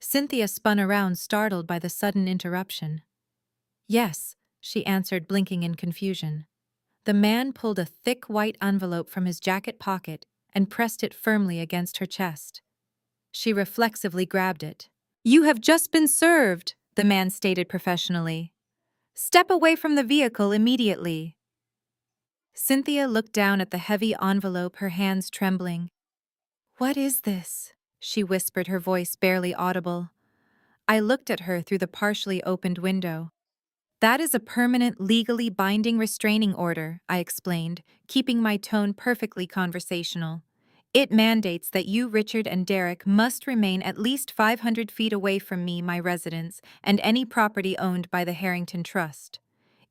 Cynthia spun around, startled by the sudden interruption. "Yes," she answered, blinking in confusion. The man pulled a thick white envelope from his jacket pocket and pressed it firmly against her chest. She reflexively grabbed it. "You have just been served," the man stated professionally. "Step away from the vehicle immediately." Cynthia looked down at the heavy envelope, her hands trembling. "What is this?" she whispered, her voice barely audible. I looked at her through the partially opened window. "That is a permanent, legally binding restraining order," I explained, keeping my tone perfectly conversational. "It mandates that you, Richard, and Derek must remain at least 500 feet away from me, my residence, and any property owned by the Harrington Trust.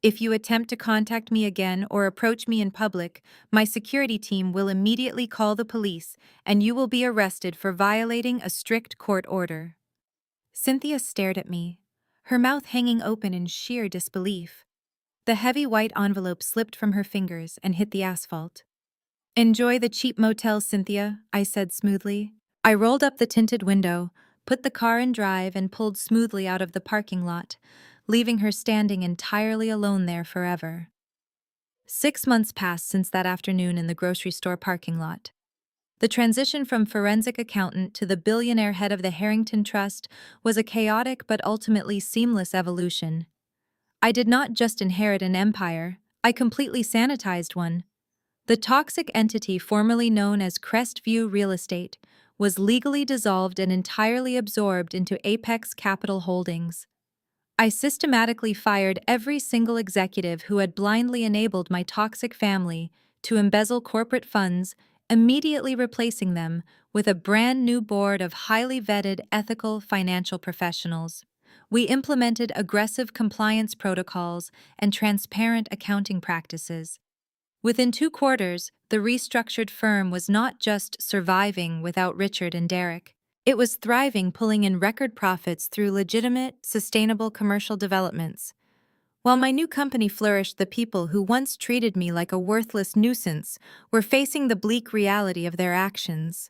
If you attempt to contact me again or approach me in public, my security team will immediately call the police, and you will be arrested for violating a strict court order." Cynthia stared at me, her mouth hanging open in sheer disbelief. The heavy white envelope slipped from her fingers and hit the asphalt. "Enjoy the cheap motel, Cynthia," I said smoothly. I rolled up the tinted window, put the car in drive, and pulled smoothly out of the parking lot, leaving her standing entirely alone there forever. 6 months passed since that afternoon in the grocery store parking lot. The transition from forensic accountant to the billionaire head of the Harrington Trust was a chaotic but ultimately seamless evolution. I did not just inherit an empire, I completely sanitized one. The toxic entity formerly known as Crestview Real Estate was legally dissolved and entirely absorbed into Apex Capital Holdings. I systematically fired every single executive who had blindly enabled my toxic family to embezzle corporate funds, immediately replacing them with a brand new board of highly vetted, ethical financial professionals. We implemented aggressive compliance protocols and transparent accounting practices. Within 2 quarters, the restructured firm was not just surviving without Richard and Derek. It was thriving, pulling in record profits through legitimate, sustainable commercial developments. While my new company flourished, the people who once treated me like a worthless nuisance were facing the bleak reality of their actions.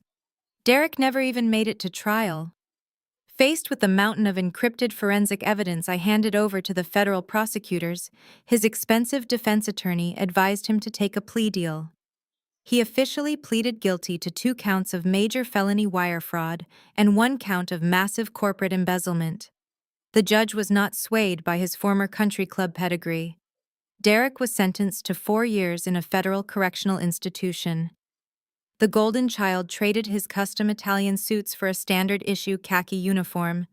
Derek never even made it to trial. Faced with the mountain of encrypted forensic evidence I handed over to the federal prosecutors, his expensive defense attorney advised him to take a plea deal. He officially pleaded guilty to 2 counts of major felony wire fraud and 1 count of massive corporate embezzlement. The judge was not swayed by his former country club pedigree. Derek was sentenced to 4 years in a federal correctional institution. The golden child traded his custom Italian suits for a standard-issue khaki uniform.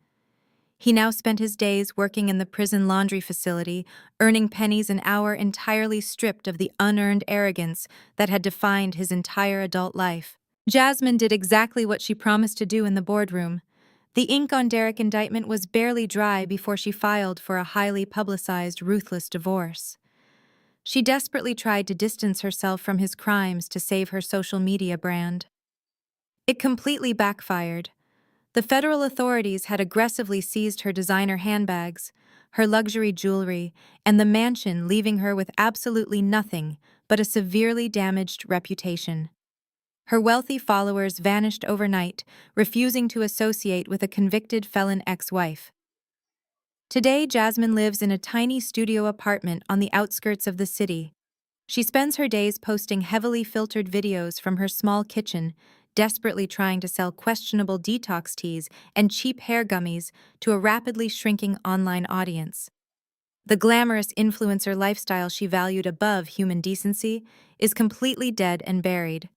He now spent his days working in the prison laundry facility, earning pennies an hour, entirely stripped of the unearned arrogance that had defined his entire adult life. Jasmine did exactly what she promised to do in the boardroom. The ink on Derek's indictment was barely dry before she filed for a highly publicized, ruthless divorce. She desperately tried to distance herself from his crimes to save her social media brand. It completely backfired. The federal authorities had aggressively seized her designer handbags, her luxury jewelry, and the mansion, leaving her with absolutely nothing but a severely damaged reputation. Her wealthy followers vanished overnight, refusing to associate with a convicted felon ex-wife. Today, Jasmine lives in a tiny studio apartment on the outskirts of the city. She spends her days posting heavily filtered videos from her small kitchen, desperately trying to sell questionable detox teas and cheap hair gummies to a rapidly shrinking online audience. The glamorous influencer lifestyle she valued above human decency is completely dead and buried.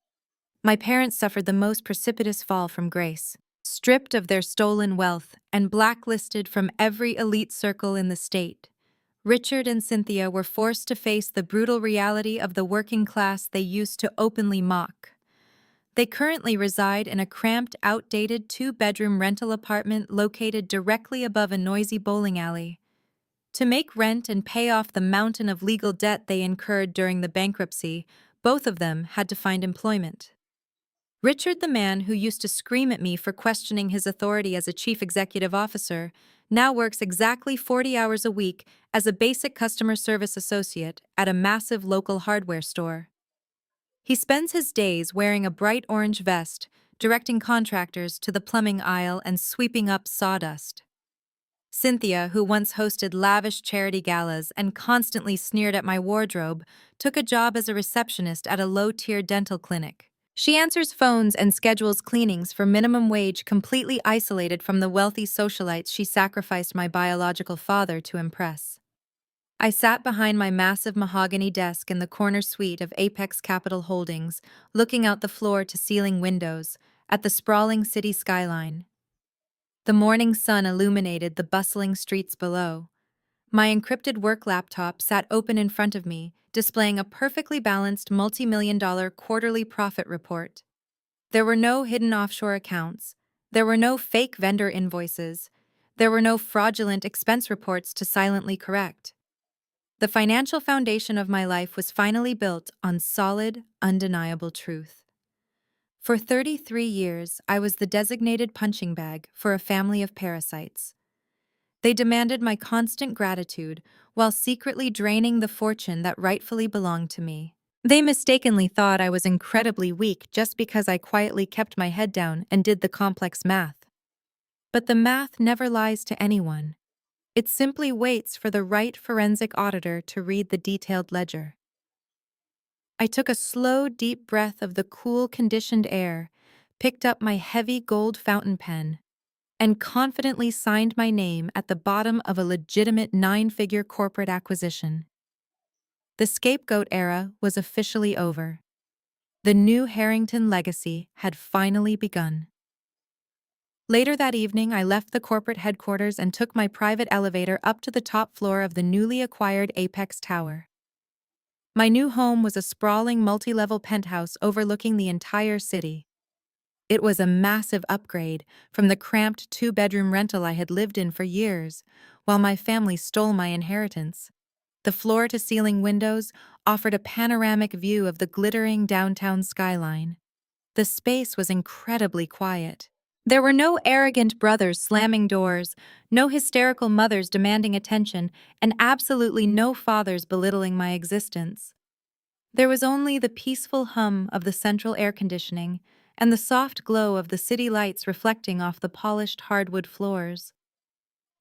My parents suffered the most precipitous fall from grace. Stripped of their stolen wealth and blacklisted from every elite circle in the state, Richard and Cynthia were forced to face the brutal reality of the working class they used to openly mock. They currently reside in a cramped, outdated two-bedroom rental apartment located directly above a noisy bowling alley. To make rent and pay off the mountain of legal debt they incurred during the bankruptcy, both of them had to find employment. Richard, the man who used to scream at me for questioning his authority as a chief executive officer, now works exactly 40 hours a week as a basic customer service associate at a massive local hardware store. He spends his days wearing a bright orange vest, directing contractors to the plumbing aisle and sweeping up sawdust. Cynthia, who once hosted lavish charity galas and constantly sneered at my wardrobe, took a job as a receptionist at a low-tier dental clinic. She answers phones and schedules cleanings for minimum wage, completely isolated from the wealthy socialites she sacrificed my biological father to impress. I sat behind my massive mahogany desk in the corner suite of Apex Capital Holdings, looking out the floor-to-ceiling windows at the sprawling city skyline. The morning sun illuminated the bustling streets below. My encrypted work laptop sat open in front of me, displaying a perfectly balanced multi-million-dollar quarterly profit report. There were no hidden offshore accounts. There were no fake vendor invoices. There were no fraudulent expense reports to silently correct. The financial foundation of my life was finally built on solid, undeniable truth. For 33 years, I was the designated punching bag for a family of parasites. They demanded my constant gratitude while secretly draining the fortune that rightfully belonged to me. They mistakenly thought I was incredibly weak just because I quietly kept my head down and did the complex math. But the math never lies to anyone. It simply waits for the right forensic auditor to read the detailed ledger. I took a slow, deep breath of the cool, conditioned air, picked up my heavy gold fountain pen, and confidently signed my name at the bottom of a legitimate 9-figure corporate acquisition. The scapegoat era was officially over. The new Harrington legacy had finally begun. Later that evening, I left the corporate headquarters and took my private elevator up to the top floor of the newly acquired Apex Tower. My new home was a sprawling multi-level penthouse overlooking the entire city. It was a massive upgrade from the cramped two-bedroom rental I had lived in for years, while my family stole my inheritance. The floor-to-ceiling windows offered a panoramic view of the glittering downtown skyline. The space was incredibly quiet. There were no arrogant brothers slamming doors, no hysterical mothers demanding attention, and absolutely no fathers belittling my existence. There was only the peaceful hum of the central air conditioning and the soft glow of the city lights reflecting off the polished hardwood floors.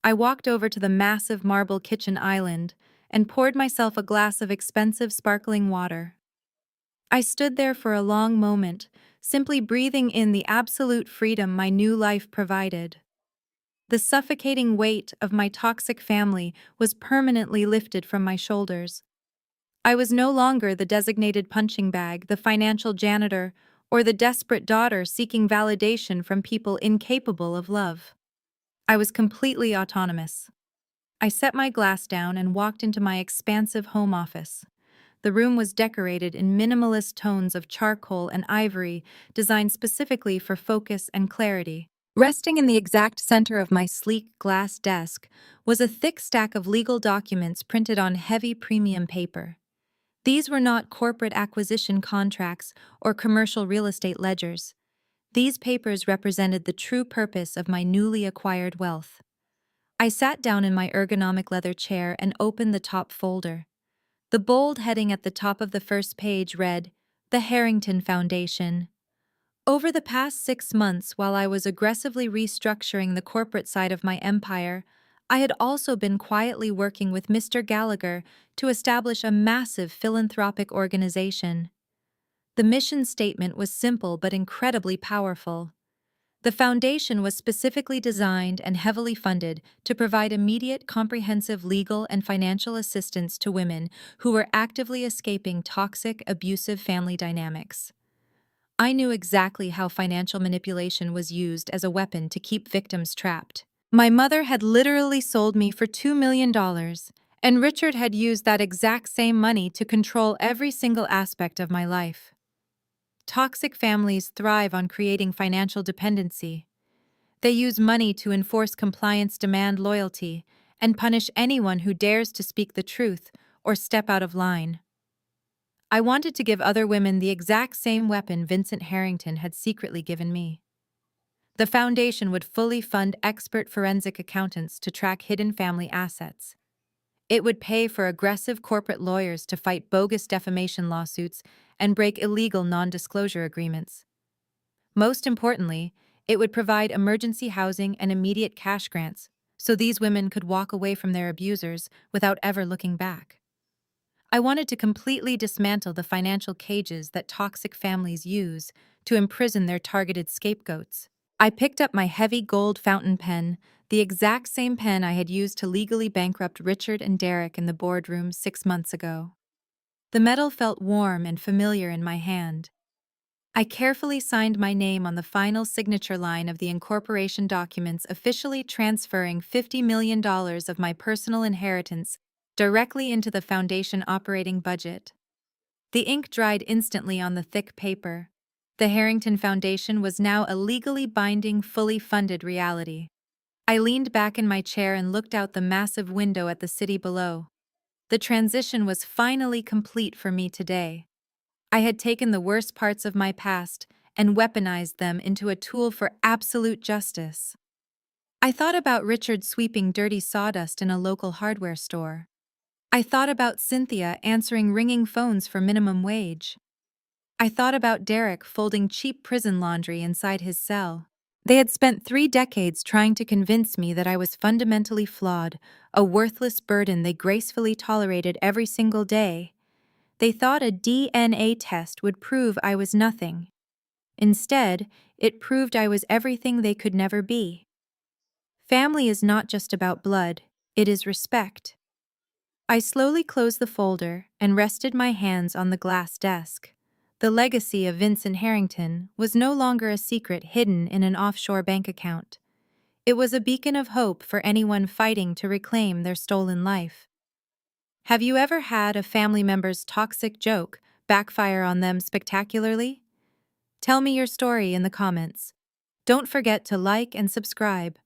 I walked over to the massive marble kitchen island and poured myself a glass of expensive sparkling water. I stood there for a long moment, simply breathing in the absolute freedom my new life provided. The suffocating weight of my toxic family was permanently lifted from my shoulders. I was no longer the designated punching bag, the financial janitor, or the desperate daughter seeking validation from people incapable of love. I was completely autonomous. I set my glass down and walked into my expansive home office. The room was decorated in minimalist tones of charcoal and ivory, designed specifically for focus and clarity. Resting in the exact center of my sleek glass desk was a thick stack of legal documents printed on heavy premium paper. These were not corporate acquisition contracts or commercial real estate ledgers. These papers represented the true purpose of my newly acquired wealth. I sat down in my ergonomic leather chair and opened the top folder. The bold heading at the top of the first page read, "The Harrington Foundation." Over the past 6 months, while I was aggressively restructuring the corporate side of my empire, I had also been quietly working with Mr. Gallagher to establish a massive philanthropic organization. The mission statement was simple but incredibly powerful. The foundation was specifically designed and heavily funded to provide immediate, comprehensive legal and financial assistance to women who were actively escaping toxic, abusive family dynamics. I knew exactly how financial manipulation was used as a weapon to keep victims trapped. My mother had literally sold me for $2 million, and Richard had used that exact same money to control every single aspect of my life. Toxic families thrive on creating financial dependency. They use money to enforce compliance, demand loyalty, and punish anyone who dares to speak the truth or step out of line. I wanted to give other women the exact same weapon Vincent Harrington had secretly given me. The foundation would fully fund expert forensic accountants to track hidden family assets. It would pay for aggressive corporate lawyers to fight bogus defamation lawsuits and break illegal non-disclosure agreements. Most importantly, it would provide emergency housing and immediate cash grants so these women could walk away from their abusers without ever looking back. I wanted to completely dismantle the financial cages that toxic families use to imprison their targeted scapegoats. I picked up my heavy gold fountain pen, the exact same pen I had used to legally bankrupt Richard and Derek in the boardroom 6 months ago. The metal felt warm and familiar in my hand. I carefully signed my name on the final signature line of the incorporation documents, officially transferring $50 million of my personal inheritance directly into the foundation operating budget. The ink dried instantly on the thick paper. The Harrington Foundation was now a legally binding, fully funded reality. I leaned back in my chair and looked out the massive window at the city below. The transition was finally complete for me today. I had taken the worst parts of my past and weaponized them into a tool for absolute justice. I thought about Richard sweeping dirty sawdust in a local hardware store. I thought about Cynthia answering ringing phones for minimum wage. I thought about Derek folding cheap prison laundry inside his cell. They had spent 3 decades trying to convince me that I was fundamentally flawed, a worthless burden they gracefully tolerated every single day. They thought a DNA test would prove I was nothing. Instead, it proved I was everything they could never be. Family is not just about blood, it is respect. I slowly closed the folder and rested my hands on the glass desk. The legacy of Vincent Harrington was no longer a secret hidden in an offshore bank account. It was a beacon of hope for anyone fighting to reclaim their stolen life. Have you ever had a family member's toxic joke backfire on them spectacularly? Tell me your story in the comments. Don't forget to like and subscribe.